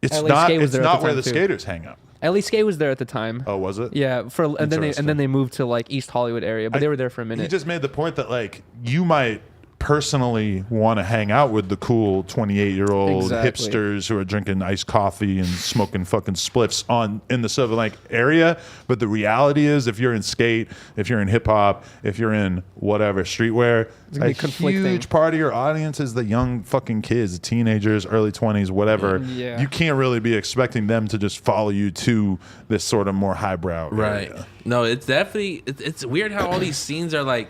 it's LA not where the skaters hang out. LA Skate was there at the time. Oh, was it? Yeah, and then they moved to like East Hollywood area, but they were there for a minute. He just made the point that like you might personally want to hang out with the cool 28-year-old hipsters who are drinking iced coffee and smoking fucking spliffs in the Silver Lake area, but the reality is if you're in skate, if you're in hip hop, if you're in whatever streetwear, a huge part of your audience is the young fucking kids, the teenagers, early 20s, whatever. Yeah. You can't really be expecting them to just follow you to this sort of more highbrow right area. No, it's definitely it's weird how all these scenes are like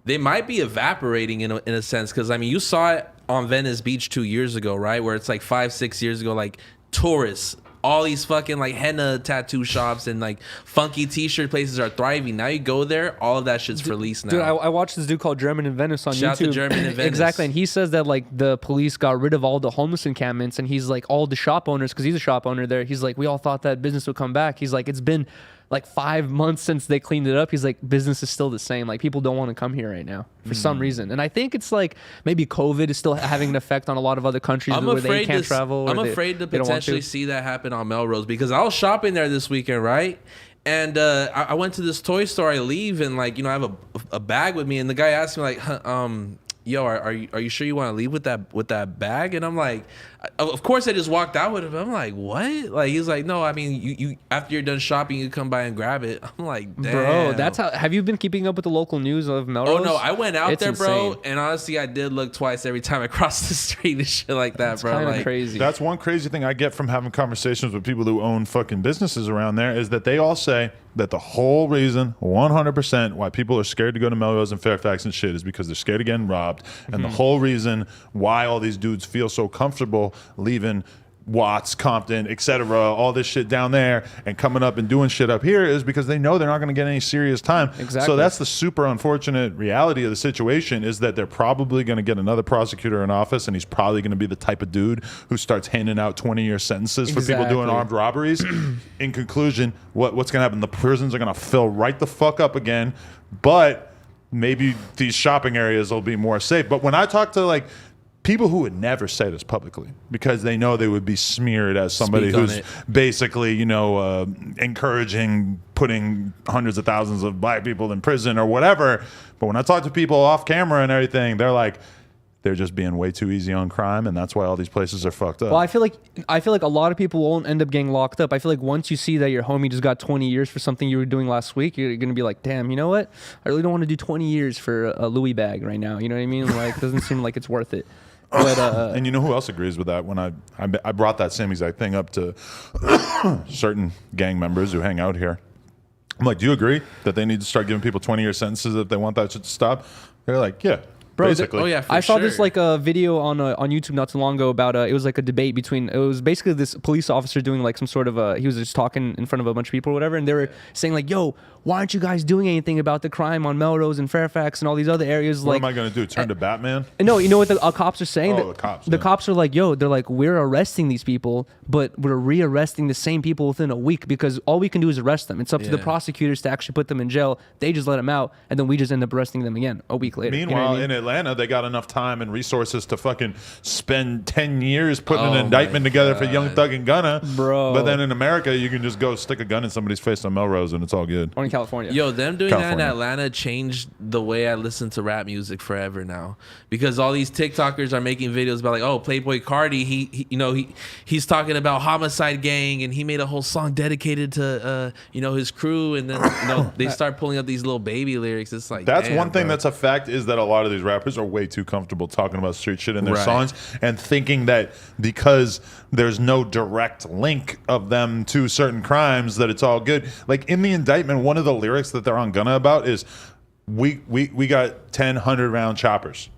they might be evaporating in a sense, because I mean you saw it on Venice Beach 2 years ago, right, where it's like 5-6 years ago, like tourists, all these fucking like henna tattoo shops and like funky t-shirt places are thriving. Now you go there, all of that shit's released now. Dude, I watched this dude called German in Venice on Shout YouTube. out to German in Venice. Exactly, and he says that like the police got rid of all the homeless encampments, and he's like all the shop owners, because he's a shop owner there. He's like, we all thought that business would come back. He's like, it's been like 5 months since they cleaned it up. He's like, business is still the same. Like people don't want to come here right now for some reason. And I think it's like maybe COVID is still having an effect on a lot of other countries where they can't travel. I'm afraid to potentially see that happen on Melrose, because I was shopping there this weekend, right? And I went to this toy store. I leave and like, you know, I have a bag with me, and the guy asked me like, yo, are you sure you want to leave with that bag? And I'm like, of course I just walked out with it. I'm like, what? Like he's like, no, I mean you after you're done shopping, you come by and grab it. I'm like, damn. Bro, that's how. Have you been keeping up with the local news of Melrose? Oh no, I went out there, bro, insane. and honestly, I did look twice every time I crossed the street and shit like that, bro. Kind of like, crazy. That's one crazy thing I get from having conversations with people who own fucking businesses around there is that they all say that the whole reason, 100%, why people are scared to go to Melrose and Fairfax and shit is because they're scared of getting robbed. And the whole reason why all these dudes feel so comfortable leaving Watts, Compton, etc., all this shit down there and coming up and doing shit up here is because they know they're not going to get any serious time. Exactly. So that's the super unfortunate reality of the situation, is that they're probably going to get another prosecutor in office, and he's probably going to be the type of dude who starts handing out 20-year sentences for people doing armed robberies. In conclusion, what's going to happen? The prisons are going to fill right the fuck up again, but maybe these shopping areas will be more safe. But when I talk to like people who would never say this publicly because they know they would be smeared as somebody who's basically, you know, encouraging putting hundreds of thousands of black people in prison or whatever. But when I talk to people off camera and everything, they're like, they're just being way too easy on crime, and that's why all these places are fucked up. Well, I feel like a lot of people won't end up getting locked up. I feel like once you see that your homie just got 20 years for something you were doing last week, you're gonna be like, damn, you know what? I really don't want to do 20 years for a Louis bag right now. You know what I mean? Like, it doesn't seem like it's worth it. But, and you know who else agrees with that? When I brought that same exact thing up to certain gang members who hang out here. I'm like, do you agree that they need to start giving people 20-year sentences if they want that shit to stop? They're like, yeah. Bro, basically. I saw this like a video on YouTube not too long ago about it was like a debate between, it was basically this police officer doing like some sort of he was just talking in front of a bunch of people or whatever, and they were saying like, yo, why aren't you guys doing anything about the crime on Melrose and Fairfax and all these other areas? What like, am I going to do, turn to Batman? No, you know what the cops are saying? Oh, the cops. The cops are like, yo, they're like, we're arresting these people, but we're re-arresting the same people within a week because all we can do is arrest them. It's up to the prosecutors to actually put them in jail. They just let them out, and then we just end up arresting them again a week later. Meanwhile, you know what I mean? in Atlanta, they got enough time and resources to fucking spend 10 years putting an indictment together for Young Thug and Gunna. Bro. But then in America, you can just go stick a gun in somebody's face on Melrose and it's all good. Or in California. Yo, them doing that in California. Atlanta changed the way I listen to rap music forever now, because all these TikTokers are making videos about like, oh, Playboy Cardi, he's talking about Homicide Gang, and he made a whole song dedicated to his crew, and then they start pulling up these little baby lyrics. It's like, That's damn, one thing bro. that's a fact, is that a lot of these rappers are way too comfortable talking about street shit in their Right. songs and thinking that because there's no direct link of them to certain crimes that it's all good. Like in the indictment, one of the lyrics that they're on Gunna about is we got 10 100-round choppers,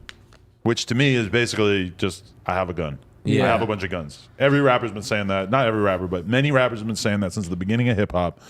which to me is basically just I have a gun. Yeah. I have a bunch of guns. Every rapper's been saying that. Not every rapper, but many rappers have been saying that since the beginning of hip hop.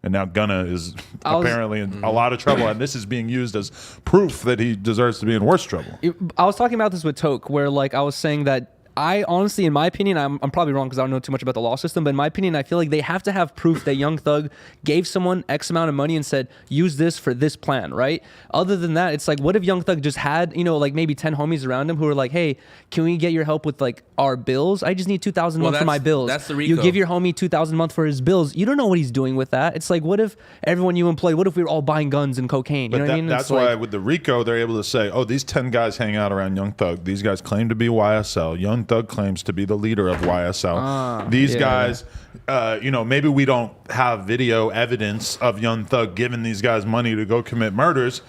And now Gunna is apparently in a lot of trouble, and this is being used as proof that he deserves to be in worse trouble. I was talking about this with Toke, where like I was saying that I honestly, in my opinion, I'm probably wrong because I don't know too much about the law system, but in my opinion, I feel like they have to have proof that Young Thug gave someone X amount of money and said, use this for this plan, right? Other than that, it's like, what if Young Thug just had, you know, like maybe 10 homies around him who were like, hey, can we get your help with like our bills? I just need $2,000 a month for my bills. That's the Rico. You give your homie $2,000 a month for his bills. You don't know what he's doing with that. It's like, what if everyone you employ, what if we were all buying guns and cocaine? You know what I mean? That's why with the Rico, they're able to say, oh, these 10 guys hang out around Young Thug. These guys claim to be YSL. Young Thug claims to be the leader of YSL. These guys, you know, maybe we don't have video evidence of Young Thug giving these guys money to go commit murders,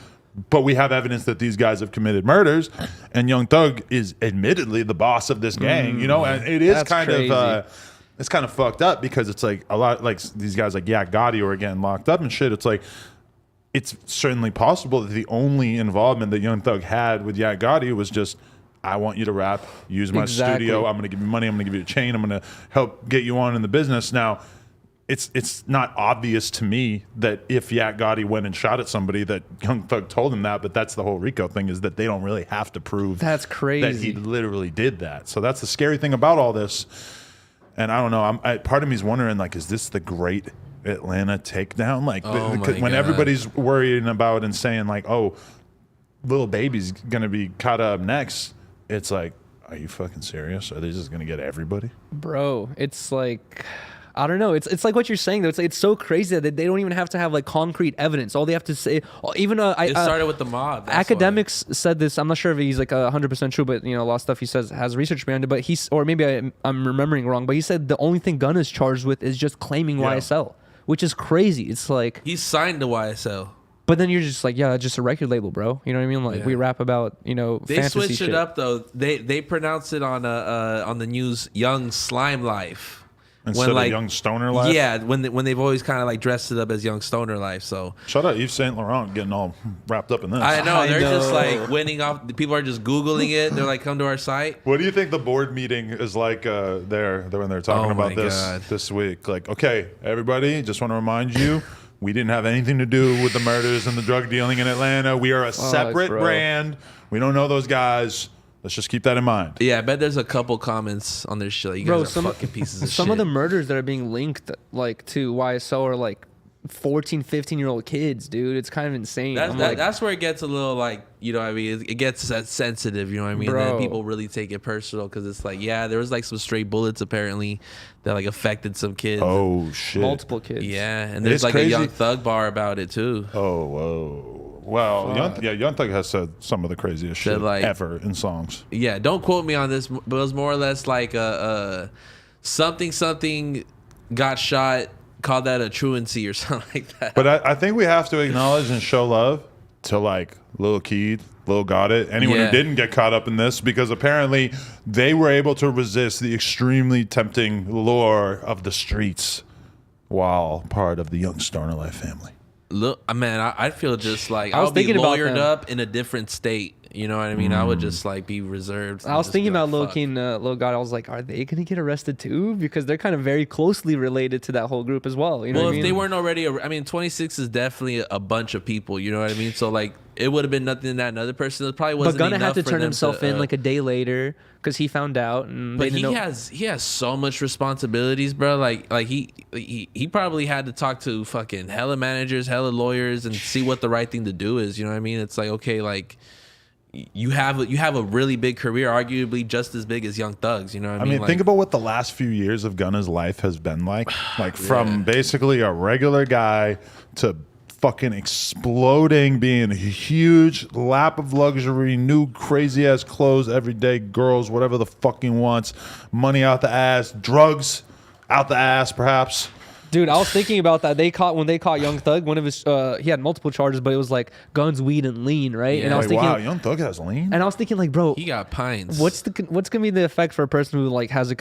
but we have evidence that these guys have committed murders, and Young Thug is admittedly the boss of this gang. You know, and it is kind of it's kind of fucked up because it's like a lot like these guys like Yak Gotti are getting locked up and shit. It's like it's certainly possible that the only involvement that Young Thug had with Yak Gotti was just, I want you to rap, use my studio, I'm going to give you money, I'm going to give you a chain, I'm going to help get you on in the business. Now, it's not obvious to me that if Yak Gotti went and shot at somebody that Young Thug told him that, but that's the whole Rico thing, is that they don't really have to prove that's crazy that he literally did that. So that's the scary thing about all this. And I don't know, part of me is wondering, like, is this the great Atlanta takedown? Like, when everybody's worrying about and saying, like, oh, Lil Baby's going to be caught up next, it's like, are you fucking serious? Are they just gonna get everybody? Bro, it's like, I don't know. It's like what you're saying though. It's so crazy that they don't even have to have like concrete evidence. All they have to say, even it started with the mob. Academics said this. I'm not sure if he's like 100% true, but you know, a lot of stuff he says has research behind it. But or maybe I'm remembering wrong. But he said the only thing Gunna is charged with is just claiming YSL, which is crazy. It's like he signed the YSL. But then you're just like, yeah, just a record label, bro. You know what I mean? Like we rap about, you know, they fantasy switched shit. it up though. They pronounce it on the news, Young Slime Life. Instead of Young Stoner Life? Yeah, when they've always kind of like dressed it up as Young Stoner Life. So shout out Yves Saint Laurent getting all wrapped up in this. I know they're just like winning off. People are just Googling it. They're like, come to our site. What do you think the board meeting is like there when they're talking about this week? Like, okay, everybody, just want to remind you, we didn't have anything to do with the murders and the drug dealing in Atlanta. We are a separate brand. We don't know those guys. Let's just keep that in mind. Yeah, I bet there's a couple comments on their shit. Like, you guys are fucking pieces of shit. Some of the murders that are being linked like to YSL are like 14, 15-year-old kids, dude. It's kind of insane. That's where it gets a little like, you know what I mean? It gets sensitive, you know what I mean? Bro. And then people really take it personal because it's like, yeah, there was like some stray bullets apparently that like affected some kids. Oh, shit. Multiple kids. Yeah, and there's like crazy. A Young Thug bar about it too. Oh, whoa. Well, Young Thug has said some of the craziest shit like, ever in songs. Yeah, don't quote me on this, but it was more or less like something got shot, called that a truancy or something like that. But I think we have to acknowledge and show love to like Lil Keed, Lil Got It, anyone who didn't get caught up in this, because apparently they were able to resist the extremely tempting lure of the streets while part of the Young Stoner Life family. Look, man, I feel just like I would be lawyered up in a different state. You know what I mean? I would just like be reserved. I was thinking about Lil Keen, Lil God. I was like, are they gonna get arrested too? Because they're kind of very closely related to that whole group as well. You know what I mean? If they weren't already, 26 is definitely a bunch of people. You know what I mean? So like, it would have been nothing that another person. It probably wasn't. But Gunna enough had to turn himself in like a day later because he found out. And but he has so much responsibilities, bro. Like he probably had to talk to fucking hella managers, hella lawyers, and see what the right thing to do is. You know what I mean? It's like, okay, like. You have a really big career, arguably just as big as Young Thug's. You know what I mean? Like, think about what the last few years of Gunna's life has been like. Like from basically a regular guy to fucking exploding, being a huge lap of luxury, new crazy ass clothes every day, girls, whatever the fuck he wants, money out the ass, drugs out the ass, perhaps. Dude, I was thinking about that. When they caught Young Thug, one of his he had multiple charges, but it was like guns, weed, and lean, right? Yeah. And I was thinking, wow, Young Thug has lean. And I was thinking, like, bro, he got pints. What's gonna be the effect for a person who like has a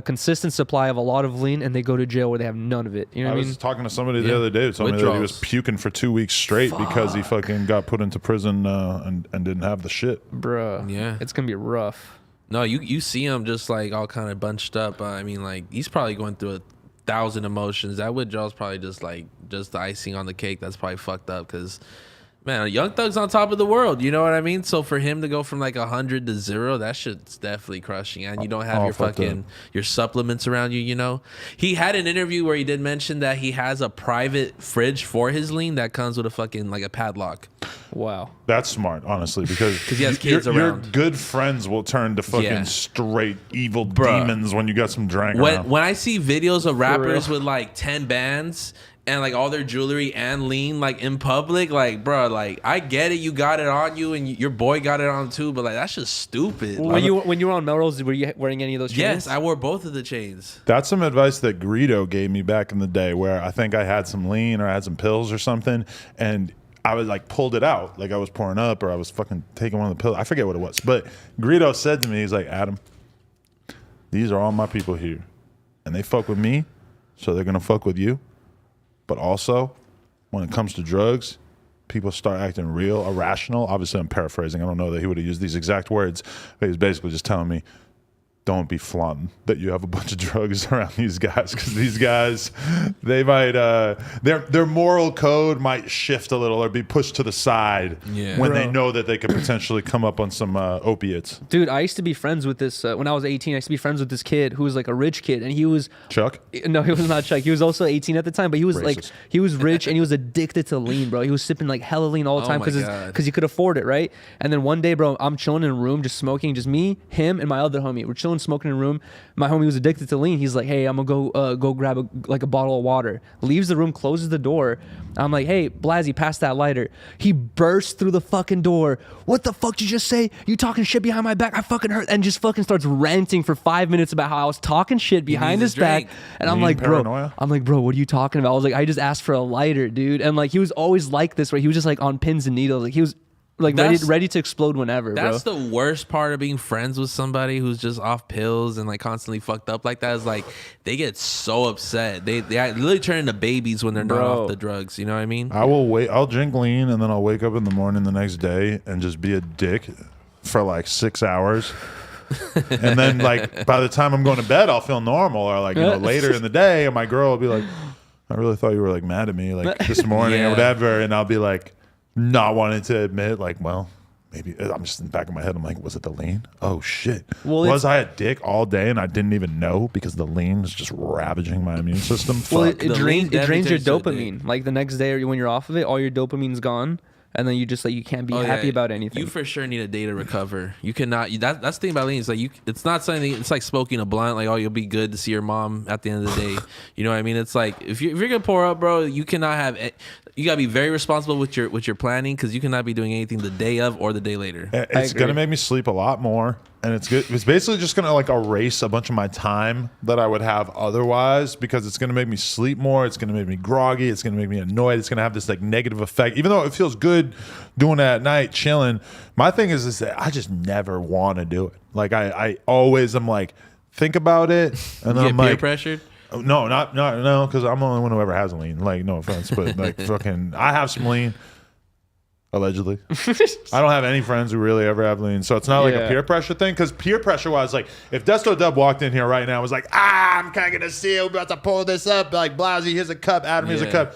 consistent supply of a lot of lean and they go to jail where they have none of it? You know what I mean? I was talking to somebody the other day who told me that he was puking for 2 weeks straight because he fucking got put into prison and didn't have the shit. Bruh. Yeah, it's gonna be rough. No, you see him just like all kind of bunched up. I mean, like he's probably going through a 1,000 emotions. That withdrawal's probably just the icing on the cake. That's probably fucked up because, man, Young Thug's on top of the world. You know what I mean? So for him to go from like 100 to 0, that shit's definitely crushing. And you don't have your fucking your supplements around you. You know, he had an interview where he did mention that he has a private fridge for his lean that comes with a fucking like a padlock. Wow, that's smart, honestly, because he has kids around. Your good friends will turn to fucking straight evil demons when you got some drink around. When I see videos of rappers with like 10 bands and like all their jewelry and lean like in public, like, bro, like, I get it, you got it on you and your boy got it on too, but like, that's just stupid. When you were on Melrose, were you wearing any of those chains? Yes, I wore both of the chains. That's some advice that Greedo gave me back in the day, where I think I had some lean or I had some pills or something, and I was like pulled it out, like I was pouring up or I was fucking taking one of the pills. I forget what it was, but Greedo said to me, he's like, Adam, these are all my people here, and they fuck with me, so they're gonna fuck with you. But also, when it comes to drugs, people start acting real irrational. Obviously, I'm paraphrasing. I don't know that he would have used these exact words, but he's basically just telling me, don't be flaunting that you have a bunch of drugs around these guys, because these guys, they might their moral code might shift a little or be pushed to the side when they know that they could potentially come up on some opiates. Dude, I used to be friends with this when I was 18. I used to be friends with this kid who was like a rich kid, and he was Chuck. No, he was not Chuck. He was also 18 at the time, but he was like he was rich and he was addicted to lean, bro. He was sipping like hella lean all the time because he could afford it, right? And then one day, bro, I'm chilling in a room, just smoking, just me, him, and my other homie. We're chilling, smoking in a room. My homie was addicted to lean. He's like, hey, I'm gonna go grab a bottle of water. Leaves the room, closes the door. I'm like, hey, Blasey, pass that lighter. He bursts through the fucking door. What the fuck did you just say? You talking shit behind my back? I fucking hurt. And just fucking starts ranting for 5 minutes about how I was talking shit behind his back. And I'm like, bro, what are you talking about? I was like, I just asked for a lighter, dude. And like, he was always like this, right? He was just like on pins and needles. Like he was like ready to explode whenever, bro. That's the worst part of being friends with somebody who's just off pills and like constantly fucked up like that, is like they get so upset. They literally turn into babies when they're not off the drugs. You know what I mean? I'll drink lean and then I'll wake up in the morning the next day and just be a dick for like 6 hours. And then like by the time I'm going to bed, I'll feel normal, or like, you know, later in the day, and my girl will be like, I really thought you were like mad at me like this morning or whatever. And I'll be like, not wanting to admit, like, well, maybe I'm just in the back of my head. I'm like, was it the lean? Oh shit! Well, was I a dick all day and I didn't even know because the lean was just ravaging my immune system? Well, it drains your dopamine. Like the next day or when you're off of it, all your dopamine's gone. And then you just like, you can't be happy about anything. You for sure need a day to recover. You cannot. That's the thing about lean. It's like it's not something. It's like smoking a blunt. Like, oh, you'll be good to see your mom at the end of the day. You know what I mean? It's like if you're gonna pour up, bro, you cannot have. You gotta be very responsible with your planning, because you cannot be doing anything the day of or the day later. It's gonna make me sleep a lot more, and it's good. It's basically just gonna like erase a bunch of my time that I would have otherwise, because it's gonna make me sleep more. It's gonna make me groggy. It's gonna make me annoyed. It's gonna have this like negative effect. Even though it feels good doing that at night, chilling. My thing is that I just never want to do it. Like I always am like, think about it, and then I'm like, pressured. No, no, because I'm the only one who ever has lean. Like, no offense, but like fucking, I have some lean, allegedly. I don't have any friends who really ever have lean, so it's not like a peer pressure thing. Because peer pressure was like, if Desto Dub walked in here right now and was like, I'm kind of gonna see you about to pull this up, like Blasey, here's a cup, Adam, here's a cup,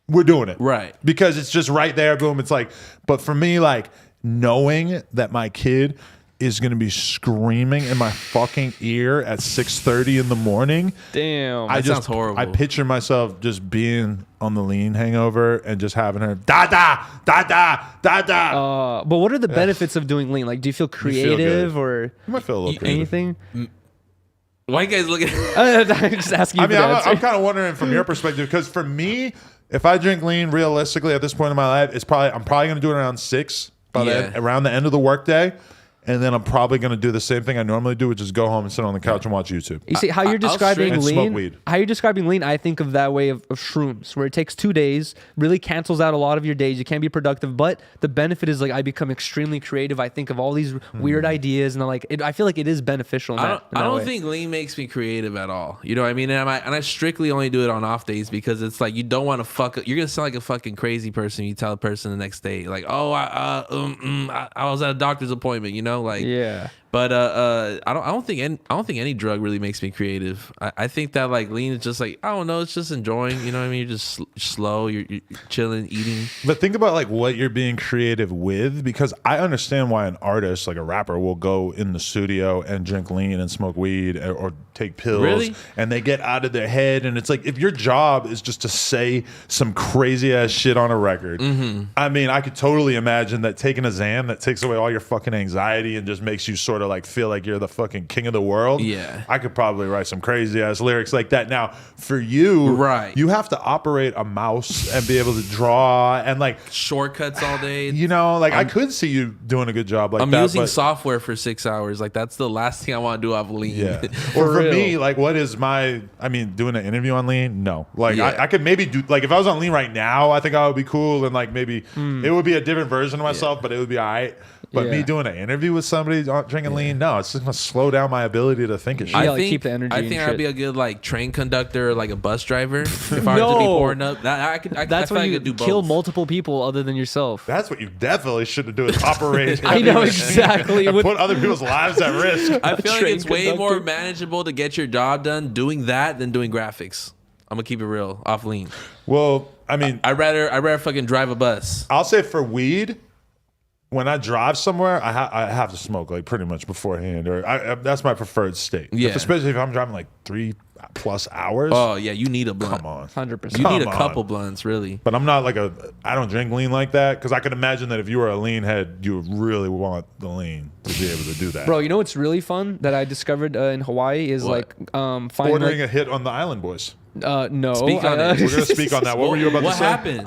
we're doing it, right? Because it's just right there, boom. It's like, but for me, like knowing that my kid is going to be screaming in my fucking ear at 6:30 in the morning. Damn. That sounds horrible. I picture myself just being on the lean hangover and just having her da-da. But what are the benefits of doing lean? Like, do you feel creative or you might feel a little creative. Anything? Why you guys looking at I'm just asking you. I mean, I'm kind of wondering from your perspective, because for me, if I drink lean realistically at this point in my life, I'm probably going to do it around 6 around the end of the workday. And then I'm probably going to do the same thing I normally do, which is go home and sit on the couch and watch YouTube. You see, how you're describing lean, smoke weed. How you're describing lean, I think of that way of shrooms, where it takes 2 days, really cancels out a lot of your days. You can't be productive, but the benefit is like I become extremely creative. I think of all these weird ideas, and I feel like it is beneficial. I don't think lean makes me creative at all. You know what I mean? And I strictly only do it on off days, because it's like you don't want to fuck up. You're gonna sound like a fucking crazy person. You tell a person the next day, like, oh, I was at a doctor's appointment. You know, like, yeah. But I don't think any drug really makes me creative. I think that like lean is just like, I don't know, it's just enjoying. You know what I mean? You're just slow. You're chilling, eating. But think about like what you're being creative with, because I understand why an artist like a rapper will go in the studio and drink lean and smoke weed or take pills, Really? and they get out of their head. And it's like, if your job is just to say some crazy ass shit on a record, I mean, I could totally imagine that taking a Xan that takes away all your fucking anxiety and just makes you sort of like feel like you're the fucking king of the world. Yeah. I could probably write some crazy ass lyrics like that. Now, for you, Right. you have to operate a mouse and be able to draw and like, Shortcuts all day. you know, like I could see you doing a good job like I'm that. using but, software for 6 hours. Like that's the last thing I want to do off lean. yeah. Or for real. me, like, what is my? I mean, doing an interview on lean? No. Like, Yeah. I could maybe do like if I was on lean right now, I think I would be cool and like maybe it would be a different version of myself, but it would be all right. But me Yeah. doing an interview with somebody drinking lean, no, it's just gonna slow down my ability to think of shit. Yeah, like, keep the energy I and think shit. I'd be a good like train conductor or like a bus driver if I were to be No. pouring up. I That's feel when like I you could do kill both. multiple people other than yourself. That's what you definitely should do is operate. I know exactly. and With- put other people's lives at risk. I feel like train it's way conductor. more manageable to get your job done doing that than doing graphics. I'm gonna keep it real off lean. Well, I mean, I'd rather fucking drive a bus. I'll say for weed, when I drive somewhere, I have to smoke like pretty much beforehand, or that's my preferred state. Yeah. Especially if I'm driving like 3+ hours. Oh yeah, you need a blunt. Come on. 100%. You need a Come couple on. blunts, really. But I'm not like I don't drink lean like that, because I can imagine that if you were a lean head, you would really want the lean to be able to do that. Bro, you know what's really fun that I discovered in Hawaii is What? like finding Ordering like, a hit on the Island Boys. no. Speak on it. We're going to speak on that. What were you about what to say? happened?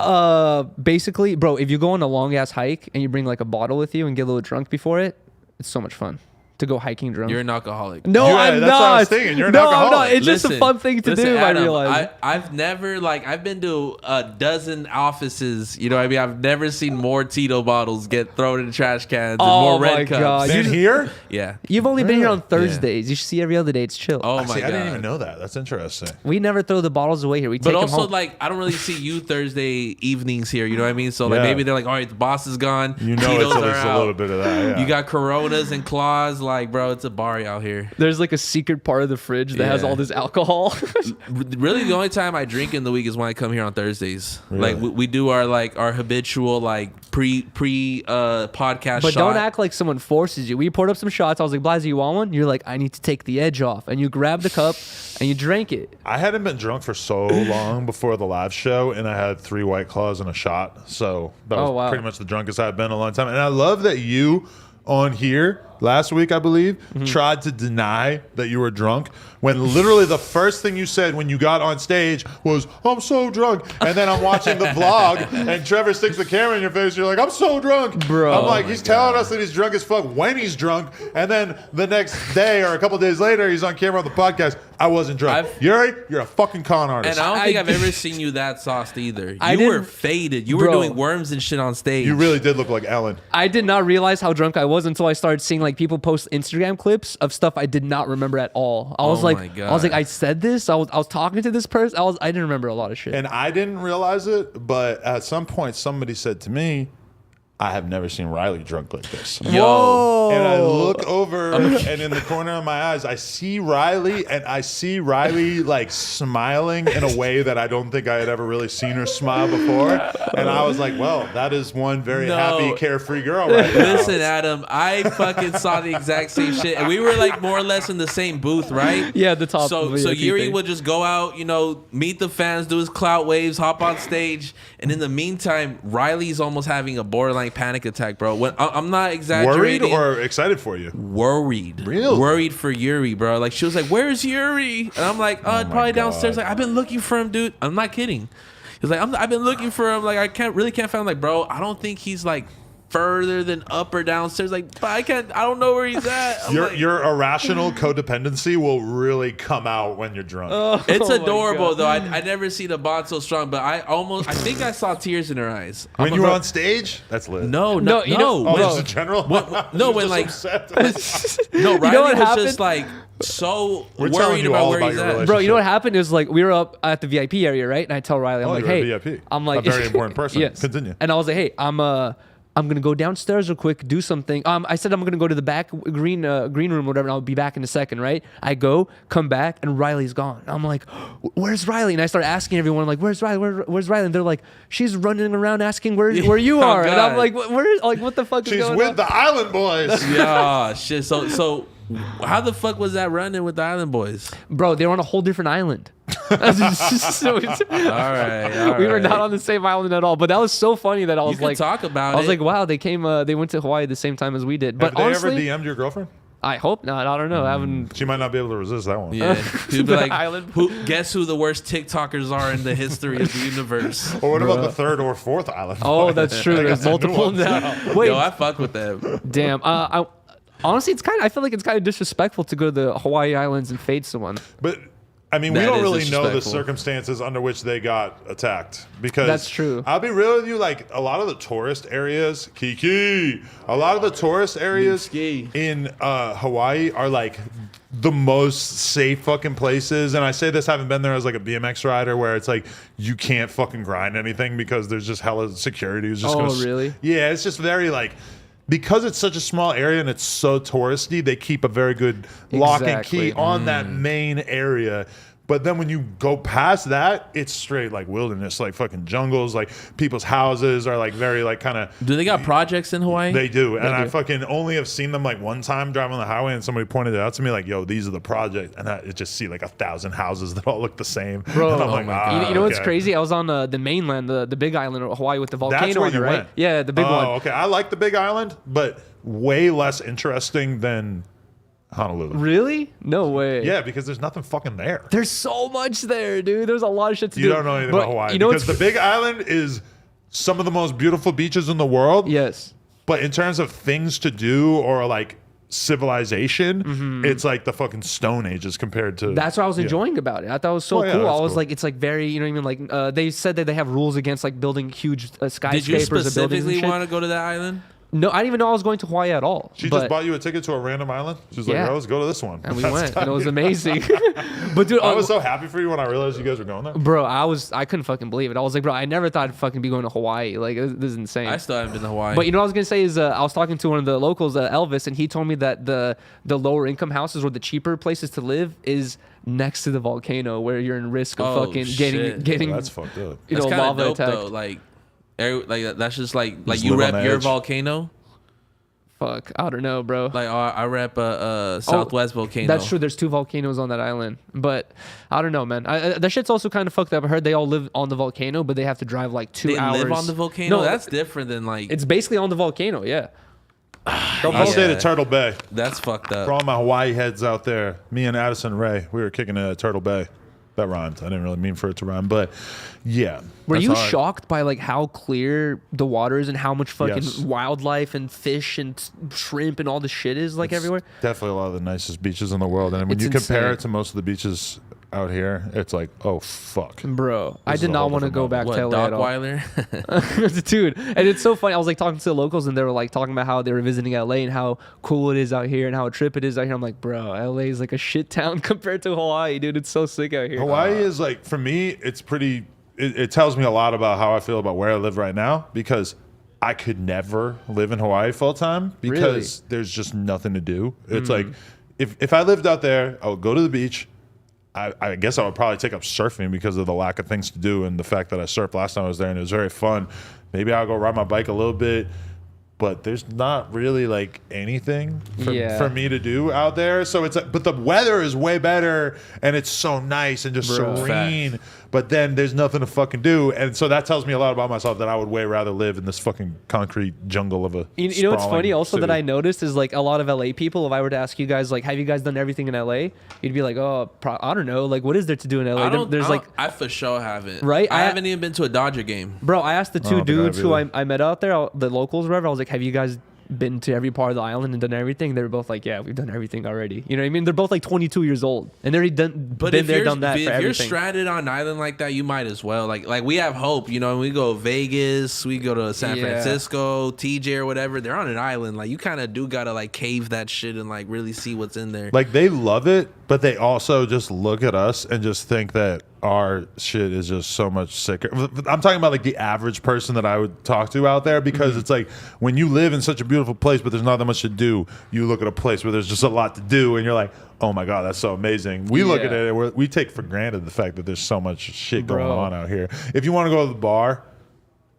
Basically, bro, if you go on a long ass hike and you bring like a bottle with you and get a little drunk before it, it's so much fun to go hiking drunk. You're an alcoholic. No, Yeah, I'm that's not. what I was thinking. You're an no, I'm not. alcoholic. It's just a fun thing to do. Adam, I realize. I've never I've been to a dozen offices. You know what I mean? I've never seen more Tito bottles get thrown in trash cans and Oh more my red cups. God. Then here? Yeah. You've only been here on Really? Thursdays. You should see every other day. It's chill. Oh my See, god. I didn't even know that. That's interesting. We never throw the bottles away here. We But take them also, home. like, I don't really see you Thursday evenings here. You know what I mean? So, like, Yeah. maybe they're like, all right, the boss is gone. You know Tito's it's at are least a out. little bit of that. Yeah. You got Coronas and Claws. Like, bro, it's a bar out here. There's like a secret part of the fridge that has Yeah. all this alcohol. Really, the only time I drink in the week is when I come here on Thursdays. Really? Like, we do our habitual, like, pre podcast But shot. don't act like someone forces you. We poured up some shots. I was like, Blasey, you want one? You're like, I need to take the edge off. And you grabbed the cup and you drank it. I hadn't been drunk for so long before the live show, and I had 3 White Claws and a shot. So that was Oh, wow. pretty much the drunkest I've been in a long time. And I love that you on here last week, I believe, tried to deny that you were drunk when literally the first thing you said when you got on stage was, I'm so drunk. And then I'm watching the vlog and Trevor sticks the camera in your face. You're like, I'm so drunk. Bro. I'm like, he's telling us that he's drunk as fuck when he's drunk. And then the next day or a couple days later, he's on camera on the podcast. I wasn't drunk. Yuri, you're a fucking con artist. And I don't think I've ever seen you that sauced either. I You were didn't- faded. You were Bro. doing worms and shit on stage. You really did look like Ellen. I did not realize how drunk I was until I started seeing like people post Instagram clips of stuff I did not remember at all. I was Oh like, my God. I was like, I said this. I was talking to this person. I didn't remember a lot of shit. And I didn't realize it, but at some point somebody said to me, I have never seen Riley drunk like this. Yo. And I look over, and in the corner of my eyes, I see Riley, and I see Riley like smiling in a way that I don't think I had ever really seen her smile before. And I was like, well, that is one very No. happy, carefree girl right now. Listen, Adam, I fucking saw the exact same shit, and we were like more or less in the same booth, right? Yeah, the top So VIP Yuri thing. would just go out, you know, meet the fans, do his clout waves, hop on stage, and in the meantime, Riley's almost having a borderline panic attack, bro. When I'm not Worried exaggerating. or excited for you? Worried. Really? Worried for Yuri, bro. Like, she was like, where's Yuri? And I'm like, my probably downstairs. God. Like, I've been looking for him, dude. I'm not kidding. He's like, I've been looking for him. Like, I can't find him. Like, bro, I don't think he's like further than up or downstairs. Like, but I don't know where he's at. I'm like, Your irrational codependency will really come out when you're drunk. it's Oh my adorable God. though. I never seen a bond so strong, but I think I saw tears in her eyes. When I'm you were bro- on stage? That's lit. No, No, you know- Oh, Bro. just in general? no, when, Just like- upset. no, Riley know what was happened? just like so We're telling worried you about all where about he's your at. relationship. Bro, you know what happened? It was like we were up at the VIP area, right? And I tell Riley, I'm Oh, like, you're hey, a VIP. I'm like, A very important person. yes. Continue. And I was like, hey, I'm I'm gonna go downstairs real quick, do something. I said I'm gonna go to the back green room, whatever, and I'll be back in a second, right? I go, come back, and Riley's gone. I'm like, where's Riley? And I start asking everyone, like, where's Riley? Where's Riley? And they're like, she's running around asking where you are. And I'm like, what the fuck is going on? She's with the Island Boys. Yeah, shit. So how the fuck was that running with the Island Boys? Bro, they were on a whole different island. All right. We were not on the same island at all. But that was so funny that I was like, talk about it. I was like, wow, they went to Hawaii at the same time as we did. But Have honestly, they ever DM'd your girlfriend? I hope not. I don't know. I haven't. She might not be able to resist that one. Yeah. He'd be like, Island. guess who the worst TikTokers are in the history of the universe? Or what about the third or fourth Island? Oh, that's true. There's multiple now. Wait, Yo, I fuck with them. damn. Honestly, I feel like it's kind of disrespectful to go to the Hawaii Islands and fade someone. But I mean, we That don't is really know the disrespectful. circumstances under which they got attacked because That's true. I'll be real with you. Like a lot of the tourist areas, a lot of the tourist areas Ski. in Hawaii are like the most safe fucking places. And I say this having been there as like a BMX rider, where it's like you can't fucking grind anything because there's just hella security who's just Oh, gonna. really? Yeah, it's just very like. Because it's such a small area and it's so touristy, they keep a very good lock and key Exactly. on that main area. But then when you go past that, it's straight like wilderness, like fucking jungles, like people's houses are like very like kind of. Do they got projects in Hawaii? They do. And I fucking only have seen them like one time driving on the highway and somebody pointed it out to me like, yo, these are the projects. And I just see like 1,000 houses that all look the same. Bro, and I'm oh like, my God. You know what's okay. crazy? I was on the mainland, the big island of Hawaii with the volcano That's where on it, you right? went. Yeah, the big one. Oh, okay. I like the big island, but way less interesting than Honolulu. Really? No way. Yeah, because there's nothing fucking there. There's so much there, dude. There's a lot of shit to do. You don't know anything But about Hawaii. You know because the big island is some of the most beautiful beaches in the world. Yes. But in terms of things to do or like civilization, it's like the fucking Stone Ages compared to. That's what I was enjoying about it. I thought it was so Oh, yeah, cool. that's I was cool. like, it's like very, you know what I mean? Like, they said that they have rules against like building huge skyscrapers Did you and buildings and specifically shit. want to go to that island? No, I didn't even know I was going to Hawaii at all. She but, just bought you a ticket to a random island. She's Yeah. like, oh, let's go to this one. and we That's went, tight. and it was amazing. But dude, I was so happy for you when I realized you guys were going there. bro, I couldn't fucking believe it. I was like, bro, I never thought I'd fucking be going to Hawaii. Like, this is insane. I still haven't been to Hawaii. But you know what I was gonna say is I was talking to one of the locals, Elvis, and he told me that the lower income houses or the cheaper places to live is next to the volcano, where you're in risk of Oh, fucking shit. getting That's fucked up. you that's know kind of lava dope attacked. though. Like that's just like Just you live on rep the your edge. volcano. Fuck, I don't know, bro. Like I rep a Southwest volcano. That's true. There's 2 volcanoes on that island, but I don't know, man. That shit's also kind of fucked up. I heard they all live on the volcano, but they have to drive like 2 They hours. live on the volcano. No, That's different than like. it's basically on the volcano. Yeah. I'll stay to Turtle Bay. That's fucked up. For all my Hawaii heads out there, me and Addison Ray, we were kicking it at Turtle Bay. That rhymed. I didn't really mean for it to rhyme, but yeah. Were that's you hard. shocked by like how clear the water is and how much fucking Yes. wildlife and fish and shrimp and all the shit is like It's everywhere? Definitely a lot of the nicest beaches in the world. And when It's you compare insane. it to most of the beaches out here, it's like, oh, fuck. Bro, I This is did a not whole want to different go level. back What, to LA at Doc all. Weiler? Dude, and it's so funny. I was like talking to the locals and they were like talking about how they were visiting LA and how cool it is out here and how a trip it is out here. I'm like, bro, LA is like a shit town compared to Hawaii, dude. It's so sick out here. Hawaii is like, for me, it's pretty, it tells me a lot about how I feel about where I live right now because I could never live in Hawaii full time because there's just nothing to do. It's like, if I lived out there, I would go to the beach. I guess I would probably take up surfing because of the lack of things to do and the fact that I surfed last time I was there and it was very fun. Maybe I'll go ride my bike a little bit, but there's not really like anything for me to do out there. So it's like, but the weather is way better and it's so nice and just Bro. serene. But then there's nothing to fucking do, and so that tells me a lot about myself that I would way rather live in this fucking concrete jungle of a. You know what's sprawling funny also that city. I noticed is like a lot of LA people, if I were to ask you guys like, have you guys done everything in LA? You'd be like, oh, I don't know. Like, what is there to do in LA? I for sure haven't. Right? I haven't even been to a Dodger game. Bro, I asked the 2 don't think I dudes have who either. I met out there, the locals, or whatever. I was like, have you guys been to every part of the island and done everything? They were both like, yeah, we've done everything already. You know what I mean? They're both like 22 years old and they're already been there, done that for if you're everything. stranded on an island like that, you might as well. Like we have hope, you know. We go to Vegas, we go to San Yeah. Francisco, TJ or whatever. They're on an island. Like you kind of do gotta like cave that shit and like really see what's in there. Like they love it, but they also just look at us and just think that our shit is just so much sicker. I'm talking about like the average person that I would talk to out there, because it's like when you live in such a beautiful place but there's not that much to do, you look at a place where there's just a lot to do and you're like, oh my God, that's so amazing. We look at it and we take for granted the fact that there's so much shit going on out here. If you want to go to the bar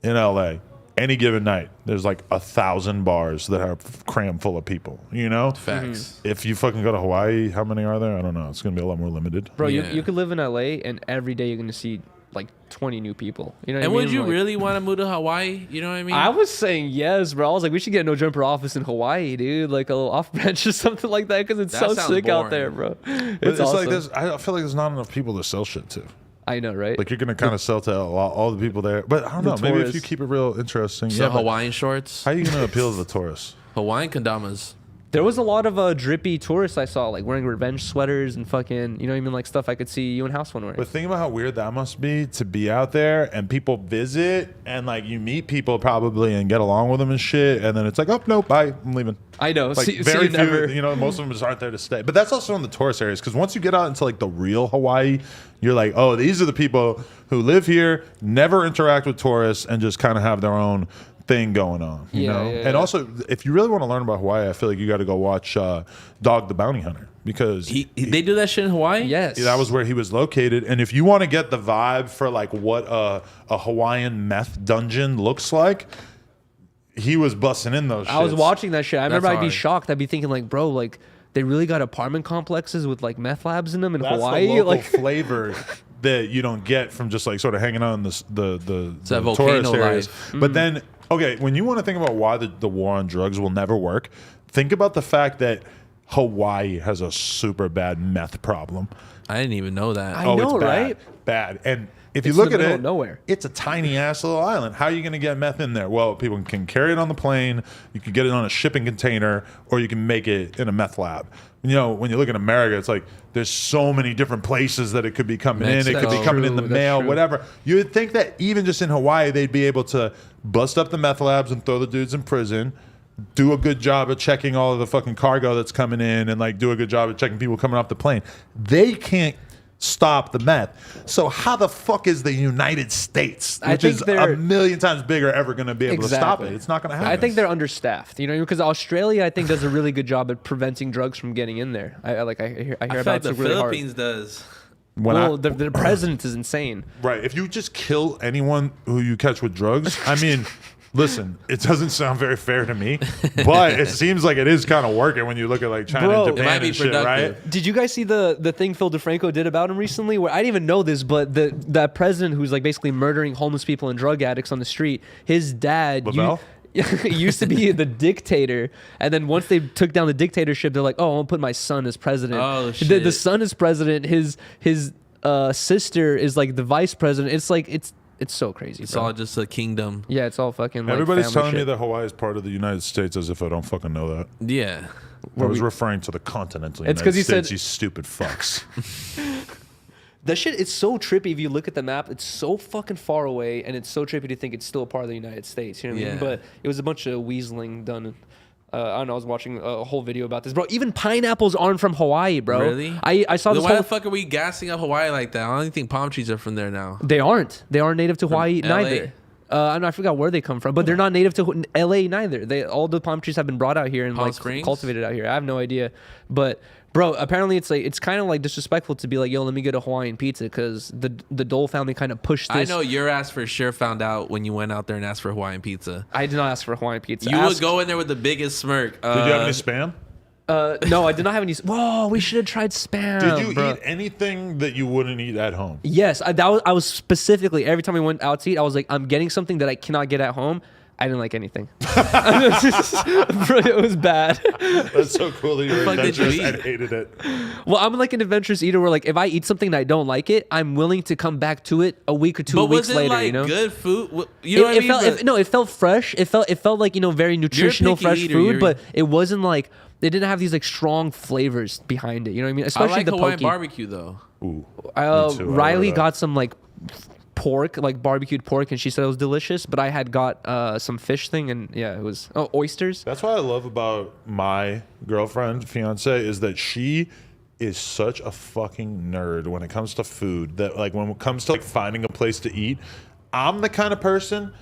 in LA, any given night, there's like 1,000 bars that are crammed full of people, you know? Facts. If you fucking go to Hawaii, how many are there? I don't know. It's going to be a lot more limited. Bro, you could live in LA and every day you're going to see like 20 new people. You know what I mean? And would you really want to move to Hawaii? You know what I mean? I was saying yes, bro. I was like, we should get a no jumper office in Hawaii, dude. Like a little off branch or something like that, because it's so sick out there, bro. It's awesome. Like this. I feel like there's not enough people to sell shit to. I know, right? Like you're gonna kind of sell to all the people there, but I don't know. Maybe if you keep it real interesting. So Hawaiian shorts. How are you gonna appeal to the tourists? Hawaiian kendamas. There was a lot of drippy tourists I saw, like wearing revenge sweaters and fucking, you know what I mean, like stuff I could see you and Housephone wearing. But think about how weird that must be to be out there and people visit and like you meet people probably and get along with them and shit, and then it's like, oh no, bye, I'm leaving. I know. Like very few, you know, most of them just aren't there to stay. But that's also in the tourist areas, because once you get out into like the real Hawaii, you're like, oh, these are the people who live here, never interact with tourists, and just kind of have their own thing going on, you know? And also, if you really want to learn about Hawaii, I feel like you got to go watch Dog the Bounty Hunter, because they do that shit in Hawaii? Yes. That was where he was located. And if you want to get the vibe for like what a Hawaiian meth dungeon looks like, he was busting in those shits. I was watching that shit. I remember I'd be shocked. I'd be thinking like, bro, like they really got apartment complexes with like meth labs in them in Hawaii? The local like flavor that you don't get from just like sort of hanging out in the volcano tourist areas. life. But then, okay, when you want to think about why the war on drugs will never work, think about the fact that Hawaii has a super bad meth problem. I didn't even know that. I know, it's bad, right? Bad. And if you It's look in at the middle it, of nowhere. it's a tiny ass little island. How are you going to get meth in there? Well, people can carry it on the plane, you can get it on a shipping container, or you can make it in a meth lab. You know, when you look at America, it's like there's so many different places that it could be coming in. It could be coming in the mail, whatever. You would think that even just in Hawaii, they'd be able to bust up the meth labs and throw the dudes in prison, do a good job of checking all of the fucking cargo that's coming in, and like do a good job of checking people coming off the plane. They can't stop the meth. So how the fuck is the United States, which is a million times bigger, ever going to be able to stop it? It's not going to happen. I think they're understaffed, you know, because Australia, I think, does a really good job at preventing drugs from getting in there. I hear about like the really Philippines does. Well, the president is insane. Right. If you just kill anyone who you catch with drugs, I mean, listen, it doesn't sound very fair to me, but it seems like it is kind of working when you look at like China and Japan and shit, right? Did you guys see the thing Phil DeFranco did about him recently? Where I didn't even know this, but that president who's like basically murdering homeless people and drug addicts on the street, his dad used to be the dictator, and then once they took down the dictatorship, they're like, oh, I'm gonna put my son as president. Oh shit. The son is president. His sister is like the vice president. It's like it's so crazy. It's all just a kingdom. Yeah, it's all fucking. Like, everybody's telling me that Hawaii is part of the United States, as if I don't fucking know that. Yeah. I was referring to the continental United States. He said, you stupid fucks. That shit, it's so trippy if you look at the map. It's so fucking far away, and it's so trippy to think it's still a part of the United States. You know what I mean? But it was a bunch of weaseling done. I don't know. I was watching a whole video about this, bro. Even pineapples aren't from Hawaii, bro. Really? I saw this. Why the fuck are we gassing up Hawaii like that? I don't even think palm trees are from there now. They aren't. They aren't native to Hawaii neither. I forgot where they come from, but they're not native to LA neither. All the palm trees have been brought out here and like cultivated out here. I have no idea, but bro, apparently it's kind of like disrespectful to be like, yo, let me get a Hawaiian pizza, because the Dole family kind of pushed this. I know your ass for sure found out when you went out there and asked for Hawaiian pizza. I did not ask for Hawaiian pizza. You would go in there with the biggest smirk. Did you have any Spam? No, I did not have any. Whoa, we should have tried Spam. Did you eat anything that you wouldn't eat at home? Yes, I was specifically, every time we went out to eat, I was like, I'm getting something that I cannot get at home. I didn't like anything. It was bad. That's so cool that you're adventurous and hated it. Well, I'm like an adventurous eater where like if I eat something and I don't like it, I'm willing to come back to it a week or two weeks later. Like, you know, good food. You know what I mean? It felt fresh. It felt like, you know, very nutritional, fresh food, but it wasn't like, it didn't have these like strong flavors behind it. You know what I mean? Especially I like the Hawaiian poke. Barbecue though. Ooh, Riley got some like pork, like barbecued pork, and she said it was delicious, but I had got some fish thing, and yeah, it was oysters. That's what I love about my girlfriend, fiance, is that she is such a fucking nerd when it comes to food that like when it comes to like finding a place to eat, I'm the kind of person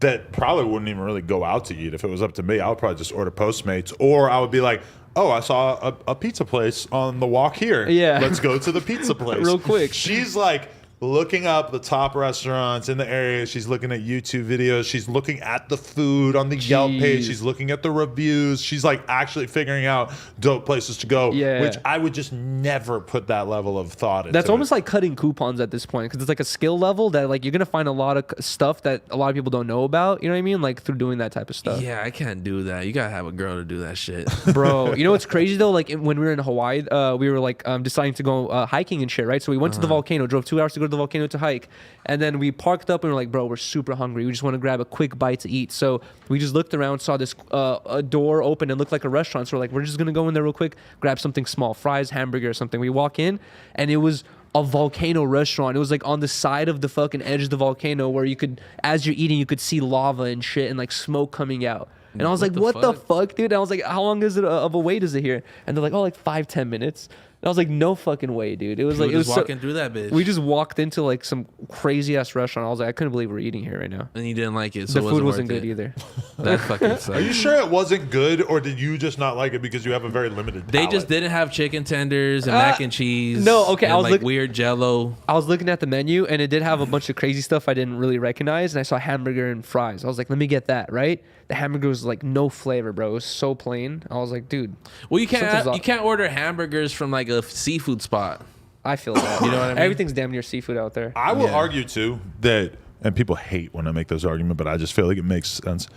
that probably wouldn't even really go out to eat. If it was up to me, I would probably just order Postmates, or I would be like, oh, I saw a pizza place on the walk here. Yeah. Let's go to the pizza place. Real quick. She's like looking up the top restaurants in the area. She's looking at YouTube videos. She's looking at the food on the Yelp page. She's looking at the reviews. She's like actually figuring out dope places to go, which I would just never put that level of thought into. That's almost like cutting coupons at this point, because it's like a skill level that like you're going to find a lot of stuff that a lot of people don't know about. You know what I mean? Like through doing that type of stuff. Yeah, I can't do that. You got to have a girl to do that shit. Bro, you know what's crazy though? Like when we were in Hawaii, we were like deciding to go hiking and shit, right? So we went to the volcano, drove 2 hours to go to the volcano to hike, and then we parked up and we're like, bro, we're super hungry. We just want to grab a quick bite to eat. So we just looked around, saw this a door open and looked like a restaurant. So we're like, we're just gonna go in there real quick, grab something small, fries, hamburger, or something. We walk in and it was a volcano restaurant. It was like on the side of the fucking edge of the volcano where you could, as you're eating, you could see lava and shit and like smoke coming out. And I was like, what the fuck, dude? And I was like, how long is it of a wait is it here? And they're like, oh, like 5-10 minutes. And I was like, no fucking way, dude. It was like, it was walking through that bitch. We just walked into like some crazy ass restaurant. I was like, I couldn't believe we're eating here right now. And you didn't like it. So The it food wasn't worth good it. either. That fucking sucks. Are you sure it wasn't good, or did you just not like it because you have a very limited They palate? just didn't have chicken tenders and mac and cheese. no, okay, and I was like weird Jello. I was looking at the menu and it did have a bunch of crazy stuff I didn't really recognize. And I saw hamburger and fries. I was like, let me get that, right? The hamburger was like no flavor, bro. It was so plain. I was like, dude. Well, you can't order hamburgers from like a seafood spot. I feel that. You know what I mean? Everything's damn near seafood out there. I will argue too that, and people hate when I make those arguments, but I just feel like it makes sense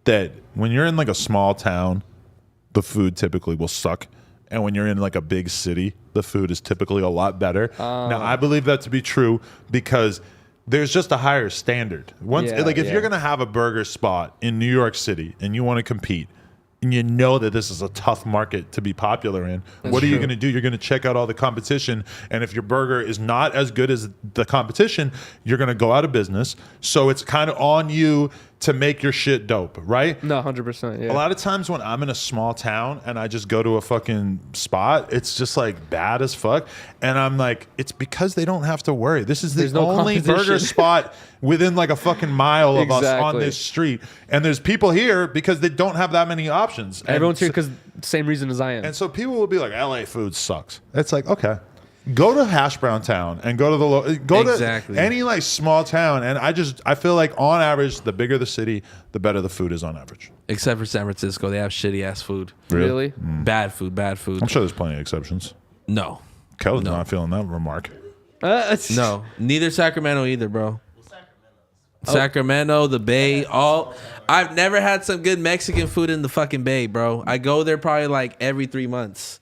that when you're in like a small town, the food typically will suck. And when you're in like a big city, the food is typically a lot better. Now, I believe that to be true because there's just a higher standard. If you're going to have a burger spot in New York City and you want to compete, and you know that this is a tough market to be popular in, what are you going to do? You're going to check out all the competition. And if your burger is not as good as the competition, you're going to go out of business. So it's kind of on you to make your shit dope, right? No, 100%. Yeah. A lot of times when I'm in a small town and I just go to a fucking spot, it's just like bad as fuck. And I'm like, it's because they don't have to worry. This is the only burger spot within like a fucking mile of us on this street. And there's people here because they don't have that many options. Everyone's here because same reason as I am. And so people will be like, LA food sucks. It's like, okay. Go to Hash Brown Town and go to to any like small town, and I feel like on average, the bigger the city, the better the food is on average. Except for San Francisco, they have shitty ass food. Really? Bad food, bad food. I'm sure there's plenty of exceptions. No. Kelly's not feeling that remark. No, neither Sacramento either, bro. Sacramento, the Bay, I've never had some good Mexican food in the fucking Bay, bro. I go there probably like every 3 months.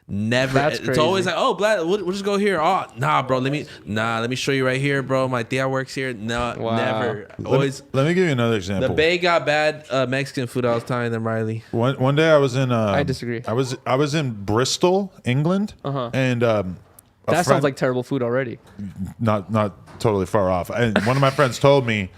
Never. That's It's crazy. always like, oh, we'll just go here. Oh, nah, bro. Let me show you right here, bro. My tia works here. No, never. Always. Let me give you another example. The Bay got bad Mexican food. I was telling them, Riley. One day I was in. I disagree. I was in Bristol, England, and that sounds like terrible food already. Not totally far off. And one of my friends told me,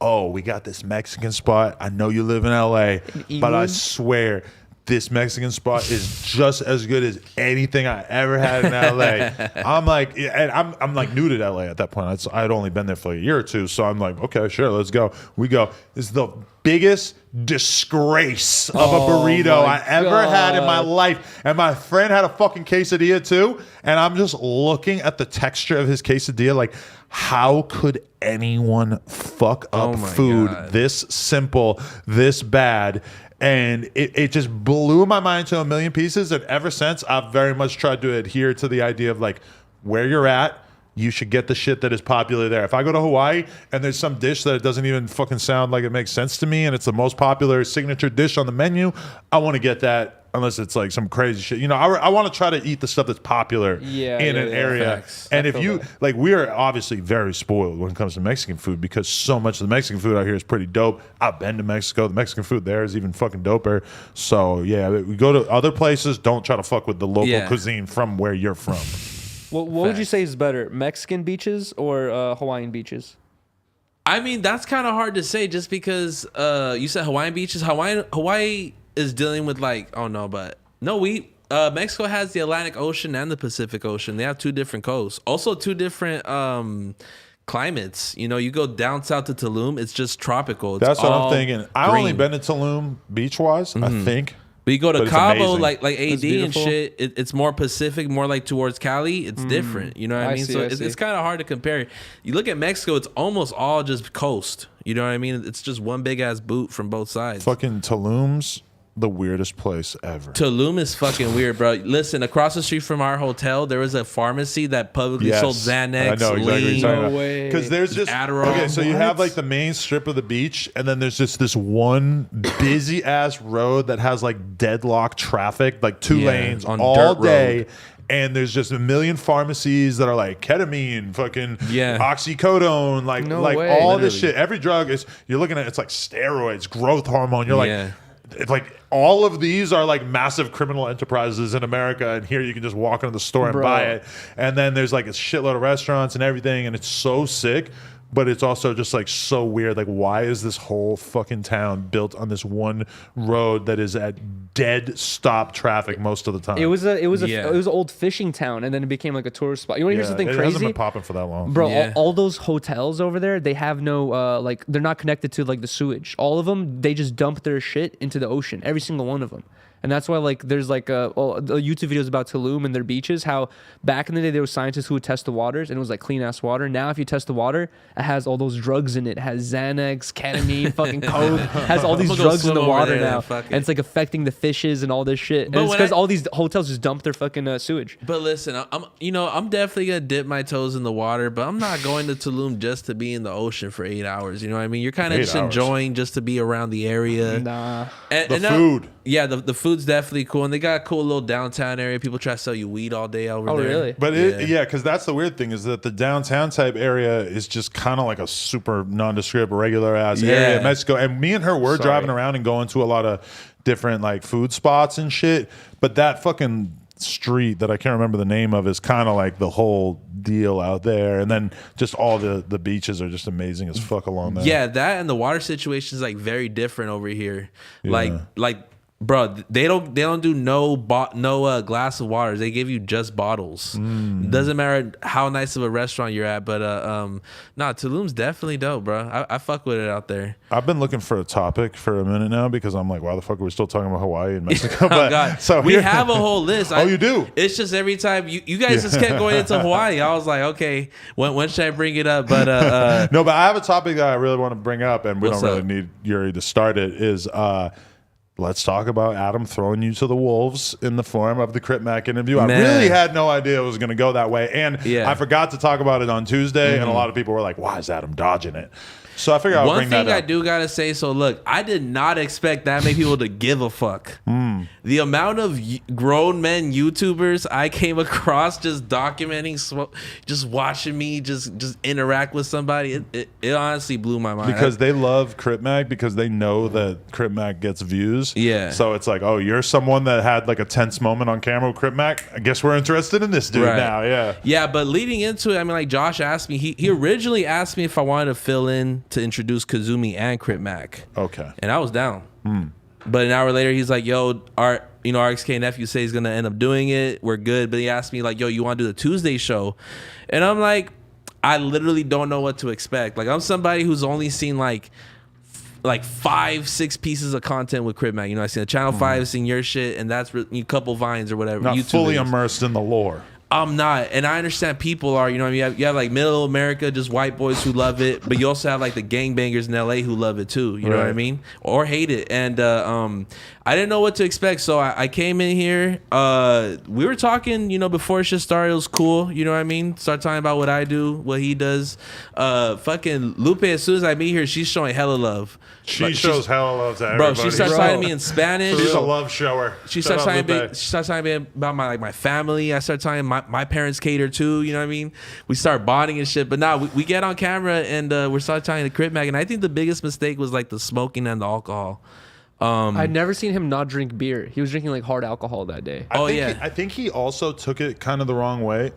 "Oh, we got this Mexican spot. I know you live in LA, but I swear." This Mexican spot is just as good as anything I ever had in LA. I'm like, and I'm like new to LA at that point. I'd only been there for like a year or two, so I'm like, okay, sure, let's go. We go. It's the biggest disgrace of a burrito I ever had in my life. And my friend had a fucking quesadilla too, and I'm just looking at the texture of his quesadilla, like, how could anyone fuck up food this simple, this bad? And it just blew my mind to a million pieces. And ever since, I've very much tried to adhere to the idea of like, where you're at, you should get the shit that is popular there. If I go to Hawaii and there's some dish that doesn't even fucking sound like it makes sense to me and it's the most popular signature dish on the menu, I want to get that. Unless it's like some crazy shit, you know, I want to try to eat the stuff that's popular in an area. Facts. And if you like, we are obviously very spoiled when it comes to Mexican food because so much of the Mexican food out here is pretty dope. I've been to Mexico. The Mexican food there is even fucking doper. So yeah, we go to other places. Don't try to fuck with the local cuisine from where you're from. What would you say is better, Mexican beaches or Hawaiian beaches? I mean, that's kind of hard to say just because you said Hawaiian beaches. Hawaii is dealing with like, oh no, but no, Mexico has the Atlantic Ocean and the Pacific Ocean. They have 2 different coasts. Also 2 different climates. You know, you go down south to Tulum, it's just tropical. It's That's what I'm thinking. I only green. been to Tulum beach-wise, I think. But you go to But it's Cabo, amazing. like AD and beautiful. shit, it's more Pacific, more like towards Cali. It's different. You know what I I mean? see, So I it's see. kind of hard to compare. You look at Mexico, it's almost all just coast. You know what I mean? It's just one big ass boot from both sides. Fucking Tulum's the weirdest place ever. Tulum is fucking weird, bro. Listen, across the street from our hotel, there was a pharmacy that publicly sold Xanax, I know exactly what lean. you're talking No about. way. Because there's just Adderall. okay, so you have What? like the main strip of the beach, and then there's just this one busy ass road that has like deadlocked traffic, like 2 Yeah, lanes on all dirt day. road. And there's just a million pharmacies that are like ketamine, fucking Yeah. oxycodone, like No like way. all this Literally. shit. Every drug is you're looking at it's like steroids, growth hormone. You're Yeah. like it's like all of these are like massive criminal enterprises in America, and here you can just walk into the store and Bro. buy it. And then there's like a shitload of restaurants and everything, and it's so sick. But it's also just like so weird. Like, why is this whole fucking town built on this one road that is at dead stop traffic most of the time? It was Yeah. an old fishing town, and then it became like a tourist spot. You want to hear something it hasn't crazy? been popping for that long, Bro, Yeah. all those hotels over there, they have no like they're not connected to like the sewage. All of them, they just dump their shit into the ocean. Every single one of them. And that's why like there's like the YouTube videos about Tulum and their beaches. How back in the day there were scientists who would test the waters and it was like clean ass water. Now if you test the water, it has all those drugs in it. It has Xanax, ketamine, fucking coke. Has all these I'm gonna go drugs in swim the over water there now, then, fuck and it. it's like affecting the fishes and all this shit. But And it's when because I- all these hotels just dump their fucking sewage. But listen, I'm definitely gonna dip my toes in the water, but I'm not going to Tulum just to be in the ocean for 8 hours. You know what I mean? You're kind of 8 just hours. enjoying just to be around the area. Nah. And, The and food. Yeah, the food's definitely cool, and they got a cool little downtown area. People try to sell you weed all day over Oh, there. really? But because that's the weird thing is that the downtown type area is just kind of like a super nondescript, regular ass area Yeah. in Mexico. And me and her were driving around and going to a lot of different like food spots and shit. But that fucking street that I can't remember the name of is kind of like the whole deal out there. And then just all the beaches are just amazing as fuck along there. Yeah, that and the water situation is like very different over here. Yeah. Like, bro, they don't do no glass of water. They give you just bottles. Doesn't matter how nice of a restaurant you're at, but Tulum's definitely dope, bro. I fuck with it out there. I've been looking for a topic for a minute now because I'm like, why the fuck are we still talking about Hawaii and Mexico? Oh God, so we here- have a whole list. Oh, you do? It's just every time you guys just kept going into Hawaii. I was like, okay, when should I bring it up? But No, but I have a topic that I really want to bring up, and we What's don't really up? need Yuri to start it. Is let's talk about Adam throwing you to the wolves in the form of the Crip Mac interview. I Man. really had no idea it was going to go that way, and Yeah. I forgot to talk about it on Tuesday, and a lot of people were like, "Why is Adam dodging it?" So I figured I'll one bring that thing I up. do gotta say, so look, I did not expect that many people to give a fuck. The amount of grown men YouTubers I came across just documenting, just watching me just interact with somebody, it honestly blew my mind. Because they love Crip Mac because they know that Crip Mac gets views. Yeah. So it's like, oh, you're someone that had like a tense moment on camera with Crip Mac. I guess we're interested in this dude Right. now. Yeah. Yeah, but leading into it, I mean, like Josh asked me, he originally asked me if I wanted to fill in to introduce Kazumi and Crip Mac. Okay. And I was down. But an hour later, he's like, yo, our RXK nephew say he's going to end up doing it. We're good. But he asked me, like, yo, you want to do the Tuesday show? And I'm like, I literally don't know what to expect. Like, I'm somebody who's only seen, like 5-6 pieces of content with Crip Mac. You know, I seen the Channel 5, seen your shit, and that's a couple Vines or whatever. Not YouTube fully videos. immersed in the lore. I'm not, and I understand people are. You know, you have like middle America, just white boys who love it, but you also have like the gangbangers in LA who love it too. You know what I Right. mean, or hate it. And I didn't know what to expect, so I came in here. We were talking, you know, before shit started. It was cool. You know what I mean? Start talking about what I do, what he does. Fucking Lupe. As soon as I meet her, she's showing hella love. She Like, shows hella love to bro. everybody. She starts Bro. talking to me in Spanish. She's a love shower. She Shout starts out talking Lupe. to me about my family. I start telling my parents cater too. You know what I mean? We start bonding and shit. But now we get on camera and we're start talking to Crip Mac. And I think the biggest mistake was like the smoking and the alcohol. I'd never seen him not drink beer. He was drinking like hard alcohol that day. I think he also took it kind of the wrong way.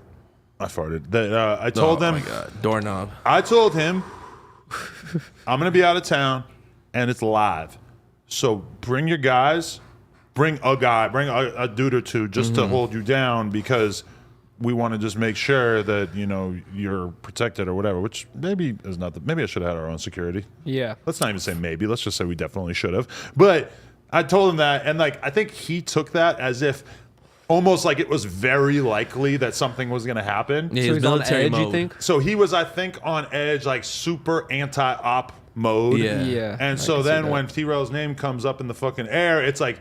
I farted. That I told Oh him. my God, doorknob. I told him I'm gonna be out of town and it's live. So bring your guys bring a dude or two just to hold you down because we want to just make sure that, you know, you're protected or whatever, which maybe is not maybe I should have had our own security. Yeah. Let's not even say maybe. Let's just say we definitely should have. But I told him that, and like I think he took that as if almost like it was very likely that something was going to happen. Yeah, So he's on edge, you think? So he was, I think, on edge, like super anti-op mode. Yeah. Yeah. And I so can see then that. when T-Rail's name comes up in the fucking air, it's like,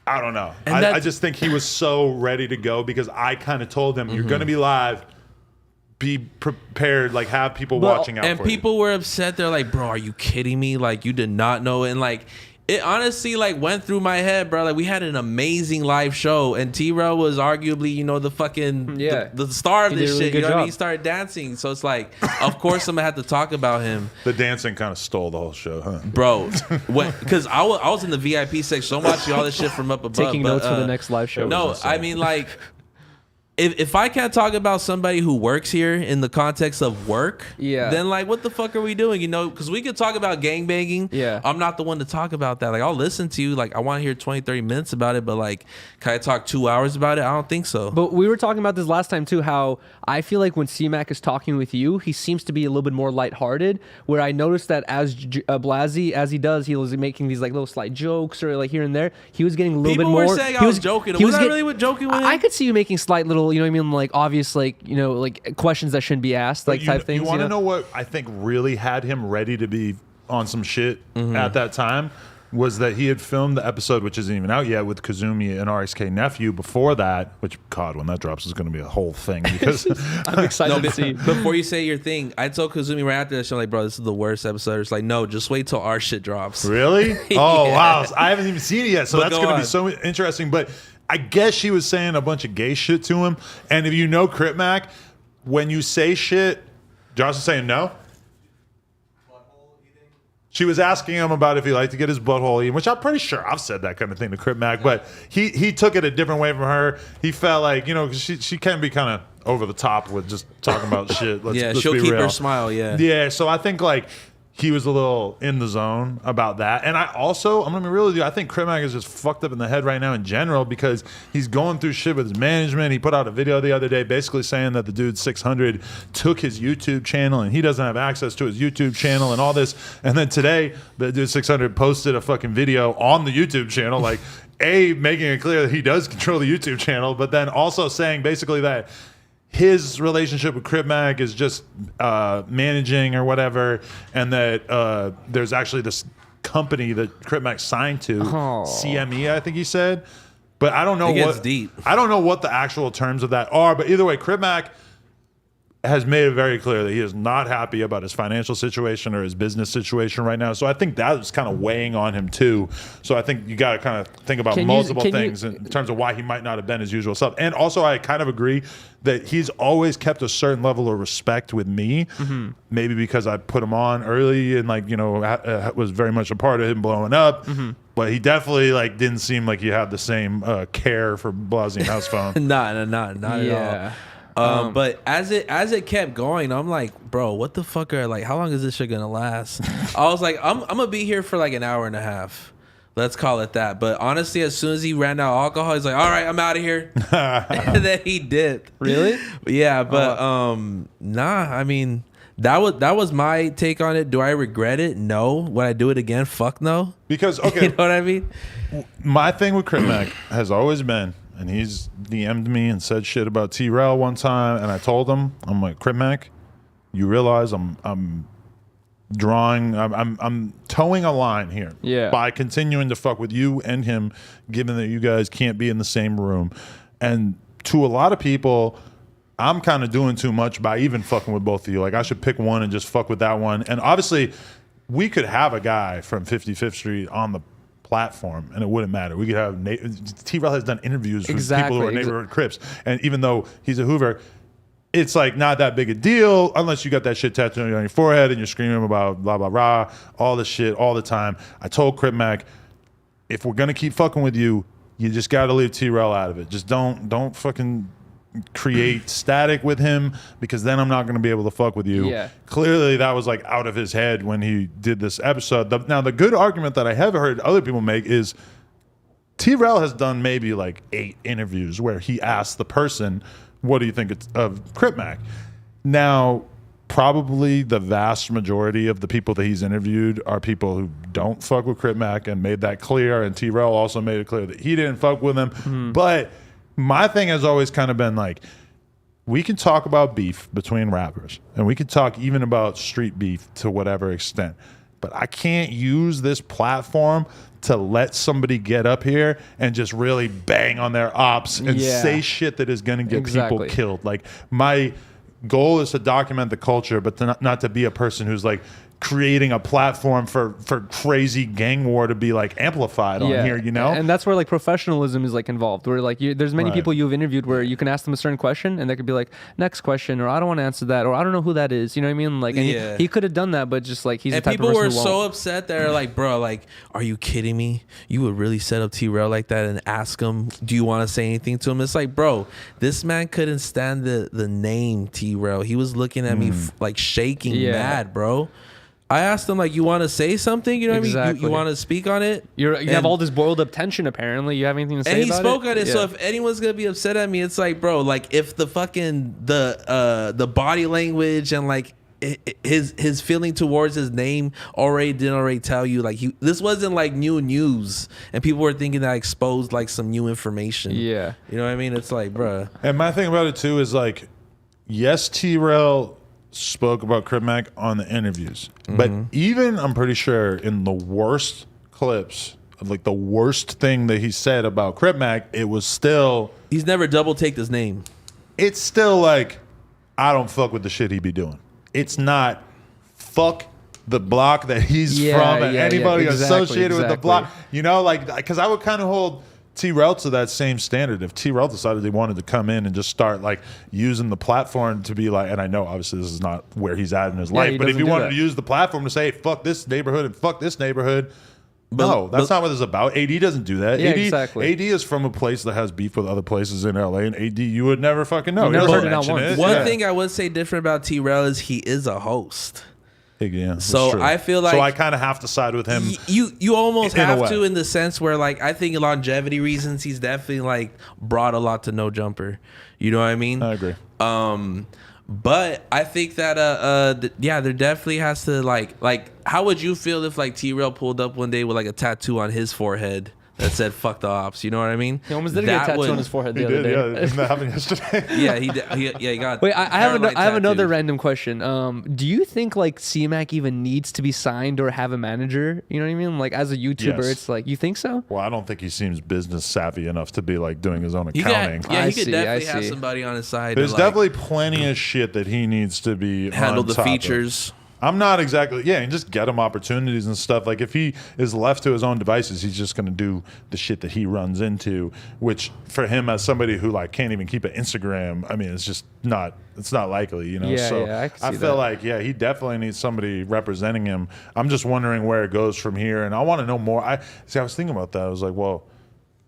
I don't know. And I just think he was so ready to go because I kind of told him, you're going to be live. Be prepared, like have people watching out and for people were upset. They're like, bro, are you kidding me? Like, you did not know. And like, it honestly like went through my head, bro. Like, we had an amazing live show, and T-Rail was arguably, you know, the fucking the star of He did this a really shit. good You know what I job. mean? He started dancing, so it's like, of course, I'm gonna have to talk about him, The dancing kind of stole the whole show, huh? bro. Because I was in the VIP section, so I'm watching all this shit from up above. Taking but, notes for the next live show. No, I mean like. If I can't talk about somebody who works here in the context of work, then like what the fuck are we doing? You know, because we could talk about gangbanging. Yeah. I'm not the one to talk about that. Like, I'll listen to you. Like, I want to hear 20, 30 minutes about it, but like, can I talk 2 hours about it? I don't think so. But we were talking about this last time too, how I feel like when C-Mac is talking with you, he seems to be a little bit more lighthearted, where I noticed that as Blasey, as he does, he was making these like little slight jokes or like here and there. He was getting a little People bit more. were saying I was joking. Was I really joking with him? I could see you making slight little, you know what I mean, like obvious, like, you know, like questions that shouldn't be asked, like type things. You want to know what I think really had him ready to be on some shit at that time? Was that he had filmed the episode, which isn't even out yet, with Kazumi and RXK Nephew before that, which, God, when that drops is going to be a whole thing because I'm excited to see. Before you say your thing, I told Kazumi right after that show, like, bro, this is the worst episode. It's like, no, just wait till our shit drops. Really? Oh, Yeah. wow. I haven't even seen it yet, so But that's go going to be on. so interesting. But I guess she was saying a bunch of gay shit to him. And if you know Crip Mac, when you say shit, Josh is saying no? She was asking him about if he liked to get his butthole eaten, which I'm pretty sure I've said that kind of thing to Crip Mac, but he took it a different way from her. He felt like, you know, 'cause she can be kind of over the top with just talking about shit. Let's She'll be keep real. her smile, yeah. Yeah, so I think like he was a little in the zone about that. And I also, I'm gonna be real with you, I think Crip Mac is just fucked up in the head right now in general because he's going through shit with his management. He put out a video the other day basically saying that the dude 600 took his YouTube channel and he doesn't have access to his YouTube channel and all this. And then today, the dude 600 posted a fucking video on the YouTube channel, like making it clear that he does control the YouTube channel, but then also saying basically that his relationship with Crip Mac is just managing or whatever, and that there's actually this company that Crip Mac signed to, CME, I think he said. But I don't know It gets deep. I don't know what the actual terms of that are. But either way, Crip Mac has made it very clear that he is not happy about his financial situation or his business situation right now. So I think that is kind of weighing on him too. So I think you got to kind of think about multiple things in terms of why he might not have been his usual self. And also I kind of agree that he's always kept a certain level of respect with me, maybe because I put him on early and like, you know, was very much a part of him blowing up. But he definitely like didn't seem like he had the same care for Blasey and Housephone. not at all. But as it kept going, I'm like, bro, what the fuck are like? How long is this shit gonna last? I was like, I'm gonna be here for like an hour and a half. Let's call it that. But honestly, as soon as he ran out of alcohol, he's like, all right, I'm out of here. And then he did. Really? Yeah, but nah. I mean, that was my take on it. Do I regret it? No. Would I do it again? Fuck no. Because You know what I mean? my thing with Crip Mac has always been, and he's DM'd me and said shit about T-Rail one time, and I told him, I'm like, Crip Mac, you realize I'm towing a line here by continuing to fuck with you and him, given that you guys can't be in the same room. And to a lot of people, I'm kind of doing too much by even fucking with both of you. Like, I should pick one and just fuck with that one. And obviously, we could have a guy from 55th Street on the platform and it wouldn't matter. We could have T-Rail has done interviews with people who are neighborhood Crips, and even though he's a Hoover, it's like not that big a deal unless you got that shit tattooed on your forehead and you're screaming about blah blah blah, all this shit all the time. I told Crip Mac, if we're gonna keep fucking with you, you just gotta leave T-Rail out of it. Just don't fucking create static with him, because then I'm not going to be able to fuck with you. Yeah. Clearly that was like out of his head when he did this episode. Now the good argument that I have heard other people make is T-Rail has done maybe like 8 interviews where he asked the person, what do you think of Crip Mac? Now, probably the vast majority of the people that he's interviewed are people who don't fuck with Crip Mac and made that clear. And T-Rail also made it clear that he didn't fuck with him. But my thing has always kind of been like, we can talk about beef between rappers and we can talk even about street beef to whatever extent. But I can't use this platform to let somebody get up here and just really bang on their ops and say shit that is going to get people killed. Like, my goal is to document the culture, but to not to be a person who's like creating a platform for crazy gang war to be like amplified on here, you know? And that's where like professionalism is like involved, where like there's many people you've interviewed where you can ask them a certain question and they could be like, next question, or I don't want to answer that, or I don't know who that is, you know what I mean? Like, and he could have done that, but just like, he's the type of person who won't. People were so upset. They're like, bro, like, are you kidding me? You would really set up T-Rail like that and ask him, do you want to say anything to him? It's like, bro, this man couldn't stand the name T-Rail. He was looking at me like shaking mad, bro. I asked him, like, you want to say something? You know what I mean? You want to speak on it? You have all this boiled up tension, apparently. You have anything to say about it? And he spoke on it. So if anyone's going to be upset at me, it's like, bro, like, if the fucking, the body language and, like, his feeling towards his name didn't tell you, like, this wasn't, like, new news. And people were thinking that I exposed, like, some new information. Yeah. You know what I mean? It's like, bro. And my thing about it, too, is, like, yes, T-Rail spoke about Crip Mac on the interviews, but even I'm pretty sure in the worst clips, like the worst thing that he said about Crip Mac, it was still, he's never double taked his name. It's still like, I don't fuck with the shit he be doing. It's not fuck the block that he's from and anybody associated with the block, you know, like, because I would kind of hold T-Rail to that same standard. If T-Rail decided they wanted to come in and just start like using the platform to be like, and I know obviously this is not where he's at in his life, but if he wanted to use the platform to say, hey, fuck this neighborhood and fuck this neighborhood, no, that's not what it's about. AD doesn't do that. AD is from a place that has beef with other places in LA, and AD, you would never fucking know. One thing I would say different about T-Rail is he is a host. Yeah, so I feel like, so I kind of have to side with him. You almost have to, in the sense where, like, I think longevity reasons, he's definitely like brought a lot to No Jumper. You know what I mean? I agree. But I think that there definitely has to like how would you feel if like T-Rail pulled up one day with like a tattoo on his forehead that said "fuck the ops"? You know what I mean? He almost did get a tattoo on his forehead the other day. Yeah, isn't that happened yesterday? He got. Wait, I have another random question. Do you think like C-Mac even needs to be signed or have a manager? You know what I mean? Like, as a YouTuber, it's like, you think so? Well, I don't think he seems business savvy enough to be like doing his own accounting. He could definitely have somebody on his side. There's definitely plenty of shit that he needs to be handle the features. I'm not exactly, and just get him opportunities and stuff. Like, if he is left to his own devices, he's just going to do the shit that he runs into, which for him, as somebody who like can't even keep an Instagram, I mean, it's just not, it's not likely, you know? I feel like, he definitely needs somebody representing him. I'm just wondering where it goes from here. And I want to know more. I was thinking about that. I was like, well,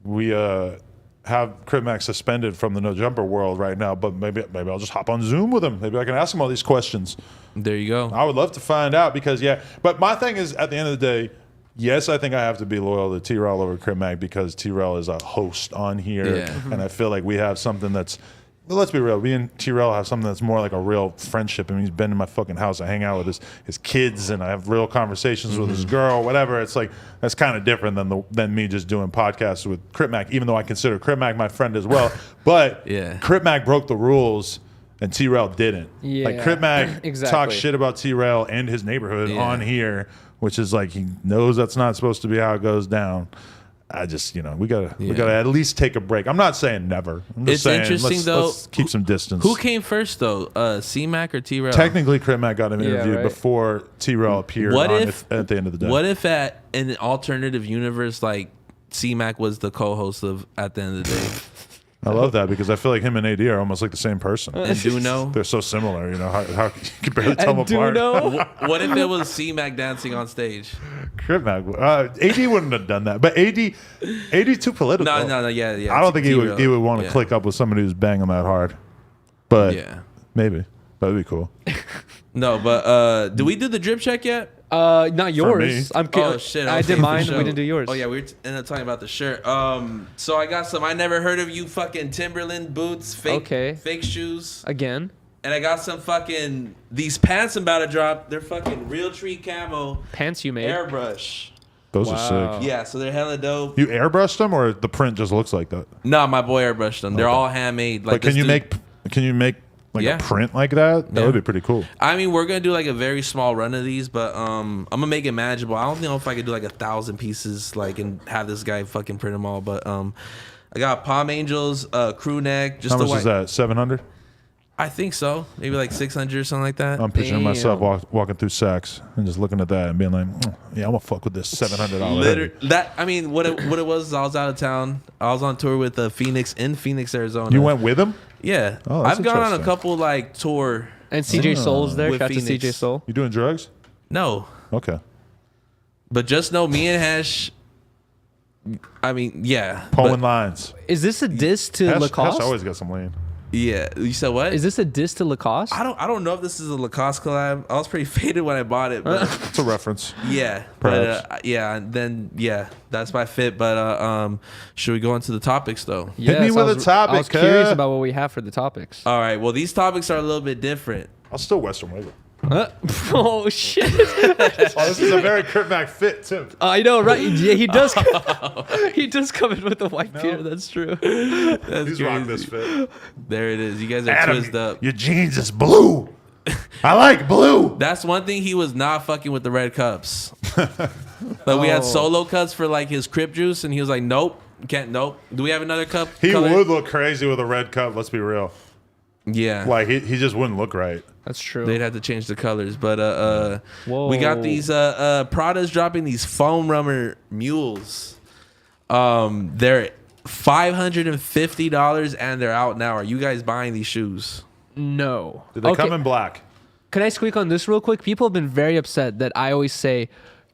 we, have Crip Mac suspended from the No Jumper world right now, but maybe I'll just hop on Zoom with him. Maybe I can ask him all these questions. There you go. I would love to find out because, but my thing is, at the end of the day, yes, I think I have to be loyal to T-Rail over Crip Mac because T-Rail is a host on here, and I feel like we have something that's, well, let's be real, me and T-Rail have something that's more like a real friendship. I mean, he's been in my fucking house. I hang out with his kids, and I have real conversations with his girl, whatever. It's like, that's kind of different than me just doing podcasts with Crip Mac, even though I consider Crip Mac my friend as well. But Crip Mac broke the rules, and T-Rail didn't. Like, Crip Mac talks shit about T-Rail and his neighborhood on here, which is like, he knows that's not supposed to be how it goes down. I just, we gotta at least take a break. I'm not saying never. I'm just saying, interesting let's keep some distance. Who came first though, C-Mac or T-Rail? Technically, Crip Mac got him interviewed before T-Rail appeared at the end of the day. What if in an alternative universe, like C-Mac was the co-host of At the End of the Day? I love that because I feel like him and AD are almost like the same person. And Duno? They're so similar, how you can barely tell them apart. What if it was C-Mac dancing on stage? Crip Mac. AD wouldn't have done that, but AD too political. No, yeah. I don't think he would want to click up with somebody who's banging that hard. But maybe that'd be cool. No, but do we do the drip check yet? Not yours. I'm kidding. Oh shit! I did mine. We didn't do yours. Oh yeah, we ended up talking about the shirt. So I got some. I never heard of you fucking Timberland boots, fake shoes. Again. And I got some fucking these pants I'm about to drop. They're fucking real tree camo pants you made. airbrush. Those are sick. Yeah, so they're hella dope. You airbrushed them, or the print just looks like that? No, my boy airbrushed them. They're all handmade. Like, can you make like a print like that? That would be pretty cool. I mean, we're gonna do like a very small run of these, but I'm gonna make it manageable. I don't know if I could do like 1,000 pieces, like, and have this guy fucking print them all. But I got Palm Angels, crew neck. Just how much is that? 700. I think so. Maybe like 600 or something like that. I'm picturing myself walking through Saks and just looking at that and being like, yeah, I'm gonna fuck with this $700. That, I mean, what it was is I was out of town. I was on tour with Phoenix, Arizona. You went with him? Yeah. Oh, I've gone on a couple like tour. And CJ Soul's there. With Shout out to Phoenix. CJ Soul. You doing drugs? No. Okay. But just know me and Hash. I mean, yeah. Pulling lines. Is this a diss to Hash Lacoste? always got some lean. Yeah. You said what? Is this a diss to Lacoste? I don't know if this is a Lacoste collab. I was pretty faded when I bought it, but It's a reference. yeah. Perhaps. But yeah, and then that's my fit. But should we go into the topics though? Hit me with a topic, I was curious about what we have for the topics. All right. Well, these topics are a little bit different. I'll still Western wave it. Oh shit! This is a very Crip Mac fit too. I know, right? Yeah, he does. He does come in with the white beard. That's true. That's He's crazy. rocking this fit. There it is. You guys are Adam, twisted up. your jeans is blue. I like blue. That's one thing he was not fucking with the red cups. Like we had solo cups for like his Crip juice, and he was like, "Nope, can't. Nope." Do we have another cup? He color? would look crazy with a red cup. Let's be real. Yeah. Like he just wouldn't look right. That's true. They'd have to change the colors, but we got these Prada's dropping these foam rubber mules. They're $550 and they're out now. Are you guys buying these shoes? No. Did they come in black? Can I squeak on this real quick? People have been very upset that I always say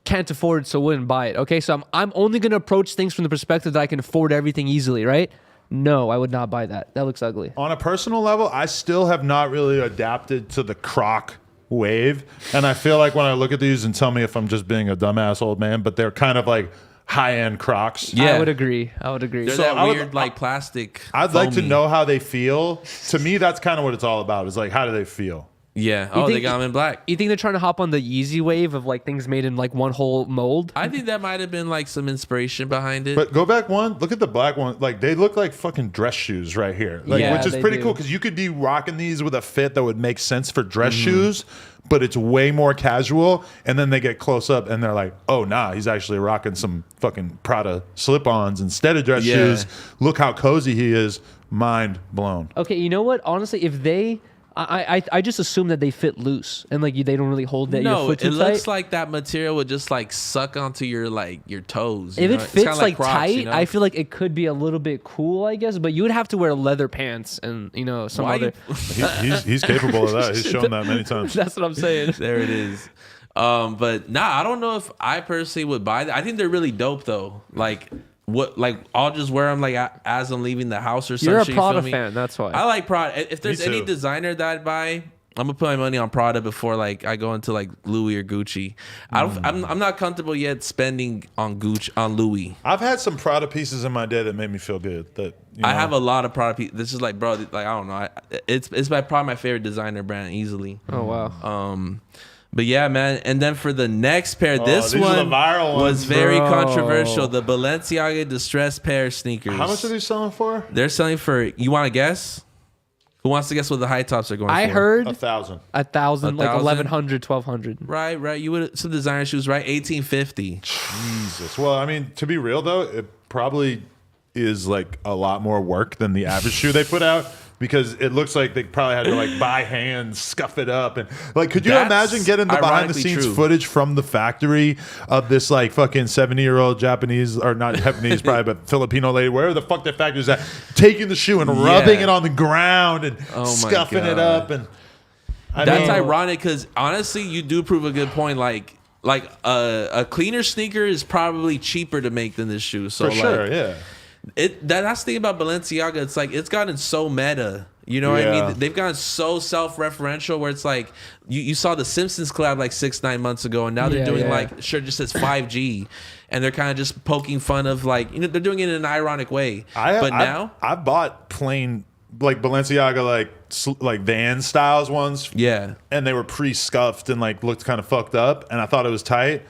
can't afford, so wouldn't buy it. Okay, so I'm only gonna approach things from the perspective that I can afford everything easily, right? No, I would not buy that. That looks ugly. On a personal level, I still have not really adapted to the Croc wave. And I feel like when I look at these, and tell me if I'm just being a dumbass old man, but they're kind of like high-end Crocs. Yeah. I would agree. They're So that I would- weird like plastic. I'd like to foamy. know how they feel. To me, that's kind of what it's all about. Is like, how do they feel? Yeah. Oh, they think- got them in black. You think they're trying to hop on the Yeezy wave of like things made in like one whole mold? I think that might have been like some inspiration behind it. But go back one. Look at the black one. Like they look like fucking dress shoes right here. Like, Yeah, which is they pretty do. cool because you could be rocking these with a fit that would make sense for dress shoes, but it's way more casual. And then they get close up and they're like, oh nah, he's actually rocking some fucking Prada slip-ons instead of dress shoes. Look how cozy he is. Mind blown. Okay, you know what? Honestly, if they, I just assume that they fit loose and like they don't really hold that your no, foot too it tight. looks like that material would just like suck onto your toes. If you it know? It's fits kinda like Crocs, tight, you know? I feel like it could be a little bit cool, I guess. But you would have to wear leather pants and some Why other. He's capable of that. He's shown that many times. That's what I'm saying. There it is. But nah, I don't know if I personally would buy that. I think they're really dope though. Like I'll just wear them like as I'm leaving the house or something. You're a you Prada feel me? fan, that's why. I like Prada. If there's Me any too. designer that I'd buy, I'm gonna put my money on Prada before like I go into like Louis or Gucci. I'm not comfortable yet spending on Louis. I've had some Prada pieces in my day that made me feel good. That I have a lot of Prada pieces. This is like, bro, like I don't know. It's probably my favorite designer brand easily. Oh wow. But yeah, man. And then for the next pair, this these are the one viral ones, was very bro. controversial. The Balenciaga distressed pair of sneakers. How much are these selling for? They're selling for. You want to guess? Who wants to guess what the high tops are going for? I heard 1,000. 1,000, like 1,000? 1,100, 1,200. Right. You would some designer shoes, right? 1850. Jesus. Well, I mean, to be real though, it probably is like a lot more work than the average shoe they put out because it looks like they probably had to like by hand scuff it up and like. Could you That's imagine getting the behind the ironically scenes true. footage from the factory of this like fucking 70-year-old Japanese or not Japanese probably but Filipino lady, wherever the fuck their factory's at, taking the shoe and rubbing it on the ground and Oh my scuffing it God. up and. That's ironic because honestly, you do prove a good point. Like a cleaner sneaker is probably cheaper to make than this shoe. So For sure, like, yeah. that's the thing about Balenciaga. It's like it's gotten so meta. You know what I mean? They've gone so self-referential where it's like you saw the Simpsons collab like 6-9 months ago, and now they're doing like shirt just says 5G, and they're kind of just poking fun of like they're doing it in an ironic way. I bought plain like Balenciaga like Van styles ones. Yeah, and they were pre-scuffed and like looked kind of fucked up, and I thought it was tight.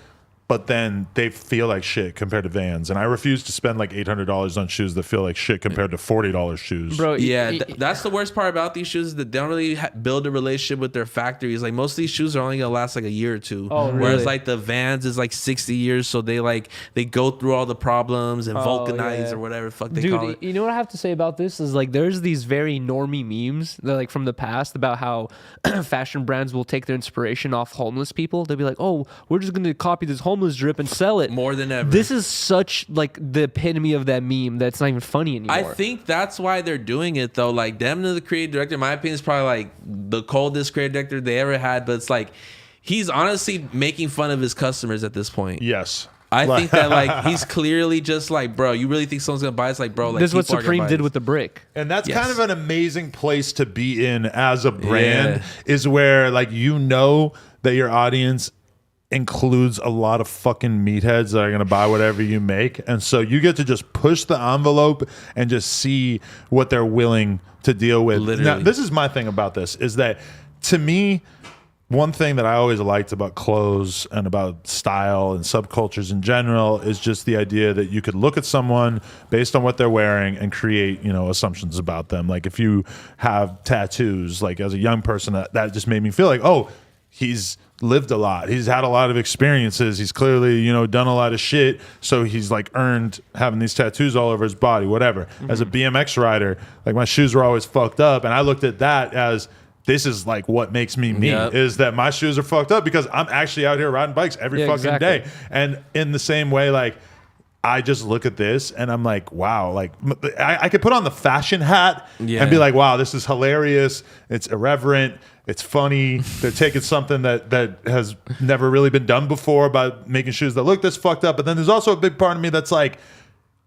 But then they feel like shit compared to Vans, and I refuse to spend like $800 on shoes that feel like shit compared to $40 shoes. Bro, yeah, that's the worst part about these shoes, is that they don't really build a relationship with their factories. Like most of these shoes are only gonna last like a year or two. Oh, really? Whereas like the Vans is like 60 years, so they go through all the problems and vulcanize or whatever the fuck they call it. You know what I have to say about this is like there's these very normie memes that like from the past about how fashion brands will take their inspiration off homeless people. They'll be like, oh, we're just gonna copy this homeless drip and sell it more than ever. This is such like the epitome of that meme that's not even funny anymore. I think that's why they're doing it though. Like them to the creative director, in my opinion, is probably like the coldest creative director they ever had. But it's like he's honestly making fun of his customers at this point. Yes. I think that like he's clearly just like, bro, you really think someone's gonna buy it? It's like, bro, like this is what Supreme did with the brick. And that's kind of an amazing place to be in as a brand, is where like that your audience includes a lot of fucking meatheads that are going to buy whatever you make. And so you get to just push the envelope and just see what they're willing to deal with. Literally. Now, this is my thing about this, is that to me, one thing that I always liked about clothes and about style and subcultures in general is just the idea that you could look at someone based on what they're wearing and create, assumptions about them. Like if you have tattoos, like as a young person, that just made me feel like, oh, he's lived a lot. He's had a lot of experiences. He's clearly, done a lot of shit. So he's like earned having these tattoos all over his body, whatever. Mm-hmm. As a BMX rider, like my shoes were always fucked up. And I looked at that as, this is like what makes me me, is that my shoes are fucked up because I'm actually out here riding bikes every fucking day. And in the same way, like, I just look at this and I'm like, wow, like I could put on the fashion hat and be like, wow, this is hilarious. It's irreverent. It's funny. They're taking something that has never really been done before by making shoes that look this fucked up. But then there's also a big part of me that's like,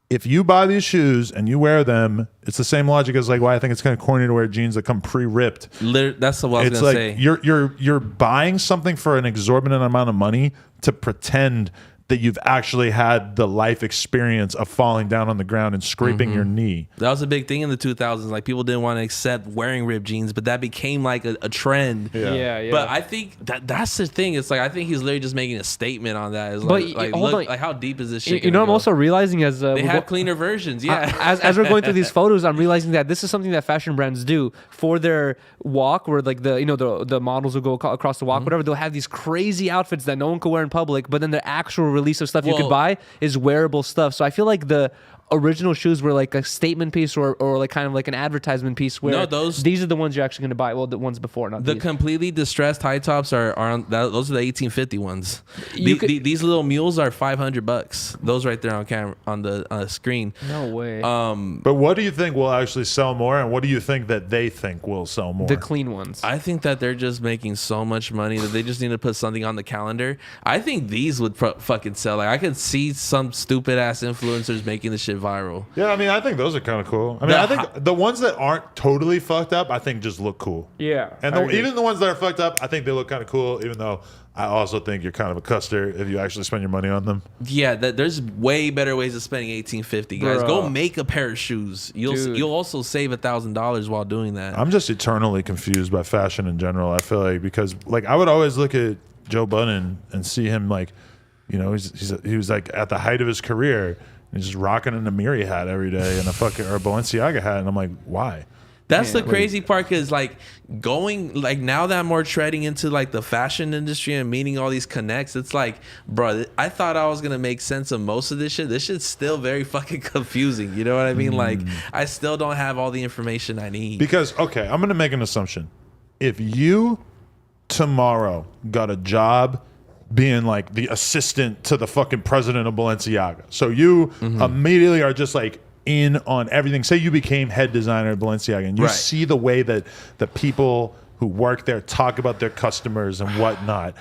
if you buy these shoes and you wear them, it's the same logic as like why I think it's kind of corny to wear jeans that come pre-ripped. That's what I was gonna say. You're buying something for an exorbitant amount of money to pretend that you've actually had the life experience of falling down on the ground and scraping your knee. That was a big thing in the 2000s. Like people didn't want to accept wearing ripped jeans, but that became like a trend. Yeah. But I think that's the thing. It's like I think he's literally just making a statement on that. It's like how deep is this shit? I'm also realizing as they have cleaner versions. Yeah. As we're going through these photos, I'm realizing that this is something that fashion brands do for their walk, where like the models will go across the walk, whatever. They'll have these crazy outfits that no one could wear in public, but then the actual release of stuff you could buy is wearable stuff. So I feel like the original shoes were like a statement piece or like kind of like an advertisement piece where these are the ones you're actually going to buy. Well, the ones before, not the completely distressed high tops are on those are the 1850 ones. These little mules are $500. Those right there on camera on the screen. No way. But what do you think will actually sell more, and what do you think that they think will sell more? The clean ones. I think that they're just making so much money that they just need to put something on the calendar. I think these would fucking sell. Like I could see some stupid ass influencers making this shit viral. Yeah, I mean, I think those are kind of cool. I mean, I think the ones that aren't totally fucked up, I think just look cool. Yeah. And even the ones that are fucked up, I think they look kind of cool, even though I also think you're kind of a custer if you actually spend your money on them. Yeah, there's way better ways of spending $18.50, guys. Bro. Go make a pair of shoes. You'll also save $1,000 while doing that. I'm just eternally confused by fashion in general. I feel like because like I would always look at Joe Budden and see him like, he was like at the height of his career. He's just rocking an Amiri hat every day and a Balenciaga hat, and I'm like, why? That's the crazy part, because like going like now that I'm more treading into like the fashion industry and meeting all these connects, it's like, bro, I thought I was gonna make sense of most of this shit. This shit's still very fucking confusing. You know what I mean? Like I still don't have all the information I need. Because okay, I'm gonna make an assumption. If you tomorrow got a job being like the assistant to the fucking president of Balenciaga, so you immediately are just like in on everything. Say you became head designer at Balenciaga and you see the way that the people who work there talk about their customers and whatnot.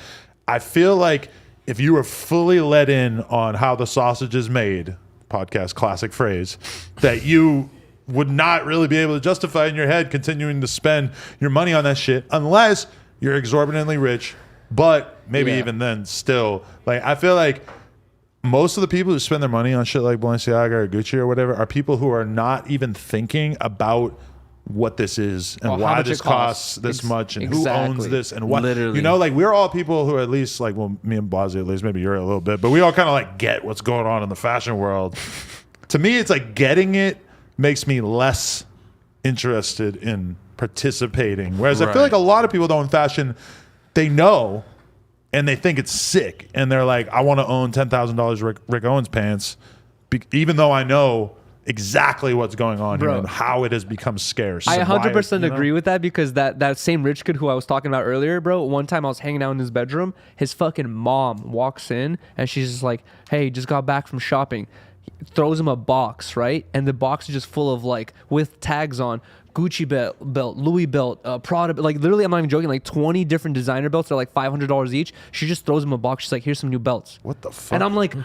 I feel like if you were fully let in on how the sausage is made, podcast classic phrase, that you would not really be able to justify in your head continuing to spend your money on that shit unless you're exorbitantly rich. But maybe even then, still, like, I feel like most of the people who spend their money on shit like Balenciaga or Gucci or whatever are people who are not even thinking about what this is and why this costs this much and who owns this and what. Literally. You know, like, we're all people who at least, like, well, me and Blasey at least, maybe you're a little bit, but we all kind of like get what's going on in the fashion world. To me, it's like getting it makes me less interested in participating. Whereas I feel like a lot of people though in fashion, they know and they think it's sick and they're like, I want to own $10,000 Rick Owens pants, even though I know exactly what's going on here and how it has become scarce. I 100% agree with that, because that same rich kid who I was talking about earlier, bro, one time I was hanging out in his bedroom, his fucking mom walks in and she's just like, hey, just got back from shopping. Throws him a box, right? And the box is just full of, like, with tags on, Gucci belt, Louis belt, Prada, like, literally, I'm not even joking, like 20 different designer belts. They're like $500 each. She just throws him a box. She's like, here's some new belts. What the fuck? And I'm like,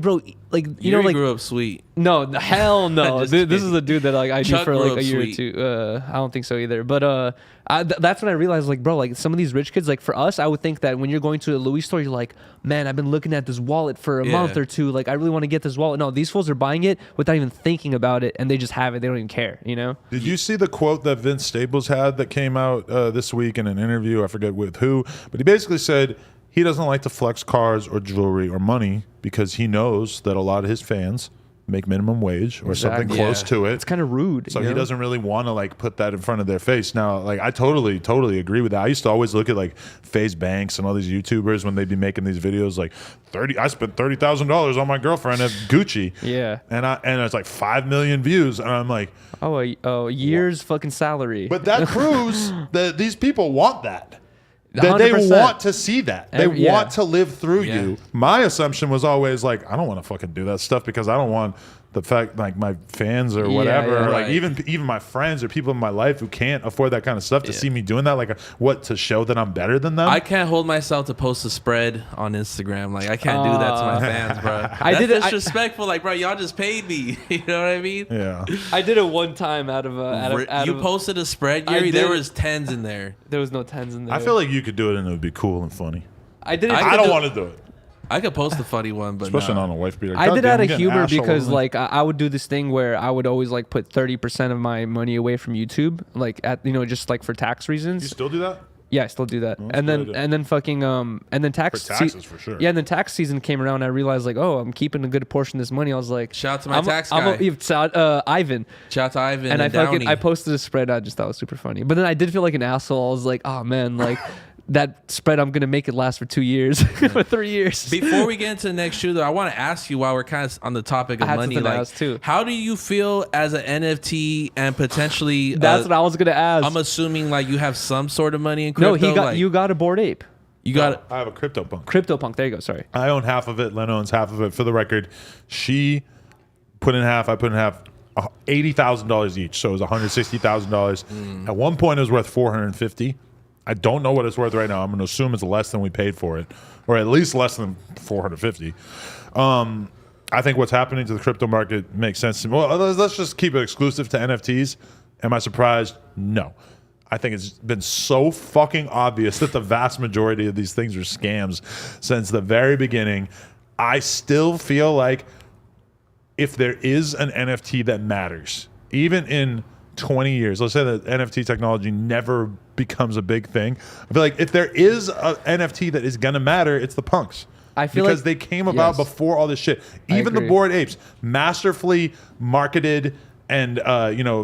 bro, like, you Yuri know, like, grew up sweet. no, hell no. This is a dude that, like, I knew Chuck for like a year sweet. or two. I don't think so either. But that's when I realized, like, bro, like, some of these rich kids, like, for us, I would think that when you're going to a Louis store, you're like, man, I've been looking at this wallet for a month or two. Like, I really want to get this wallet. No, these fools are buying it without even thinking about it, and they just have it. They don't even care, you know? Did you see the quote that Vince Staples had that came out this week in an interview? I forget with who, but he basically said he doesn't like to flex cars or jewelry or money because he knows that a lot of his fans make minimum wage or something close to it. It's kind of rude. So he doesn't really want to, like, put that in front of their face. Now, like, I totally agree with that. I used to always look at, like, FaZe Banks and all these YouTubers when they'd be making these videos like, I spent $30,000 on my girlfriend at Gucci. Yeah. And it's like 5 million views. And I'm like, a year's fucking salary. but that proves that these people want that. That 100%. they want to see that. They want to live through you. My assumption was always like, I don't want to fucking do that stuff because I don't want the fact, like, my fans or whatever, or like even my friends or people in my life who can't afford that kind of stuff to see me doing that, like, to show that I'm better than them. I can't hold myself to post a spread on Instagram. Like, I can't do that to my fans, bro. That's disrespectful. Like, bro, y'all just paid me. You know what I mean? Yeah. I did it one time out of you posted a spread, Yuri. There was tens in there. There was no tens in there. I feel like you could do it and it would be cool and funny. I did it. I don't want to do it. I could post a funny one, but especially on a wife beater. I did it out of humor because, like, I would do this thing where I would always, like, put 30% of my money away from YouTube, like, just like for tax reasons. You still do that? Yeah, I still do that. And then fucking and then tax for taxes for sure. Yeah, and then tax season came around and I realized, like, oh, I'm keeping a good portion of this money. I was like, shout out to my tax guy. Ivan. Shout out to Ivan and Downey. I posted a spread. I just thought it was super funny. But then I did feel like an asshole. I was like, oh man, like that spread, I'm gonna make it last for 2 years, for 3 years. Before we get into the next shoe, though, I want to ask you, while we're kind of on the topic of money, like, how do you feel as an NFT and potentially? That's what I was gonna ask. I'm assuming, like, you have some sort of money in crypto. No, you got a Bored Ape. I have a CryptoPunk. CryptoPunk. There you go. Sorry. I own half of it. Len owns half of it. For the record, she put in half. I put in half. $80,000 each. So it was $160,000. At one point, it was worth $450,000. I don't know what it's worth right now. I'm going to assume it's less than we paid for it, or at least less than $450,000. I think what's happening to the crypto market makes sense to me. Well, let's just keep it exclusive to NFTs. Am I surprised? No. I think it's been so fucking obvious that the vast majority of these things are scams since the very beginning. I still feel like if there is an NFT that matters, even in 20 years, let's say that NFT technology never becomes a big thing, I feel like if there is an NFT that is gonna matter, it's the punks. I feel because like, they came about before all this shit. Even the Bored Apes, masterfully marketed, and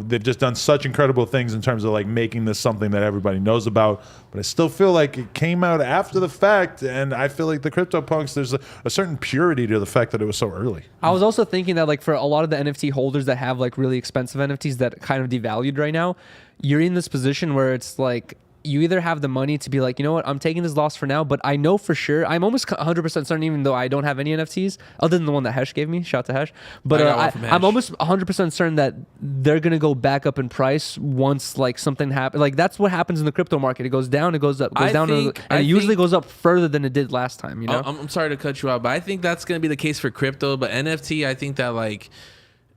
they've just done such incredible things in terms of, like, making this something that everybody knows about. But I still feel like it came out after the fact, and I feel like the CryptoPunks, there's a certain purity to the fact that it was so early. I was also thinking that, like, for a lot of the NFT holders that have, like, really expensive NFTs that kind of devalued right now, you're in this position where it's like, you either have the money to be like, you know what, I'm taking this loss for now, but I know for sure, I'm almost 100% certain, even though I don't have any NFTs, other than the one that Hesh gave me, shout out to Hesh, but I'm almost 100% certain that they're going to go back up in price once, like, something happens. Like, that's what happens in the crypto market. It goes down, it goes up, goes down, and it usually goes up further than it did last time, you know? I'm sorry to cut you out, but I think that's going to be the case for crypto, but NFT, I think that, like,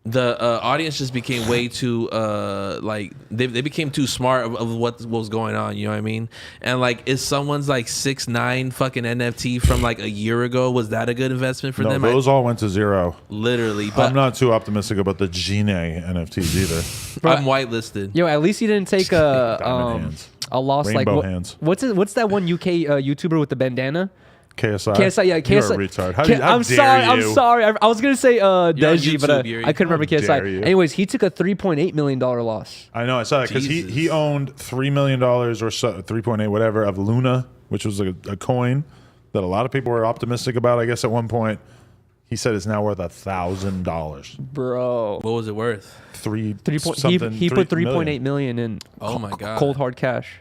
the audience just became way too like they became too smart of what was going on, you know what I mean? And like, is someone's like 6'9" fucking NFT from like a year ago, was that a good investment for them? Those all went to zero. Literally. But I'm not too optimistic about the Gene NFTs either. Bro, I'm whitelisted. Yo, at least he didn't take a loss. Rainbow like hands. what's that one UK YouTuber with the bandana? KSI. Yeah, KSI. You're a retard. How I'm sorry. I was gonna say Deji, but YouTube, I couldn't remember KSI. Anyways, he took a $3.8 million loss. I know. I saw that because he owned $3 million or so, 3.8 whatever of Luna, which was a coin that a lot of people were optimistic about. I guess at one point, he said it's now worth $1,000. Bro, What was it worth? he put 3.8 million in. Oh my God. Cold hard cash.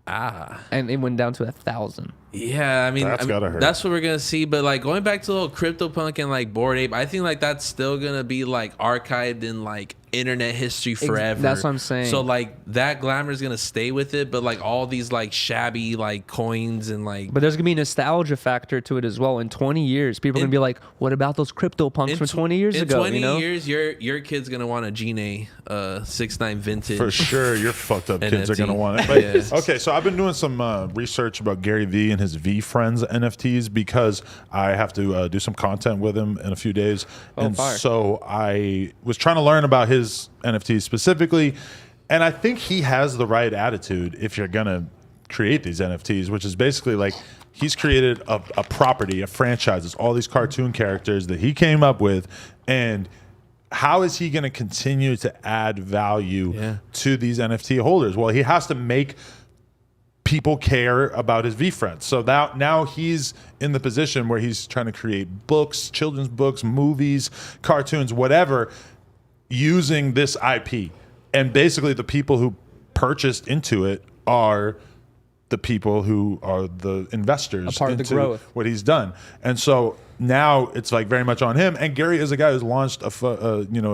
Ah. And it went down to 1,000. Yeah, I mean, gotta hurt. that's what we're gonna see. But like, going back to the whole CryptoPunk and like Bored Ape, I think like that's still gonna be like archived in like internet history forever. That's what I'm saying. So like, that glamour is gonna stay with it, but like all these like shabby like coins and like. But there's gonna be a nostalgia factor to it as well. In 20 years, people are gonna be like, "What about those CryptoPunks from 20 years ago?" In 20 years, your kid's gonna want a Gene 6'9" vintage. For sure, your fucked up kids are NFT. gonna want it. But, Yeah. Okay, so I've been doing some research about Gary Vee and his V Friends NFTs because I have to do some content with him in a few days, and fire. so I was trying to learn about his NFTs specifically, and I think he has the right attitude if you're gonna create these NFTs, which is basically like he's created a property, a franchise, it's all these cartoon characters that he came up with, and how is he going to continue to add value to these NFT holders? Well, he has to make people care about his V-Friends. So now he's in the position where he's trying to create books, children's books, movies, cartoons, whatever, using this IP. And basically the people who purchased into it are the people who are the investors A part of the into growth. what he's done. And so now it's like very much on him. And Gary is a guy who's launched a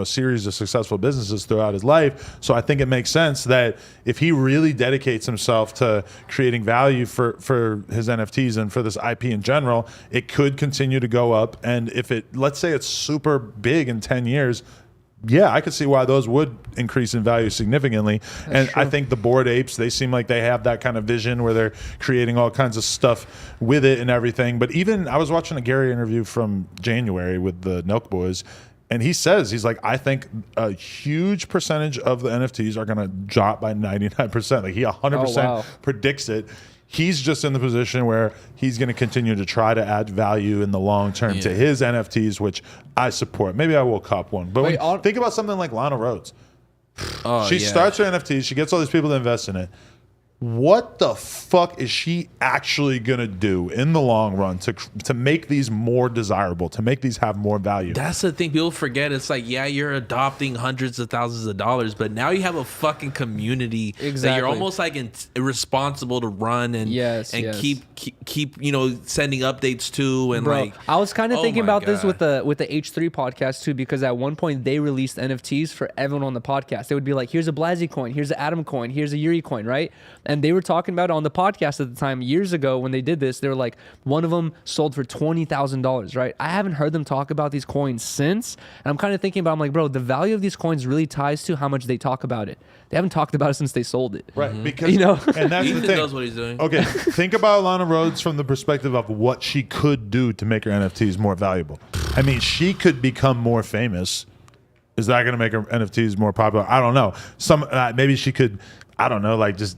series of successful businesses throughout his life. So I think it makes sense that if he really dedicates himself to creating value for his NFTs and for this IP in general, it could continue to go up. And if let's say it's super big in 10 years, yeah, I could see why those would increase in value significantly. And I think the Bored Apes, they seem like they have that kind of vision where they're creating all kinds of stuff with it and everything. But even I was watching a Gary interview from January with the Nelk Boys, and he says, he's like, I think a huge percentage of the NFTs are going to drop by 99%. Like he 100% predicts it. He's just in the position where he's going to continue to try to add value in the long term to his NFTs, which I support. Maybe I will cop one. But think about something like Lana Rhoades. She starts her NFTs. She gets all these people to invest in it. What the fuck is she actually gonna do in the long run to make these more desirable, to make these have more value? That's the thing people forget. It's like, yeah, you're adopting hundreds of thousands of dollars, but now you have a fucking community that you're almost like responsible to run and keep sending updates to. And Bro, I was kind of thinking about this with the H3 podcast too, because at one point they released NFTs for everyone on the podcast. They would be like, here's a Blasey coin, here's an Adam coin, here's a Yuri coin, right? And they were talking about it on the podcast at the time years ago when they did this. They were like, one of them sold for $20,000, right? I haven't heard them talk about these coins since. And I'm kind of thinking about, I'm like, bro, the value of these coins really ties to how much they talk about it. They haven't talked about it since they sold it. Right. Because, and that's Ethan the thing. knows what he's doing. Okay. Think about Lana Rhoades from the perspective of what she could do to make her NFTs more valuable. I mean, she could become more famous. Is that going to make her NFTs more popular? I don't know. Maybe she could, I don't know, like just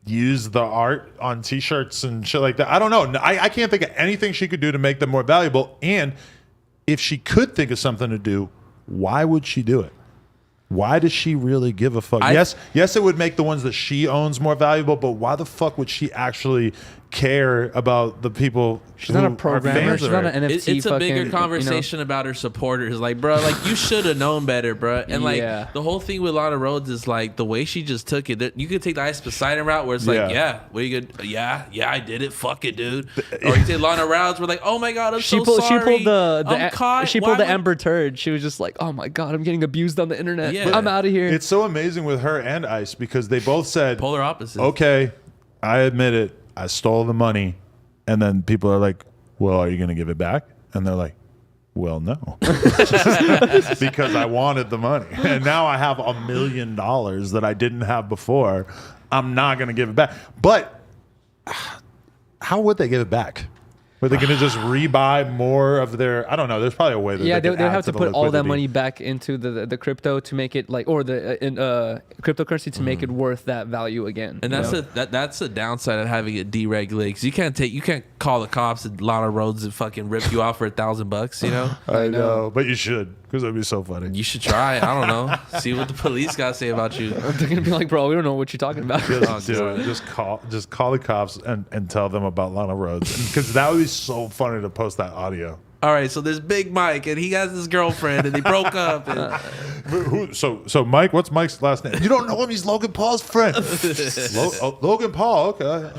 use the art on t-shirts and shit like that. I don't know. I can't think of anything she could do to make them more valuable. And if she could think of something to do, why would she do it? Why does she really give a fuck? Yes, it would make the ones that she owns more valuable, but why the fuck would she actually care about the people? She's not a programmer. She's not an NFT. It's a bigger conversation about her supporters. Like, bro, like you should have known better, bro. And like the whole thing with Lana Rhoades is like the way she just took it. You could take the Ice Poseidon route where it's like, what you good? Yeah, I did it. Fuck it, dude. Or you take Lana Rhoades, we're like, oh my god, I'm so sorry. She pulled the Amber Turd. She was just like, oh my god, I'm getting abused on the internet. Yeah. I'm out of here. It's so amazing with her and Ice because they both said polar opposites. Okay, I admit it. I stole the money. And then people are like, well, are you going to give it back? And they're like, Well, no, because I wanted the money, and now I have $1 million that I didn't have before. I'm not going to give it back. But how would they give it back? Were they going to just rebuy more of their? I don't know. There's probably a way that they would have to put all that money back into the crypto to make it like, or the cryptocurrency to make it worth that value again. And that's the downside of having it deregulated. 'Cause you can't call the cops at Lana Rhodes and fucking rip you off for $1,000. You know. I know, but you should, because it'd be so funny. You should try. I don't know. See what the police got to say about you. They're gonna be like, bro, we don't know what you're talking about. Just call the cops and tell them about Lana Rhodes, because that would be so funny to post that audio. All right, so there's Big Mike, and he has his girlfriend, and they broke up. And So Mike, what's Mike's last name? You don't know him? He's Logan Paul's friend. Logan Paul. Okay.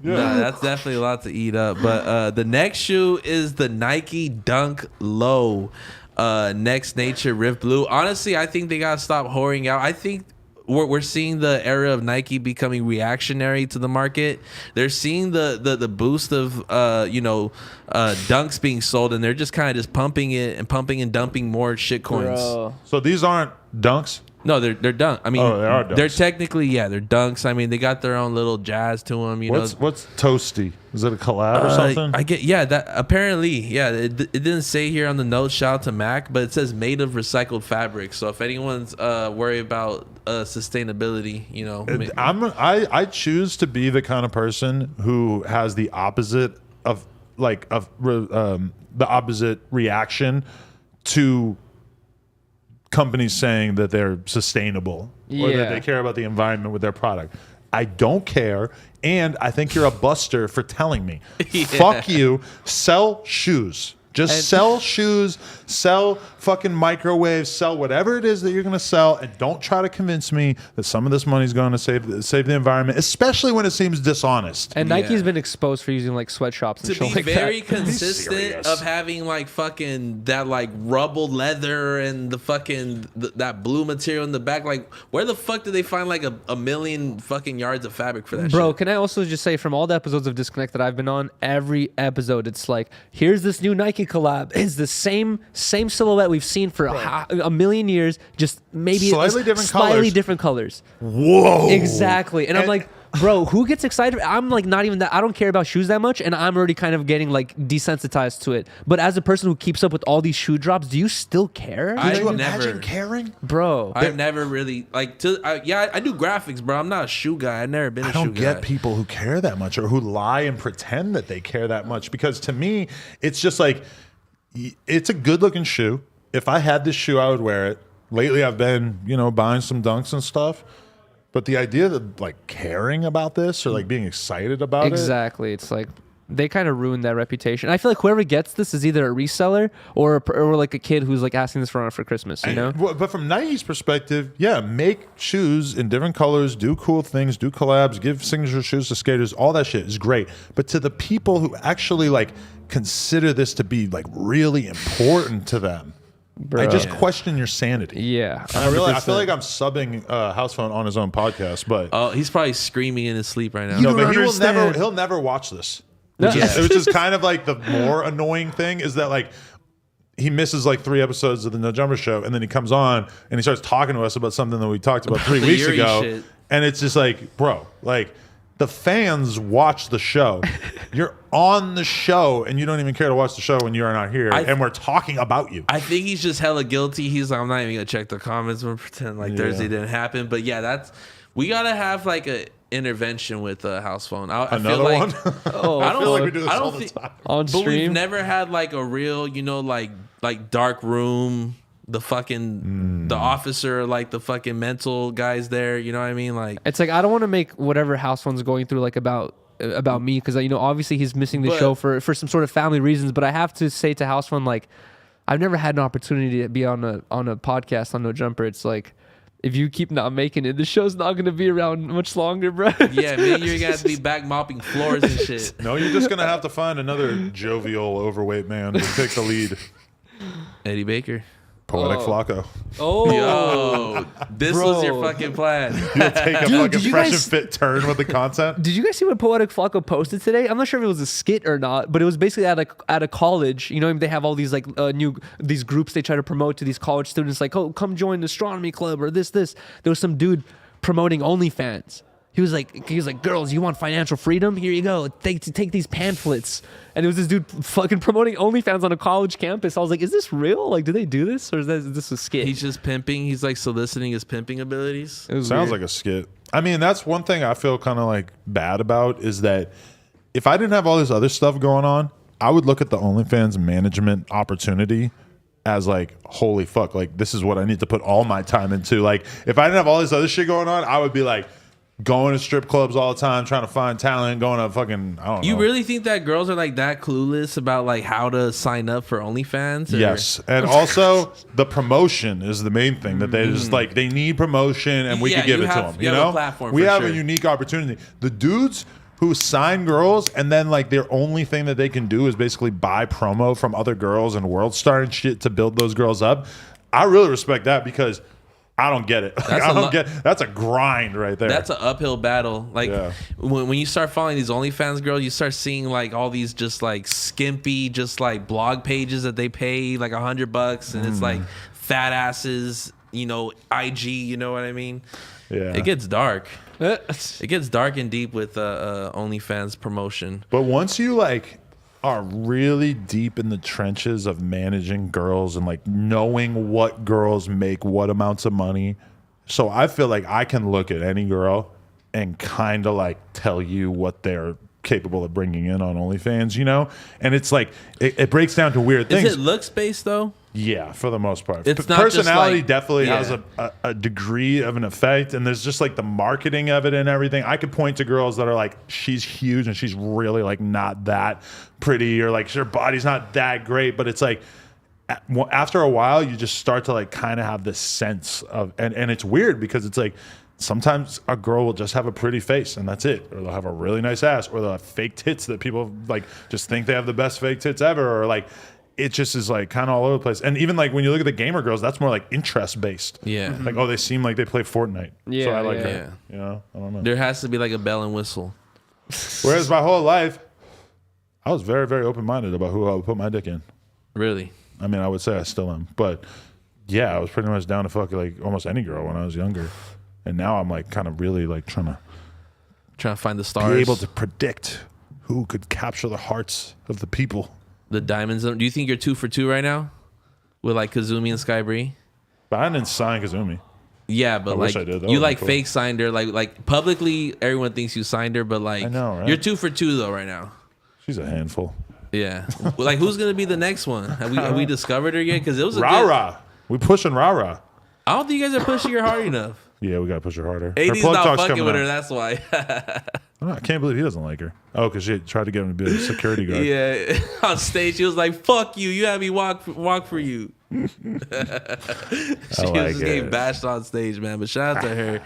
Yeah. Nah, that's definitely a lot to eat up. But the next shoe is the Nike Dunk Low Next Nature Rift Blue. Honestly, I think they gotta stop whoring out. I think we're seeing the era of Nike becoming reactionary to the market. They're seeing the boost of dunks being sold, and they're just kind of just pumping and dumping more shit coins. Bro. So these aren't dunks? No, they're dunk. I mean, they are dunks. They're technically they're dunks. I mean, they got their own little jazz to them. What's Toasty? Is it a collab or something? That apparently, it didn't say here on the notes. Shout out to Mac, but it says made of recycled fabric. So if anyone's worried about sustainability, I choose to be the kind of person who has the opposite of the opposite reaction to companies saying that they're sustainable or that they care about the environment with their product. I don't care, and I think you're a buster for telling me. Fuck you. Sell shoes. Sell shoes, sell fucking microwaves, sell whatever it is that you're going to sell, and don't try to convince me that some of this money is going to save the environment, especially when it seems dishonest. And Nike's been exposed for using like sweatshops and shit like that. To be very consistent of having like fucking that like rubble leather and the fucking that blue material in the back. Like, where the fuck did they find like a million fucking yards of fabric for that shit? Bro, can I also just say, from all the episodes of Disconnect that I've been on, every episode it's like, here's this new Nike collab. It's the same silhouette we've seen for a million years, just maybe slightly different colors. Whoa. Exactly. And I'm like, bro, who gets excited? I'm like, not even that. I don't care about shoes that much, and I'm already kind of getting like desensitized to it. But as a person who keeps up with all these shoe drops, do you still care? Could you imagine caring? Bro, I've never really I do graphics, bro. I'm not a shoe guy. I've never been a shoe guy. I don't get people who care that much or who lie and pretend that they care that much, because to me, it's just like, it's a good looking shoe. If I had this shoe, I would wear it. Lately, I've been, buying some dunks and stuff. But the idea that like caring about this or like being excited about exactly. It's like they kind of ruined that reputation. I feel like whoever gets this is either a reseller or like a kid who's like asking this for Christmas, But from Nike's perspective, make shoes in different colors, do cool things, do collabs, give signature shoes to skaters. All that shit is great. But to the people who actually like consider this to be like really important to them, bro, I just question your sanity. Yeah, I feel like I'm subbing Housephone on his own podcast, but he's probably screaming in his sleep right now. No, but he'll never watch this. Which is kind of like the more annoying thing is that like he misses like 3 episodes of the No Jumper Show, and then he comes on and he starts talking to us about something that we talked about 3 weeks Yuri ago, shit. And it's just like, bro, like the fans watch the show. You're on the show, and you don't even care to watch the show when you're not here, and we're talking about you. I think he's just hella guilty. He's like, I'm not even gonna check the comments and pretend like Thursday didn't happen. But we gotta have like a intervention with Housephone. I Another feel like, one? I feel like we do this all the time. On stream? But we've never had like a real, like dark room. The fucking the officer, like the fucking mental guys there. You know what I mean? Like, it's like, I don't want to make whatever Housephone's going through like about me, because obviously he's missing the show for some sort of family reasons. But I have to say to Housephone, like, I've never had an opportunity to be on a podcast on No Jumper. It's like, if you keep not making it, the show's not going to be around much longer, bro. Yeah, man, you're going to have to be back mopping floors and shit. No, you're just going to have to find another jovial, overweight man to take the lead. Eddie Baker. Poetic Flacco. Oh, Yo, this was your fucking plan. You'll take a Dude, fucking did you fresh guys- and fit turn with the content. did you guys see what Poetic Flacco posted today? I'm not sure if it was a skit or not, but it was basically at a college. You know, they have all these like these groups they try to promote to these college students, like, oh, come join the astronomy club or this. There was some dude promoting OnlyFans. He was like, girls, you want financial freedom? Here you go. Take these pamphlets. And it was this dude fucking promoting OnlyFans on a college campus. I was like, is this real? Like, do they do this, or is this a skit? He's just pimping. He's like soliciting his pimping abilities. It was Sounds weird. like a skit. I mean, that's one thing I feel kind of like bad about is that if I didn't have all this other stuff going on, I would look at the OnlyFans management opportunity as like, holy fuck, like this is what I need to put all my time into. Like, if I didn't have all this other shit going on, I would be like going to strip clubs all the time, trying to find talent, going to fucking, I don't know. You really think that girls are like that clueless about like how to sign up for OnlyFans? Or? Yes, and also the promotion is the main thing that they just like. They need promotion, and we Yeah, can give you it to have- them. you You have a know, platform we for have sure. a unique opportunity. The dudes who sign girls, and then like their only thing that they can do is basically buy promo from other girls and World Star and shit to build those girls up. I really respect that because I don't get it. Like, I don't get. That's a grind right there. That's an uphill battle. Like Yeah. when you start following these OnlyFans girls, you start seeing like all these just like skimpy, just like blog pages that they pay like $100, and it's like fat asses, you know, IG. You know what I mean? Yeah. It gets dark. It gets dark and deep with OnlyFans promotion. But once you like are really deep in the trenches of managing girls and like knowing what girls make what amounts of money, so I feel like I can look at any girl and kind of like tell you what they're capable of bringing in on OnlyFans, you know? And it's like it breaks down to weird things. Is it looks based though? Yeah, for the most part. It's not just personality like- definitely yeah. has a degree of an effect, and there's just like the marketing of it and everything. I could point to girls that are like, she's huge and she's really like not that pretty, or like her body's not that great, but it's like after a while you just start to like kind of have this sense of, and it's weird because it's like sometimes a girl will just have a pretty face and that's it, or they'll have a really nice ass, or they'll have fake tits that people like just think they have the best fake tits ever, or like it just is like kind of all over the place. And even like when you look at the gamer girls, that's more like interest based. Yeah. Like, oh, they seem like they play Fortnite. Yeah, So I like yeah. her. You know, I don't know. There has to be like a bell and whistle. Whereas my whole life, I was very, very open minded about who I would put my dick in. Really? I mean, I would say I still am. But yeah, I was pretty much down to fuck like almost any girl when I was younger. And now I'm like kind of really like trying to Trying to find the stars. be able to predict who could capture the hearts of the people. The diamonds. Do you think you're 2 for 2 right now with like Kazumi and Sky Bree? But I didn't sign Kazumi. Yeah, but I like wish I did. That you would've like been cool. fake signed her. Like publicly, everyone thinks you signed her, but like I know, right? you're 2 for 2 though right now. She's a handful. Yeah. Like who's gonna be the next one? Have we discovered her yet? Because it was a Rah good, rah. We pushing rah rah. I don't think you guys are pushing her hard enough. Yeah, we gotta push her harder. Her AD's plug not talk's fucking coming with out. her. That's why. Oh, I can't believe he doesn't like her. Oh, because she tried to get him to be a security guard. Yeah. On stage, she was like, "Fuck you! You had me walk for you." She like was getting it. bashed on stage, man. But shout out to her.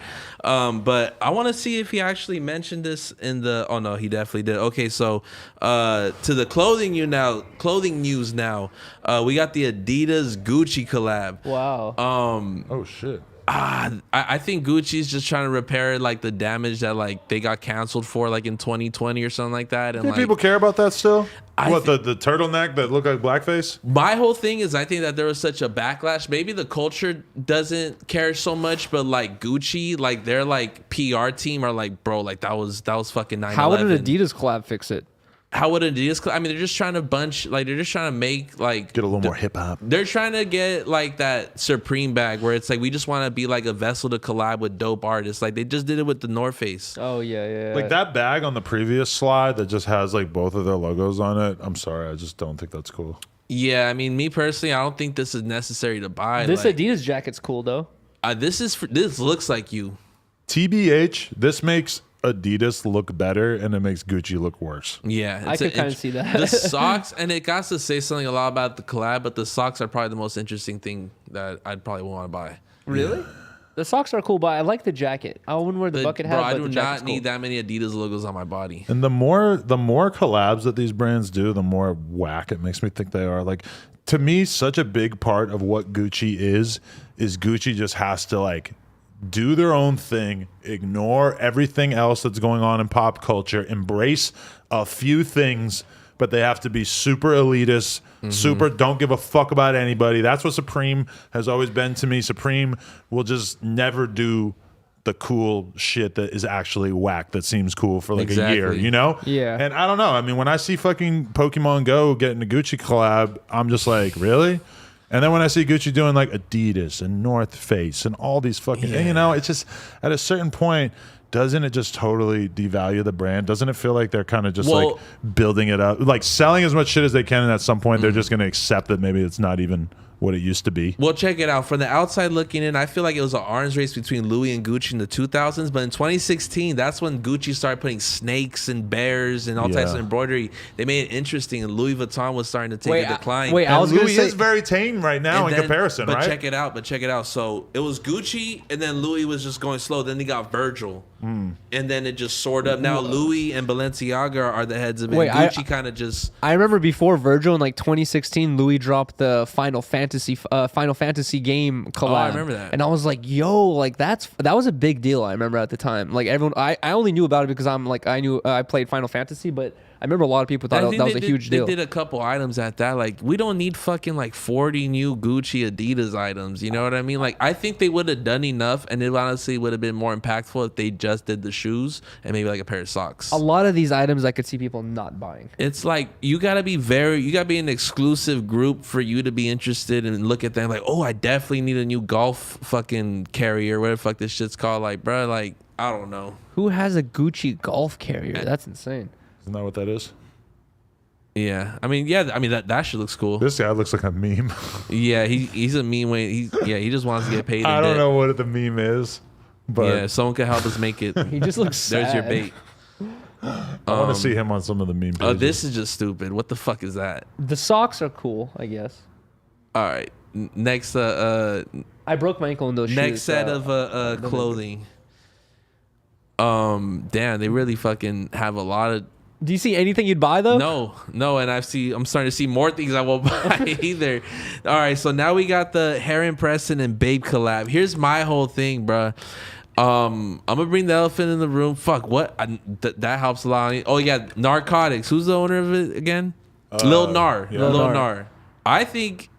But I want to see if he actually mentioned this in the. Oh no, he definitely did. Okay, so to the clothing news now. We got the Adidas Gucci collab. Wow. Oh shit. I think Gucci's just trying to repair like the damage that like they got canceled for like in 2020 or something like that. And Do like people care about that still? I What, thi- the turtleneck that looked like blackface? my whole thing is I think that there was such a backlash. Maybe the culture doesn't care so much, but like Gucci, like their like PR team are like, bro, like that was fucking 9/11. How would an Adidas collab fix it? How would Adidas? I mean, they're just trying to they're just trying to make like Get a little more hip hop. They're trying to get like that Supreme bag where it's like we just want to be like a vessel to collab with dope artists. Like they just did it with the North Face. Oh yeah. Like that bag on the previous slide that just has like both of their logos on it. I'm sorry, I just don't think that's cool. Yeah, I mean, me personally, I don't think this is necessary to buy. This like, Adidas jacket's cool though. This looks like you. TBH, this makes Adidas look better and it makes Gucci look worse. Yeah, I could kind of see that. The socks, and it got to say something a lot about the collab, but the socks are probably the most interesting thing that I'd probably want to buy. Really? The socks are cool, but I like the jacket. I wouldn't wear the bucket hat. Bro, I but do the not jacket's need cool. that many Adidas logos on my body. And the more collabs that these brands do, the more whack it makes me think they are. Like, to me, such a big part of what Gucci is Gucci just has to like do their own thing, ignore everything else that's going on in pop culture, embrace a few things, but they have to be super elitist, super don't give a fuck about anybody. That's what Supreme has always been to me. Supreme will just never do the cool shit that is actually whack that seems cool for like a year, you know? Yeah. And I don't know. I mean, when I see fucking Pokemon Go getting a Gucci collab, I'm just like, really? And then when I see Gucci doing like Adidas and North Face and all these fucking, and, you know, it's just at a certain point, doesn't it just totally devalue the brand? Doesn't it feel like they're kind of just like building it up, like selling as much shit as they can, and at some point they're just going to accept that maybe it's not even what it used to be? Well, check it out. From the outside looking in, I feel like it was an arms race between Louis and Gucci in the 2000s. But in 2016, that's when Gucci started putting snakes and bears and all types of embroidery. They made it interesting, and Louis Vuitton was starting to take a decline. I was going to Louis say is very tame right now in comparison, but right? check it out. So it was Gucci, and then Louis was just going slow. Then they got Virgil, and then it just soared up. Now Louis and Balenciaga are the heads of it. Gucci kind of just. I remember before Virgil in like 2016, Louis dropped the Final Fantasy game collab. Oh, I remember that. And I was like, yo, like that was a big deal. I remember at the time. Like everyone, I only knew about it because I played Final Fantasy, but I remember a lot of people thought that was a huge deal. They did a couple items at that. Like, we don't need fucking like 40 new Gucci Adidas items. You know what I mean? Like, I think they would have done enough, and it honestly would have been more impactful if they just did the shoes and maybe like a pair of socks. A lot of these items I could see people not buying. It's like you gotta be an exclusive group for you to be interested and look at them like, oh, I definitely need a new golf fucking carrier, whatever the fuck this shit's called. Like, bro, like, I don't know. Who has a Gucci golf carrier? That's insane. Isn't that what that is? Yeah, I mean, that shit looks cool. This guy looks like a meme. Yeah, he's a meme way. He just wants to get paid. I don't know what the meme is, but yeah, someone could help us make it. He just looks sad. There's your bait. I want to see him on some of the meme pages. Oh, this is just stupid. What the fuck is that? The socks are cool, I guess. All right, next I broke my ankle in those shoes. Next set of clothing. Damn, they really fucking have a lot of. Do you see anything you'd buy though? No, and I'm starting to see more things I won't buy either. All right, so now we got the Heron Preston and Babe collab. Here's my whole thing, bro. I'm gonna bring the elephant in the room. Fuck, what? That helps a lot. Oh yeah, narcotics. Who's the owner of it again? Lil Nar. Yeah. Lil Nar. I think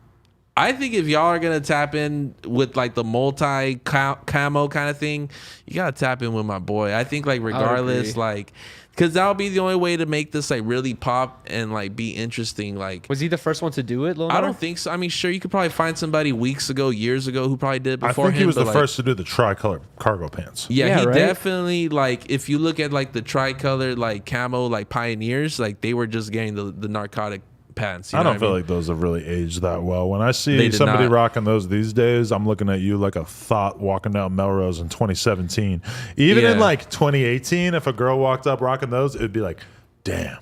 if y'all are gonna tap in with like the multi camo kind of thing, you gotta tap in with my boy. I think like regardless, like, because that'll be the only way to make this like really pop and like be interesting. Like, was he the first one to do it, Lil Nar? I don't think so. I mean, sure, you could probably find somebody years ago who probably did it before him. I think he was the like, first to do the tricolor cargo pants. Yeah, he right? definitely, like, if you look at like the tricolor like camo like pioneers, like they were just getting the narcotic pants. I don't feel like those have really aged that well. When I see They did somebody not. rocking those these days, I'm looking at you like a thought walking down Melrose in 2017. Even in Yeah. like 2018, if a girl walked up rocking those, it'd be like, damn,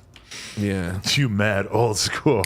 Yeah. you mad old school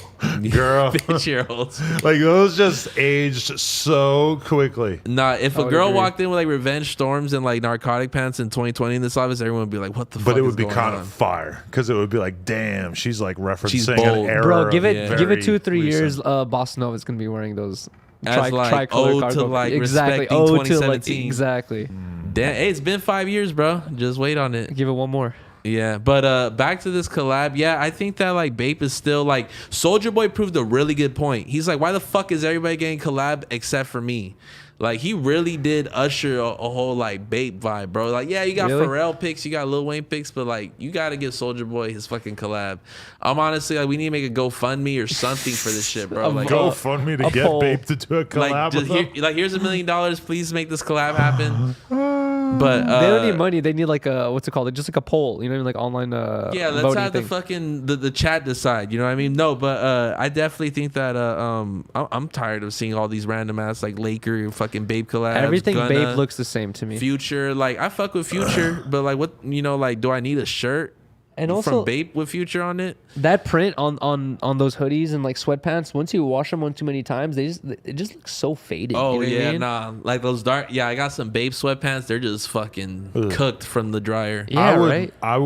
girl. Bitch, you're old. Like those just aged so quickly. Nah, if I a would girl agree. walked in with like Revenge Storms and like narcotic pants in 2020 in this office, everyone would be like, what the fuck But it is would be going kind on? of fire because it would be like, damn, she's like referencing She's an bold. era. Bro, give of it very 2 or 3 recent. years. Bossa Nova is gonna be wearing those. As like tricolor ode to cargo. like exactly. respecting Ode to like 2017. exactly. Damn, hey, it's been 5 years, bro. Just wait on it. Give it one more. Yeah, but back to this collab. Yeah, I think that like Bape is still like Soulja Boy proved a really good point. He's like, why the fuck is everybody getting collab except for me? Like he really did usher a whole like Bape vibe, bro. Like yeah, you got Really? Pharrell picks, you got Lil Wayne picks, but like you got to give Soulja Boy his fucking collab. I'm honestly like we need to make a GoFundMe or something for this shit, bro. Like Go fund me to a get poll. Bape to do a collab like just with them. here's $1 million. Please make this collab happen. But They don't need money. They need like a what's it called? Just like a poll. You know, like online. yeah, let's voting have thing. the fucking the chat decide. You know what I mean? No, but I definitely think that I'm tired of seeing all these random ass like Laker fucking Babe collabs. Everything Gunna, Babe looks the same to me. Future. Like I fuck with Future, but like what like do I need a shirt? And also, from Bape with Future on it. that print on those hoodies and like sweatpants, once you wash them one too many times, it just looks so faded. Oh, you know what I mean? nah. Like those dark. Yeah, I got some Bape sweatpants. They're just fucking cooked from the dryer. Yeah, right. I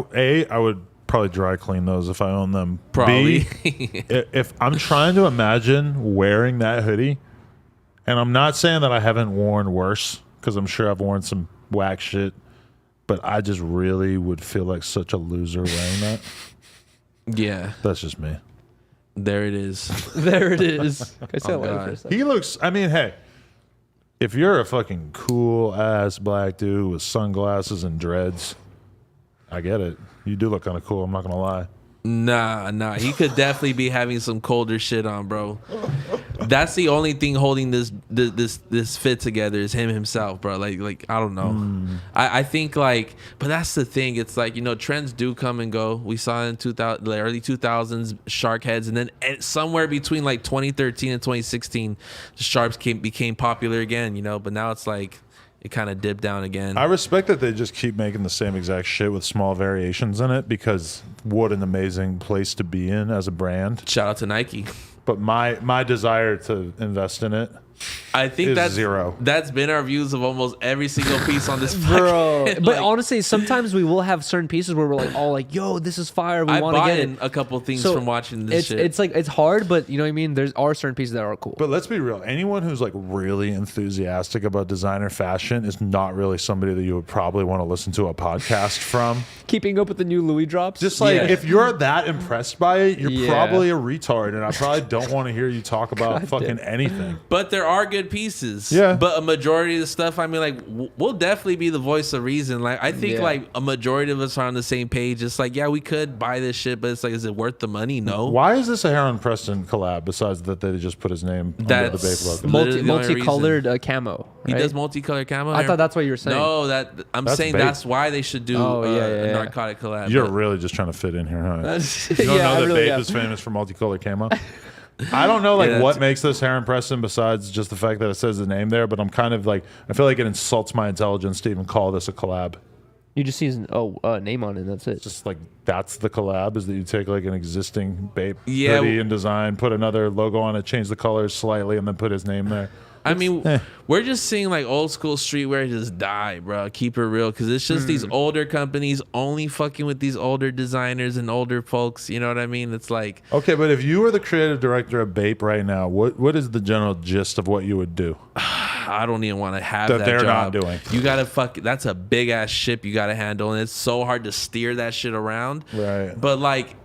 would probably dry clean those if I own them. Probably. B, if I'm trying to imagine wearing that hoodie, and I'm not saying that I haven't worn worse, because I'm sure I've worn some whack shit, but I just really would feel like such a loser wearing that. Yeah. That's just me. There it is. There it is. I said Oh, God. He looks, I mean, hey, if you're a fucking cool ass black dude with sunglasses and dreads, I get it. You do look kind of cool. I'm not going to lie. Nah. He could definitely be having some colder shit on, bro. That's the only thing holding this fit together is him himself, bro. Like I don't know. I think like, but that's the thing. It's like, you know, trends do come and go. We saw in the early 2000s shark heads, and then somewhere between like 2013 and 2016, the sharps became popular again. You know, but now it's like, it kind of dipped down again. I respect that they just keep making the same exact shit with small variations in it, because what an amazing place to be in as a brand. Shout out to Nike. But my desire to invest in it, I think is that's zero. That's been our views of almost every single piece on this Bro, podcast. but honestly, sometimes we will have certain pieces where we're like, all like, yo, this is fire. We I want to bought get in it. a couple things So from watching this shit. It's like, it's hard, but you know what I mean? There are certain pieces that are cool. But let's be real. Anyone who's like really enthusiastic about designer fashion is not really somebody that you would probably want to listen to a podcast from. Keeping up with the new Louis drops. Just like, Yeah. if you're that impressed by it, you're Yeah. probably a retard, and I probably don't want to hear you talk about fucking anything. But there are good pieces. Yeah. But a majority of the stuff, I mean, like, we'll definitely be the voice of reason. Like, I think, Yeah. like, a majority of us are on the same page. It's like, yeah, we could buy this shit, but it's like, is it worth the money? No. Why is this a Heron Preston collab besides that they just put his name under the That's Bape logo? literally the only multicolored camo. He right? does multicolored camo. I thought that's what you were saying. No, I'm That's saying Bape. that's why they should do Oh, yeah, a yeah. narcotic collab. You're But really just trying to fit in here, huh? You You don't know I that really Bape am. is famous for multicolored camo? I don't know, like, Yeah, what that's- makes this Heron Preston besides just the fact that it says the name there, but I'm kind of like, I feel like it insults my intelligence to even call this a collab. You just see his name on it, and that's it. Just like, that's the collab, is that you take like an existing Bape Yeah. hoodie and design, put another logo on it, change the colors slightly, and then put his name there. I mean, we're just seeing like old school streetwear just die, bro. Keep it real, because it's just these older companies only fucking with these older designers and older folks. You know what I mean? It's like, Okay, but if you were the creative director of Bape right now, what is the general gist of what you would do? I don't even want to have That that they're job. not doing. You gotta that's a big ass ship you gotta handle, and it's so hard to steer that shit around. Right. But like,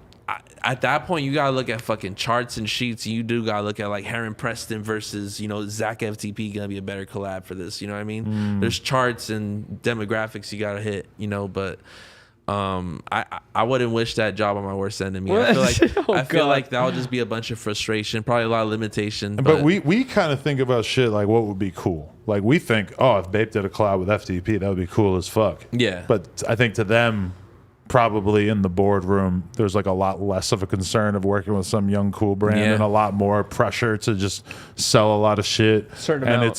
at that point, you gotta look at fucking charts and sheets. You do gotta look at like Heron Preston versus, you know, Zach FTP gonna be a better collab for this. You know what I mean? There's charts and demographics you gotta hit. You know, but I wouldn't wish that job on my worst enemy. I feel like Oh, I feel God. like that would just be a bunch of frustration, probably a lot of limitation. But we kind of think about shit like what would be cool. Like, we think, oh, if Bape did a collab with FTP, that would be cool as fuck. Yeah. But I think to them, probably in the boardroom, there's like a lot less of a concern of working with some young cool brand, Yeah. and a lot more pressure to just sell a lot of shit. Certain and amount.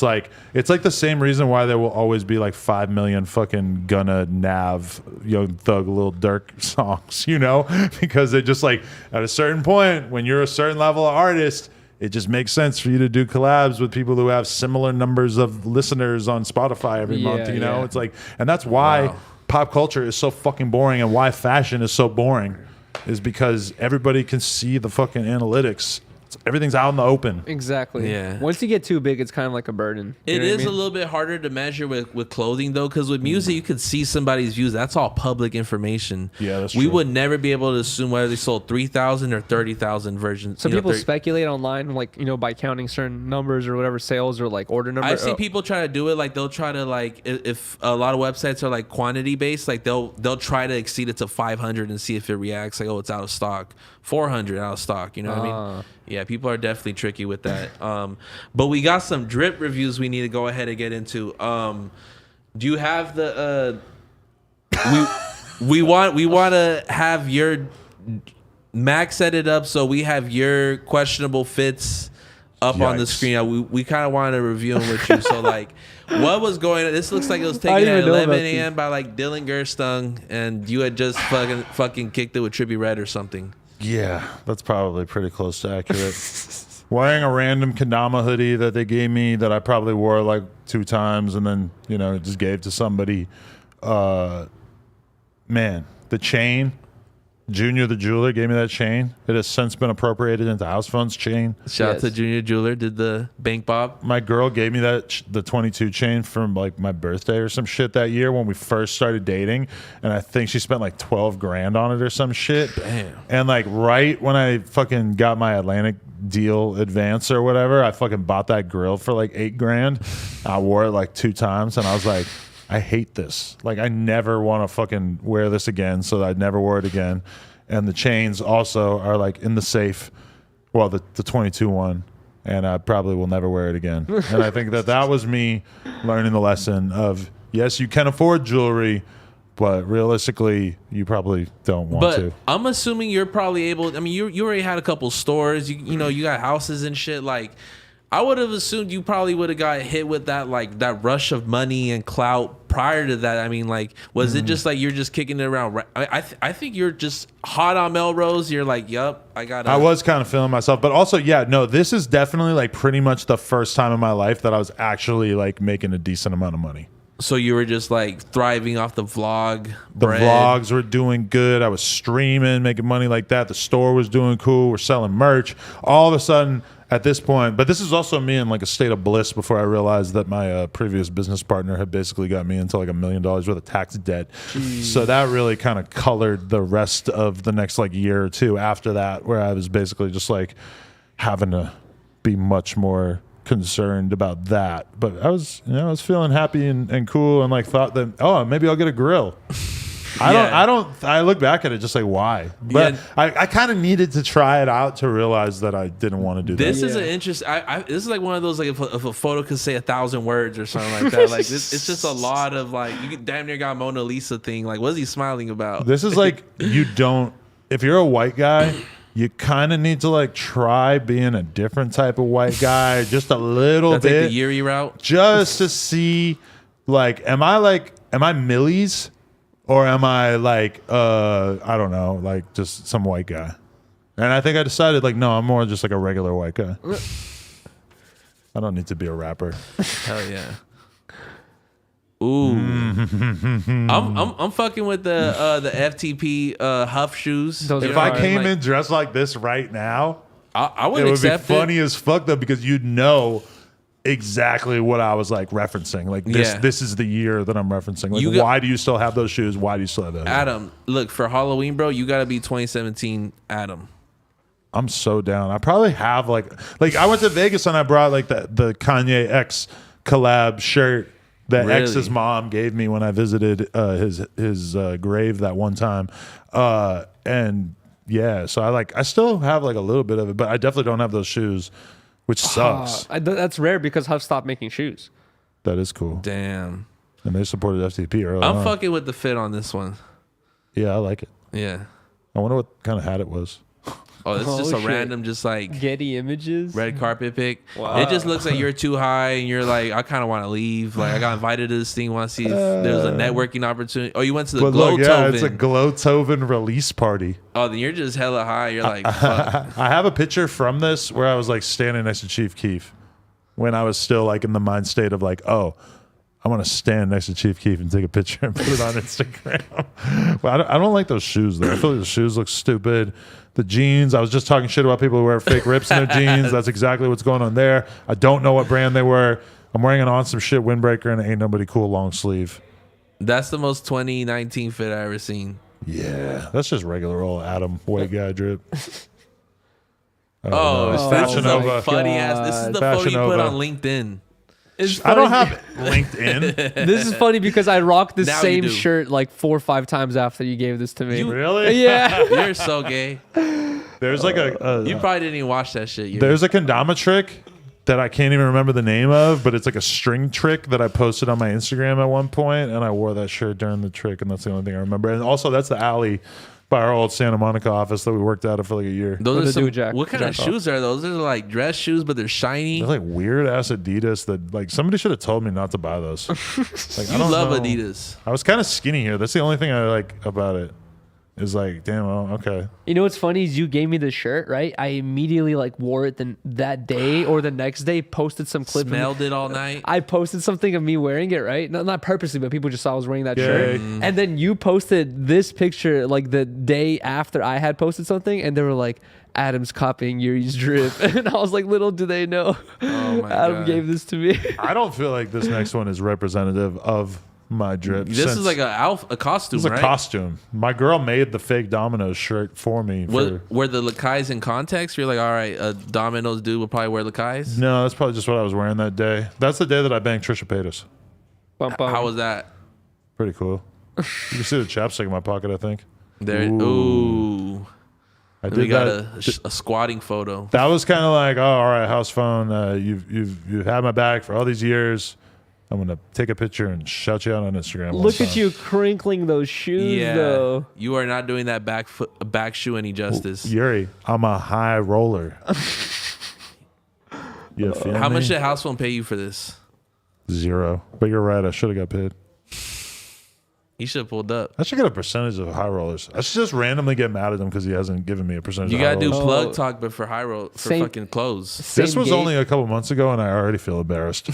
it's like the same reason why there will always be like 5 million fucking Gunna, Nav, Young Thug, Lil Durk songs, you know? Because it just like, at a certain point, when you're a certain level of artist, it just makes sense for you to do collabs with people who have similar numbers of listeners on Spotify every month, you know? yeah. It's like, and that's why Wow. pop culture is so fucking boring, and why fashion is so boring is because everybody can see the fucking analytics. Everything's out in the open. Exactly. Yeah. Once you get too big, it's kind of like a burden. You It know what I is mean? a little bit harder to measure with clothing though, because with music you could see somebody's views. That's all public information. Yeah, that's we true. would never be able to assume whether they sold 3,000 or 30,000 versions. Some You know, people 30 speculate online, like, you know, by counting certain numbers or whatever, sales or like order number. I've seen people try to do it. Like they'll try to like if a lot of websites are like quantity based, like they'll try to exceed it to 500 and see if it reacts. Like, oh, it's out of stock. 400 out of stock. You know what I mean? Yeah, people are definitely tricky with that. But we got some drip reviews we need to go ahead and get into. Do you have the? We want to have your Mac set it up so we have your questionable fits up on the Yikes. screen. We kind of wanted to review them with you. So like, what was going on? This looks like it was I taken didn't at even know 11 about a.m. by like Dylan Gerstung, and you had just fucking kicked it with Trippie Redd or something. Yeah, that's probably pretty close to accurate. Wearing a random Kendama hoodie that they gave me that I probably wore like 2 times and then, just gave to somebody. Man, the chain. Junior the jeweler gave me that chain. It has since been appropriated into Housephone's chain. Shout out to Junior Jeweler, did the bank bob. My girl gave me the 22 chain from like my birthday or some shit that year when we first started dating, and I think she spent like 12 grand on it or some shit. Damn. And like right when I fucking got my Atlantic deal advance or whatever, I fucking bought that grill for like 8 grand. I wore it like 2 times, and I was like, I hate this. Like, I never want to fucking wear this again, so I never wore it again. And the chains also are like in the safe. Well, the 22 one, and I probably will never wear it again. And I think that was me learning the lesson of, yes, you can afford jewelry, but realistically, you probably don't want to. I'm assuming you're probably able. I mean, you already had a couple stores. You got houses and shit. Like, I would have assumed you probably would have got hit with that rush of money and clout prior to that. I mean, like, was it just like you're just kicking it around? I think you're just hot on Melrose. You're like, yup, I was kind of feeling myself, but also, yeah, no, this is definitely like pretty much the first time in my life that I was actually like making a decent amount of money. So you were just like thriving off the vlog. The vlogs were doing good. I was streaming, making money like that. The store was doing cool. We're selling merch. All of a sudden, at this point, but this is also me in like a state of bliss before I realized that my previous business partner had basically got me into like $1 million worth of tax debt. Jeez. So that really kind of colored the rest of the next like year or two after that, where I was basically just like having to be much more concerned about that. But I was feeling happy and cool, and like thought that, oh, maybe I'll get a grill. I look back at it just like, why? But yeah. I kind of needed to try it out to realize that I didn't want to do this. That. This is an interest. This is like one of those, like, if a photo could say 1,000 words or something like that. Like, this, it's just a lot of like, you damn near got Mona Lisa thing. Like, what's he smiling about? This is like, if you're a white guy, you kind of need to like try being a different type of white guy, just a little bit. Like the Yuri route, just to see, like, am I Millie's? Or am I like, I don't know, like just some white guy? And I think I decided, like, no, I'm more just like a regular white guy. I don't need to be a rapper. Hell yeah. Ooh. I'm fucking with the FTP Huff shoes. If I came in dressed like this right now, I would accept it. It would be funny as fuck though, because you'd know exactly what I was like referencing. Like this is the year that I'm referencing. Like, why do you still have those shoes? Why do you still have those? Adam, look, for Halloween, bro, you gotta be 2017 Adam. I'm so down. I probably have like I went to Vegas and I brought like the Kanye X collab shirt that X's mom gave me when I visited his grave that one time. And yeah, so I still have like a little bit of it, but I definitely don't have those shoes. Which sucks. That's rare because Huff stopped making shoes. That is cool. Damn. And they supported FTP early I'm on. fucking with the fit on this one. Yeah, I like it. Yeah. I wonder what kind of hat it was. Oh, this is just a random, just like Getty Images red carpet pic. Wow. It just looks like you're too high and you're like, I kind of want to leave. Like, I got invited to this thing. Want to see if there's a networking opportunity. Oh, you went to the Glowtoven. Yeah, it's a Glowtoven release party. Oh, then you're just hella high. You're like, fuck. I have a picture from this where I was like standing next to Chief Keef when I was still like in the mind state of like, oh, I want to stand next to Chief Keef and take a picture and put it on Instagram. But I don't like those shoes though. I feel like the shoes look stupid. The jeans, I was just talking shit about people who wear fake rips in their jeans. That's exactly what's going on there. I don't know what brand they were. I'm wearing an on some shit windbreaker and it ain't nobody cool long sleeve. That's the most 2019 fit I ever seen. Yeah, that's just regular old Adam white guy drip. This is a funny ass. This is the photo you put on LinkedIn. I don't have LinkedIn. This is funny because I rocked the same shirt like 4 or 5 times after you gave this to me. Really? Yeah. You're so gay. There's like you probably didn't even watch that shit. There's a kendama trick that I can't even remember the name of, but it's like a string trick that I posted on my Instagram at one point, and I wore that shirt during the trick, and that's the only thing I remember. And also, that's the alley by our old Santa Monica office that we worked out of for like a year. Those are what kind of shoes are those? Those are like dress shoes, but they're shiny. They're like weird ass Adidas that like somebody should have told me not to buy those. Like, I love Adidas. I was kind of skinny here. That's the only thing I like about it. Is like, damn, well, okay. You know what's funny is you gave me the shirt, right? I immediately like wore it that day or the next day, posted some clip. Smelled it all night. I posted something of me wearing it, right? Not purposely, but people just saw I was wearing that shirt. And then you posted this picture like the day after I had posted something, and they were like, Adam's copying Yuri's drip. And I was like, little do they know. Oh my Adam God. gave this to me. I don't feel like this next one is representative of my drip. This is like a costume, It's a right? costume. My girl made the fake Domino's shirt for me. Were the Lakais in context? You're like, all right, a Domino's dude will probably wear Lakais. No, that's probably just what I was wearing that day. That's the day that I banged Trisha Paytas. How was that? Pretty cool. You can see the chapstick in my pocket, I think. There. Ooh. I We did got that. a squatting photo. That was kind of like, oh, all right, Housephone, you've had my back for all these years. I'm gonna take a picture and shout you out on Instagram. Look at you crinkling those shoes, though. You are not doing that back shoe any justice. Yuri, I'm a high roller. You feel How me? much did Housephone pay you for this? 0. But you're right. I should have got paid. He should have pulled up. I should get a percentage of high rollers. I should just randomly get mad at him because he hasn't given me a percentage. You of high gotta do rollers. plug talk, but for high roll for fucking clothes. This was only a couple months ago, and I already feel embarrassed.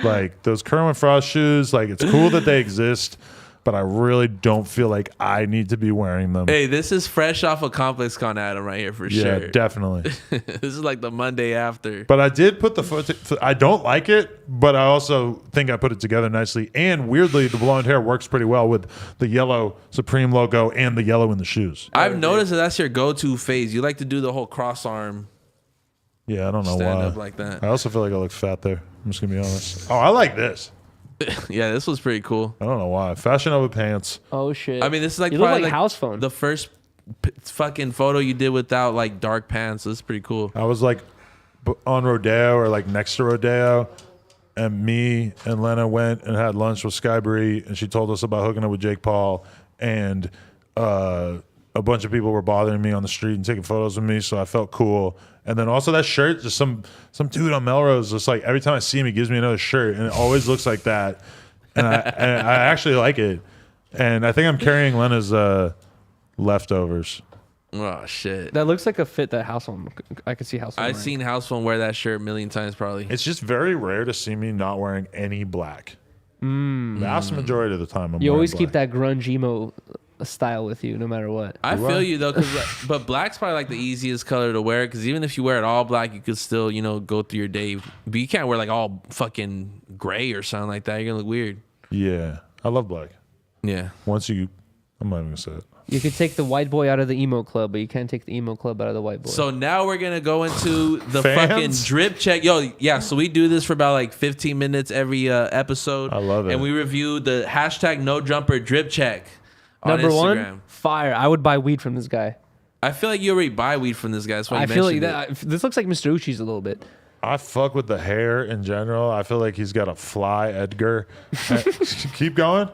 Like those Kerwin Frost shoes, like it's cool that they exist, but I really don't feel like I need to be wearing them. Hey, this is fresh off of Complex Con Adam right here for sure. Yeah, definitely. This is like the Monday after. But I did put the foot. I don't like it, but I also think I put it together nicely. And weirdly, the blonde hair works pretty well with the yellow Supreme logo and the yellow in the shoes. I've noticed that's your go-to phase. You like to do the whole cross arm. Yeah, I don't know Stand why. up like that. I also feel like I look fat there. I'm just gonna be honest. Oh, I like this. Yeah, this was pretty cool. I don't know why. Fashion over pants. Oh shit! I mean, this is like you look probably like Housephone. the first fucking photo you did without like dark pants. This is pretty cool. I was like on Rodeo or like next to Rodeo, and me and Lena went and had lunch with Skybree, and she told us about hooking up with Jake Paul, and a bunch of people were bothering me on the street and taking photos with me, so I felt cool. And then also that shirt, just some dude on Melrose, just like every time I see him, he gives me another shirt, and it always looks like that. And I actually like it. And I think I'm carrying Lena's leftovers. Oh shit! That looks like a fit that Housephone. I could see Housephone. I've seen Housephone wear that shirt a million times probably. It's just very rare to see me not wearing any black. Vast majority of the time, I'm You always wearing keep black. that grunge emo style with you, no matter what. I feel you though, but black's probably like the easiest color to wear because even if you wear it all black, you could still go through your day. But you can't wear like all fucking gray or something like that. You're gonna look weird. Yeah, I love black. Yeah. I'm not even gonna say it. You could take the white boy out of the emo club, but you can't take the emo club out of the white boy. So now we're gonna go into the Fans? fucking drip check. Yo, yeah. So we do this for about like 15 minutes every episode. I love it. And we review the hashtag No Jumper drip check. On Number Instagram. one, fire. I would buy weed from this guy. I feel like you already buy weed from this guy. That's why I feel like this looks like Mr. Uchi's a little bit. I fuck with the hair in general. I feel like he's got a fly Edgar. Keep going.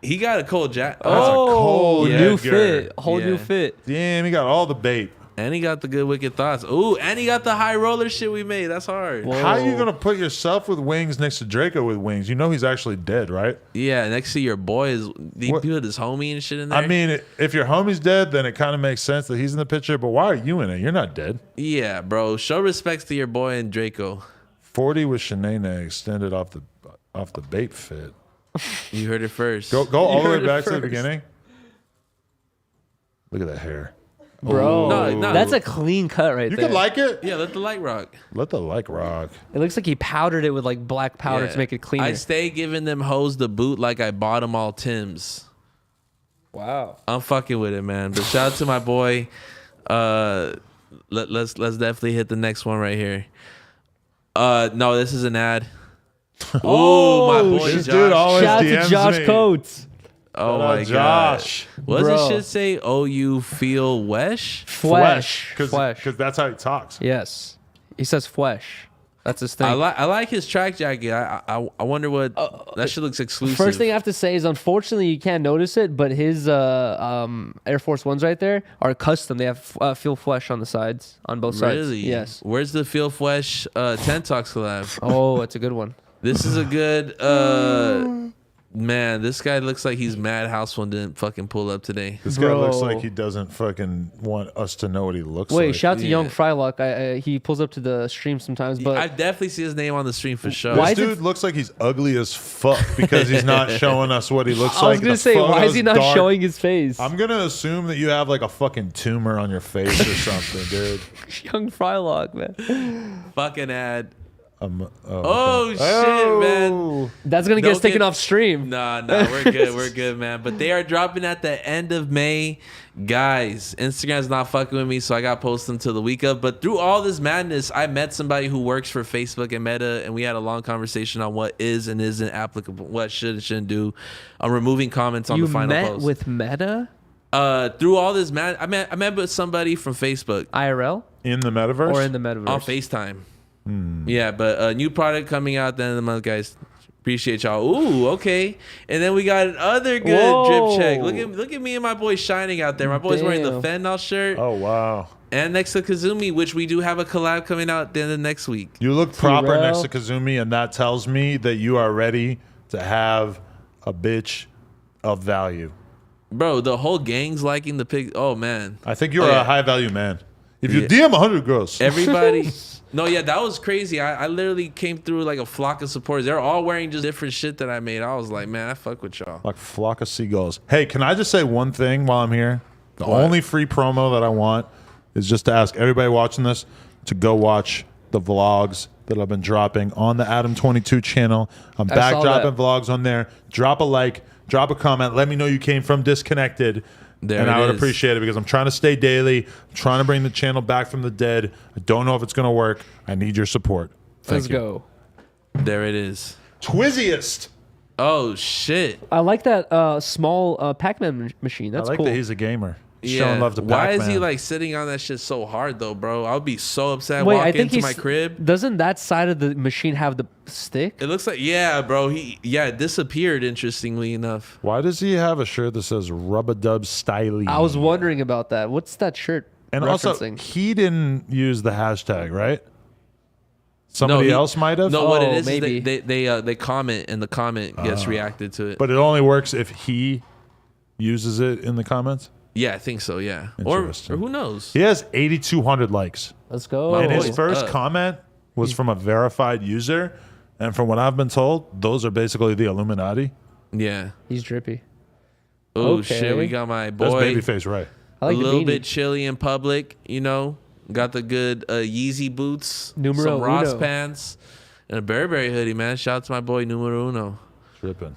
He got a cold jack. Oh, cold new Edgar. fit. Whole new Yeah. fit. Damn, he got all the bait. And he got the good wicked thoughts. Ooh, and he got the high roller shit we made. That's hard. Whoa. How are you gonna put yourself with wings next to Draco with wings? You know he's actually dead, right? Yeah, next to your boy is he What? put his homie and shit in there. I mean, if your homie's dead, then it kind of makes sense that he's in the picture. But why are you in it? You're not dead. yeah, bro. Show respects to your boy and Draco. 40 with Shanae extended off the bait fit. You heard it first. Go all the way heard it back to the first. beginning. Look at that hair. Bro, No. that's a clean cut right You there. can like it. Yeah, let the light rock. Let the like rock. It looks like he powdered it with like black powder Yeah. to make it cleaner. I stay giving them hoes the boot like I bought them all Timbs. Wow. I'm fucking with it, man. But shout out to my boy. Let's definitely hit the next one right here. No, this is an ad. Oh, my boy This Josh. dude always Shout out DMs to Josh me. Coates. Oh Shout out my Josh. god. What does Bro. this shit say? Oh, you feel wesh? Flesh. Because Flesh. that's how he talks. Yes. He says flesh. That's his thing. I like his track jacket. I wonder what that shit looks exclusive. First thing I have to say is, unfortunately, you can't notice it, but his Air Force Ones right there are custom. They have Feel Flesh on the sides, on both sides. Really? Yes. Where's the Feel Flesh Tentox collab? Oh, that's a good one. This is a good man. This guy looks like he's mad Housephone didn't fucking pull up today. This guy looks like he doesn't fucking want us to know what he looks like. Wait, shout out to Young Frylock. He pulls up to the stream sometimes, but I definitely see his name on the stream for sure. This dude looks like he's ugly as fuck because he's not showing us what he looks like. I was gonna say, why is he not showing his face? I'm gonna assume that you have like a fucking tumor on your face or something, dude. Young Frylock, man. Fucking ad. Okay. Shit, man. That's gonna get us taken off stream. Nah, we're good. We're good, man. But they are dropping at the end of May. Guys, Instagram's not fucking with me, so I got posted until the week of. But through all this madness, I met somebody who works for Facebook and Meta, and we had a long conversation on what is and isn't applicable, what should and shouldn't do. I'm removing comments on the final post. You met with Meta? Through all this I met with somebody from Facebook. IRL? In the metaverse? Or in the metaverse? On FaceTime. Yeah, but a new product coming out at the end of the month, guys. Appreciate y'all. Ooh, okay. And then we got another good drip check. Look at me and my boy shining out there. My boy's wearing the Fentanyl shirt. Oh, wow. And next to Kazumi, which we do have a collab coming out at the end of next week. You look proper next to Kazumi, and that tells me that you are ready to have a bitch of value. Bro, the whole gang's liking the pig. Oh, man. I think you're a high-value man. If you DM 100 girls. Everybody... No, yeah, that was crazy. I literally came through like a flock of supporters. They're all wearing just different shit that I made. I was like, man, I fuck with y'all. Like flock of seagulls. Hey, can I just say one thing while I'm here? The only free promo that I want is just to ask everybody watching this to go watch the vlogs that I've been dropping on the Adam22 channel. I'm back dropping vlogs on there. Drop a like, drop a comment. Let me know you came from Disconnected. I would appreciate it because I'm trying to stay daily. I'm trying to bring the channel back from the dead. I don't know if it's going to work. I need your support. Let's go. There it is. Twizziest. Oh, shit. I like that small Pac-Man machine. That's cool. I like that he's a gamer. Yeah. Showing love to Why Pac-Man. is he like sitting on that shit so hard though, bro? I would be so upset Wait, walking into my crib. Doesn't that side of the machine have the stick? It looks like, yeah, bro. It disappeared, interestingly enough. Why does he have a shirt that says Rub-a-Dub Styly? I was wondering about that. What's that shirt and referencing? Also, he didn't use the hashtag, right? Somebody else might have? No, what it is maybe. they comment and the comment gets reacted to it. But it only works if he uses it in the comments? Yeah, I think so, yeah. Or who knows? He has 8,200 likes. Let's go. And his first comment was from a verified user. And from what I've been told, those are basically the Illuminati. Yeah. He's drippy. Oh, shit. We got my boy. That's Babyface Ray. I like a little bit chilly in public, you know. Got the good Yeezy boots, some Ross pants, and a Burberry hoodie, man. Shout out to my boy Numero Uno. Tripping.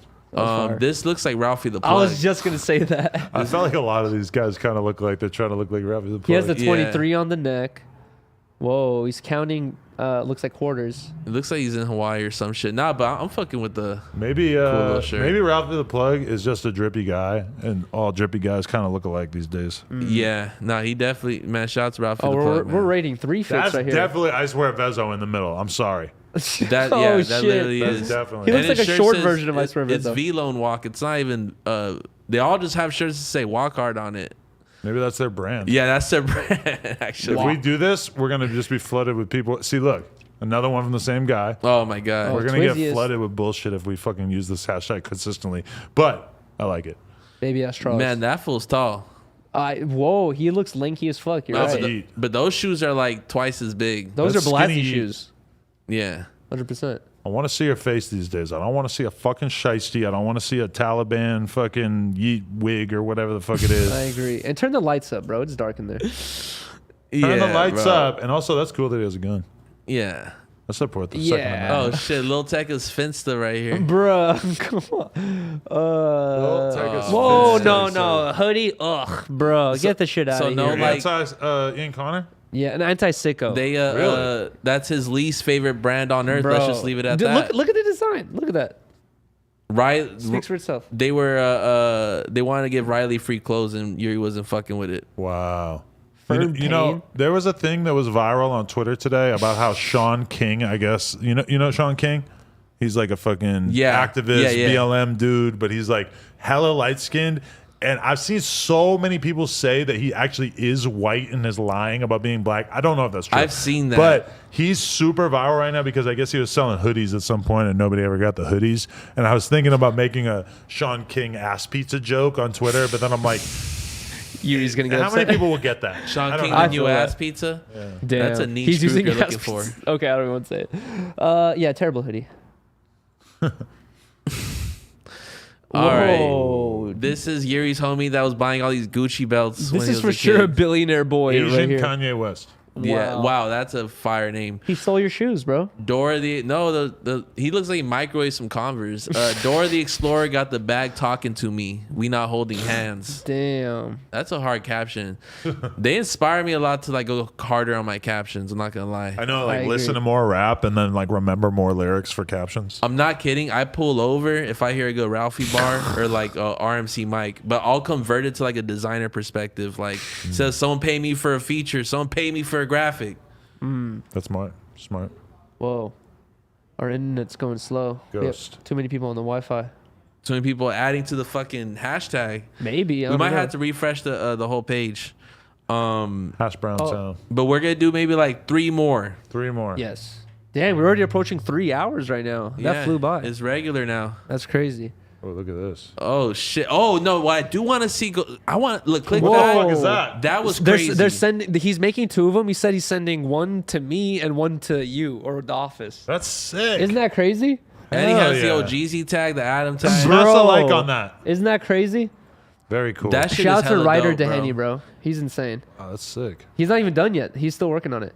This looks like Ralphie the Plug. I was just going to say that. I felt like a lot of these guys kind of look like they're trying to look like Ralphie the Plug. He has the 23 on the neck. Whoa, he's counting, looks like quarters. It looks like he's in Hawaii or some shit. Nah, but I'm fucking with the maybe cool shirt. Maybe Ralphie the Plug is just a drippy guy, and all drippy guys kind of look alike these days. Yeah, nah, he definitely, man, shout out to Ralphie the Plug, man. We're rating 3 fits right here. That's definitely I swear Vezo in the middle. I'm sorry. That literally is. Definitely. He looks like a short version of I swear Vezo. It's V-Lone Walk. It's not even, they all just have shirts that say Walk Hard on it. Maybe that's their brand. Yeah, that's their brand, actually. If we do this, we're going to just be flooded with people. See, look, another one from the same guy. Oh, my God. We're going to get flooded with bullshit if we fucking use this hashtag consistently. But I like it. Baby ass Charles. Man, that fool's tall. Whoa, he looks lanky as fuck. You're right. But those shoes are like twice as big. Those are Blasty shoes. Yeah. 100%. I want to see her face these days. I don't want to see a fucking shiesty. I don't want to see a Taliban fucking yeet wig or whatever the fuck it is. I agree. And turn the lights up, bro. It's dark in there. Turn the lights up. And also, that's cool that he has a gun. Yeah. I support the Second Amendment. Oh, shit. Lil Tech is Finsta right here. Bruh, come on. Whoa, no. Hoodie, ugh, bro. Get the shit out of here. Like, Ian Connor? Yeah, an anti-sicko. They really? That's his least favorite brand on earth. Bro. Let's just leave it at that. Look at the design. Look at that. Right, speaks for itself. They were they wanted to give Riley free clothes and Yuri wasn't fucking with it. Wow. You know, there was a thing that was viral on Twitter today about how Sean King, I guess, you know Sean King? He's like a fucking activist, BLM dude, but he's like hella light skinned. And I've seen so many people say that he actually is white and is lying about being black. I don't know if that's true. I've seen that. But he's super viral right now because I guess he was selling hoodies at some point and nobody ever got the hoodies. And I was thinking about making a Sean King ass pizza joke on Twitter, but then I'm like, Yuri's gonna get how many people will get that? Sean King, the new ass pizza? Yeah. Damn. That's a niche group you're looking for. Okay, I don't even want to say it. Yeah, terrible hoodie. All right. This is Yuri's homie that was buying all these Gucci belts. This is for sure a billionaire boy Asian right here. Kanye West. Yeah, wow, that's a fire name. He stole your shoes, bro. Dora he looks like he microwaved some Converse. Dora the Explorer got the bag talking to me. We not holding hands. Damn. That's a hard caption. They inspire me a lot to like go harder on my captions. I'm not gonna lie. I know, like listen to more rap and then like remember more lyrics for captions. I'm not kidding. I pull over if I hear a good Ralphie bar or like RMC mic, but I'll convert it to like a designer perspective. Like says someone pay me for a feature, someone pay me for a graphic. That's smart. Whoa. Our internet's going slow. Ghost. Too many people on the Wi-Fi. Too many people adding to the fucking hashtag. Maybe. We might have to refresh the whole page. Hash brown town. But we're gonna do maybe like 3 more. 3 more. Yes. Dang, we're already approaching 3 hours right now. That flew by. It's regular now. That's crazy. Oh, look at this. Oh shit. Oh no, what I do want to see click What that. the fuck is that? That was crazy. They're sending. He's making 2 of them. He said he's sending one to me and one to you or the office. That's sick. Isn't that crazy? And he has the yeah. OGZ tag, the Adam tag. Smash a like on that. Isn't that crazy? Very cool. That shit Shout is out to hella Ryder dope, Dehaney, bro. He's insane. Oh, that's sick. He's not even done yet. He's still working on it.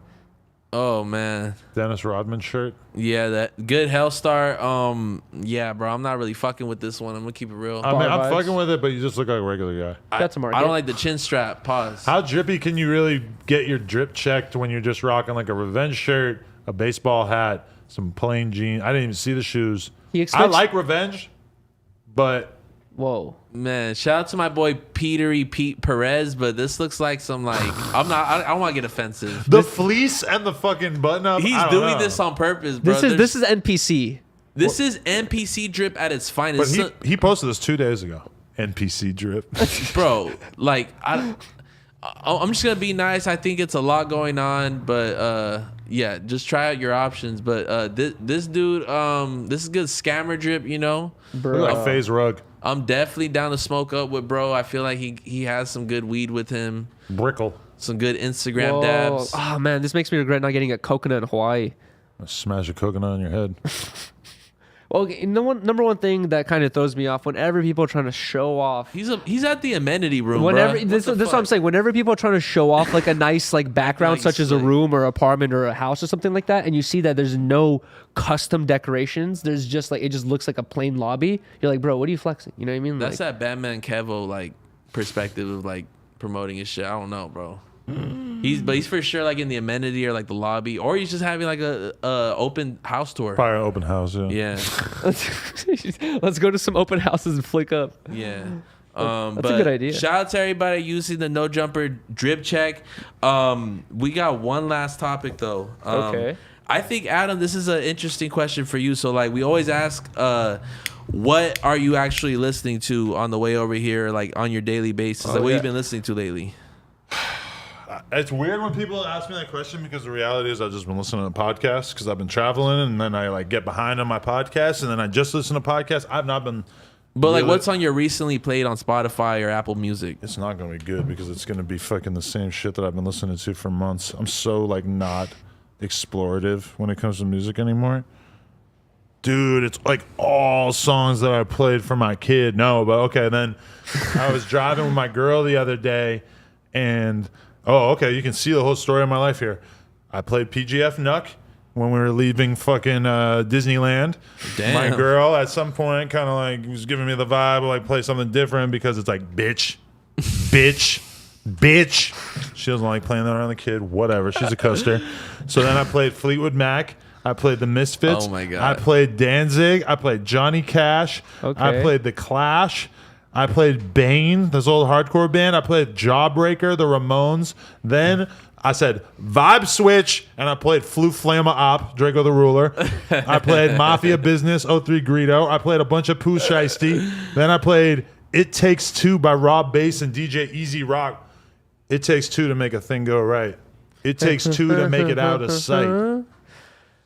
Oh man. Dennis Rodman shirt. Yeah, that good Hellstar. Yeah, bro. I'm not really fucking with this one. I'm gonna keep it real. I mean, I'm vibes. fucking with it, but you just look like a regular guy. That's a market. I don't like the chin strap. Pause. How drippy can you really get your drip checked when you're just rocking like a Revenge shirt, a baseball hat, some plain jeans? I didn't even see the shoes. I like Revenge, but whoa, man! Shout out to my boy Pete Perez, but this looks like some like I don't want to get offensive. The fleece and the fucking button up. He's doing this on purpose, bro. This is NPC. This is NPC drip at its finest. But he posted this 2 days ago. NPC drip, bro. Like I'm just gonna be nice. I think it's a lot going on, but yeah, just try out your options. But this dude, this is good scammer drip, you know. Bro. Look like FaZe Rug. I'm definitely down to smoke up with bro. I feel like he has some good weed with him. Brickle. Some good Instagram dabs. Oh man, this makes me regret not getting a coconut in Hawaii. Smash a coconut on your head. Well, number one thing that kind of throws me off whenever people are trying to show off. He's at the amenity room. Whenever bruh. this is what I'm saying. Whenever people are trying to show off like a nice like background, Like such as a slick. room or apartment or a house or something like that, and you see that there's no custom decorations. There's just like it just looks like a plain lobby. You're like, bro, what are you flexing? You know what I mean? That's like, that Batman Kevo like perspective of like promoting his shit. I don't know, bro. He's for sure like in the amenity or like the lobby, or he's just having like a open house tour. Probably an open house, yeah. Yeah, let's go to some open houses and flick up. yeah. That's But a good idea. Shout out to everybody using the No Jumper drip check. We got one last topic though. Okay. I think Adam, this is an interesting question for you. So like we always ask, what are you actually listening to on the way over here, like on your daily basis? Like, what have you been listening to lately? It's weird when people ask me that question because the reality is I've just been listening to podcasts because I've been traveling and then I like get behind on my podcast and then I just listen to podcasts. I've not been. But like, what's on your recently played on Spotify or Apple Music? It's not going to be good because it's going to be fucking the same shit that I've been listening to for months. I'm so like not explorative when it comes to music anymore. Dude, it's like all songs that I played for my kid. No, but okay. Then I was driving with my girl the other day and... Oh, okay. You can see the whole story of my life here. I played PGF Nuck when we were leaving fucking Disneyland. Damn. My girl at some point kind of like was giving me the vibe of like play something different because it's like bitch. She doesn't like playing that around the kid. Whatever. She's a coaster. So then I played Fleetwood Mac. I played the Misfits. Oh my God. I played Danzig. I played Johnny Cash. Okay. I played The Clash. I played Bane, this old hardcore band. I played Jawbreaker, the Ramones. Then I said Vibe Switch, and I played Flu Flama Op, Draco the Ruler. I played Mafia Business, 03 Greedo. I played a bunch of Pooh Shiesty. Then I played It Takes Two by Rob Bass and DJ Easy Rock. It takes two to make a thing go right. It takes two to make it out of sight.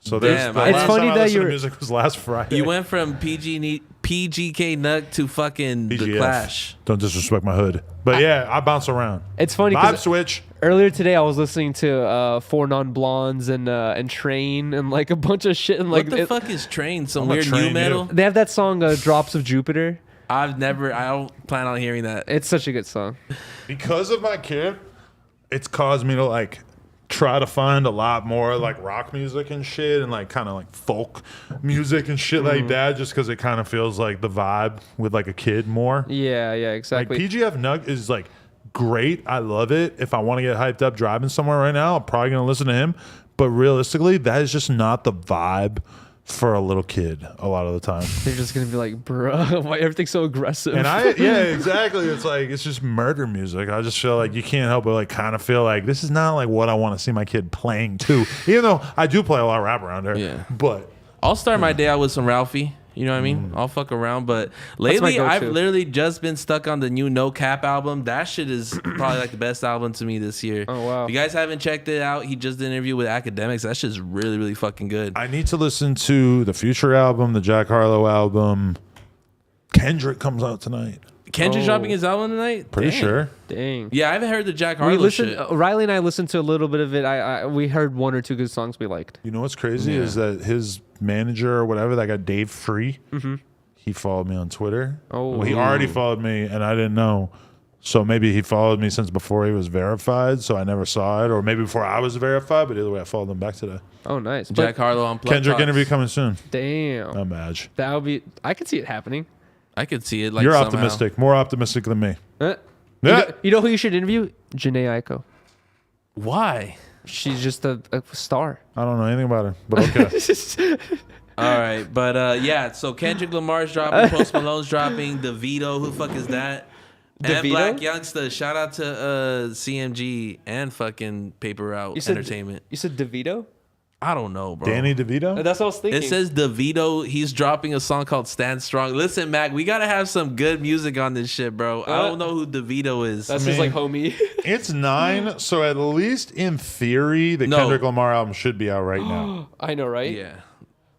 So Damn, the it's last funny time I that listened to you're- music was last Friday. You went from PGK Nug to fucking The PGF. Clash. Don't disrespect my hood. But yeah, I bounce around. It's funny Vibe 'cause Switch. earlier today I was listening to Four Non Blondes and Train and like a bunch of shit and like What the fuck is Train? Some I'm a weird Train new metal? dude. they have that song Drops of Jupiter. I don't plan on hearing that. It's such a good song. Because of my kid, it's caused me to like try to find a lot more like rock music and shit and like kind of like folk music and shit like that, just because it kind of feels like the vibe with like a kid more. Yeah, Like exactly. PGF Nug is like great. I love it. If I want to get hyped up driving somewhere right now, I'm probably going to listen to him. But realistically, that is just not the vibe for a little kid a lot of the time. They're just gonna be like, bruh, why everything's so aggressive? And yeah, exactly. It's like, it's just murder music. I just feel like you can't help but like kind of feel like this is not like what I want to see my kid playing too. Even though I do play a lot of rap around her. Yeah. But I'll start my day out with some Ralphie. You know what I mean? I'll fuck around. But lately, go-to. I've literally just been stuck on the new No Cap album. That shit is probably like the best album to me this year. Oh, wow. If you guys haven't checked it out, he just did an interview with Academics. That shit's really, really fucking good. I need to listen to the Future album, the Jack Harlow album. Kendrick comes out tonight. Kendrick's Oh. dropping his album tonight? Pretty Damn. sure. Dang. Yeah, I haven't heard the Jack We Harlow listened. shit. Riley and I listened to a little bit of it. We heard one or two good songs we liked. You know what's crazy is that his manager or whatever, that guy Dave Free, he followed me on Twitter. Oh. Well, he already followed me, and I didn't know. So maybe he followed me since before he was verified, so I never saw it, or maybe before I was verified. But either way, I followed him back today. Oh, nice. Jack But Harlow on Plug Kendrick Talks. interview coming soon. damn, Imagine. that would be. I could see it happening. I could see it. Like You're somehow. optimistic, more optimistic than me. Uh, Yeah. you know who you should interview? Janae Aiko. Why? She's just a star. I don't know anything about her, but okay. All right, but yeah. So Kendrick Lamar's dropping, Post Malone's dropping, DeVito. Who the fuck is that? And DeVito? Black Youngsta. Shout out to CMG and fucking Paper Route Entertainment. You said DeVito? I don't know, bro. Danny DeVito? That's what I was thinking. It says DeVito. He's dropping a song called "Stand Strong." Listen, Mac, we gotta have some good music on this shit, bro. I don't know who DeVito is. That's I just like mean- homie. It's 9, so at least in theory, the No. Kendrick Lamar album should be out right now. I know, right? yeah.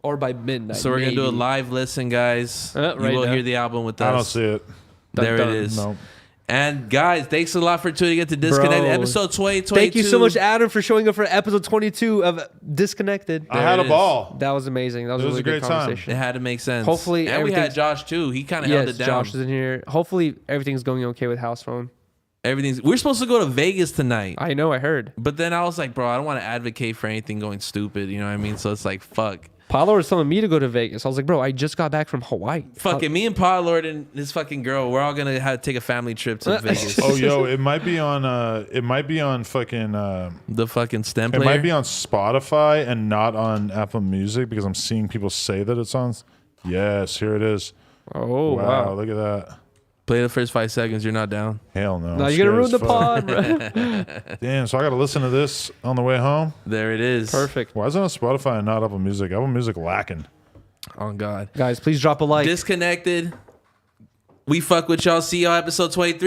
Or by midnight. So we're gonna do a maybe. live listen, guys. You right will now. hear the album with us. I don't see it. There Dun, it dun. is. No. And guys, thanks a lot for tuning in to Disconnect Bro. episode 2022. Thank you so much, Adam, for showing up for episode 22 of Disconnected. I had it a is. ball. That was amazing. That was It a was really a good great time. conversation. It had to make sense. Hopefully and we had everything's- Josh too. He kind of held Yes, it down. Josh is in here. Hopefully everything's going okay with Housephone. We're supposed to go to Vegas tonight. I know, I heard. But then I was like, bro, I don't want to advocate for anything going stupid. You know what I mean? So it's like, fuck. Paulo was telling me to go to Vegas. I was like, bro, I just got back from Hawaii. Fucking me and Paul Lord and this fucking girl, we're all gonna have to take a family trip to Vegas. Oh, yo, it might be on. Fucking. The fucking stem It player. might be on Spotify and not on Apple Music because I'm seeing people say that it's on. Yes, here it is. Oh, Wow, wow. look at that. Play the first 5 seconds. You're not down. Hell no. Now I'm you're going to scared ruin the as fuck. pod, bro. Damn, so I got to listen to this on the way home. There it is. Perfect. Why is it on Spotify and not Apple Music? Apple Music lacking. Oh God. Guys, please drop a like. Disconnected. We fuck with y'all. See y'all episode 23.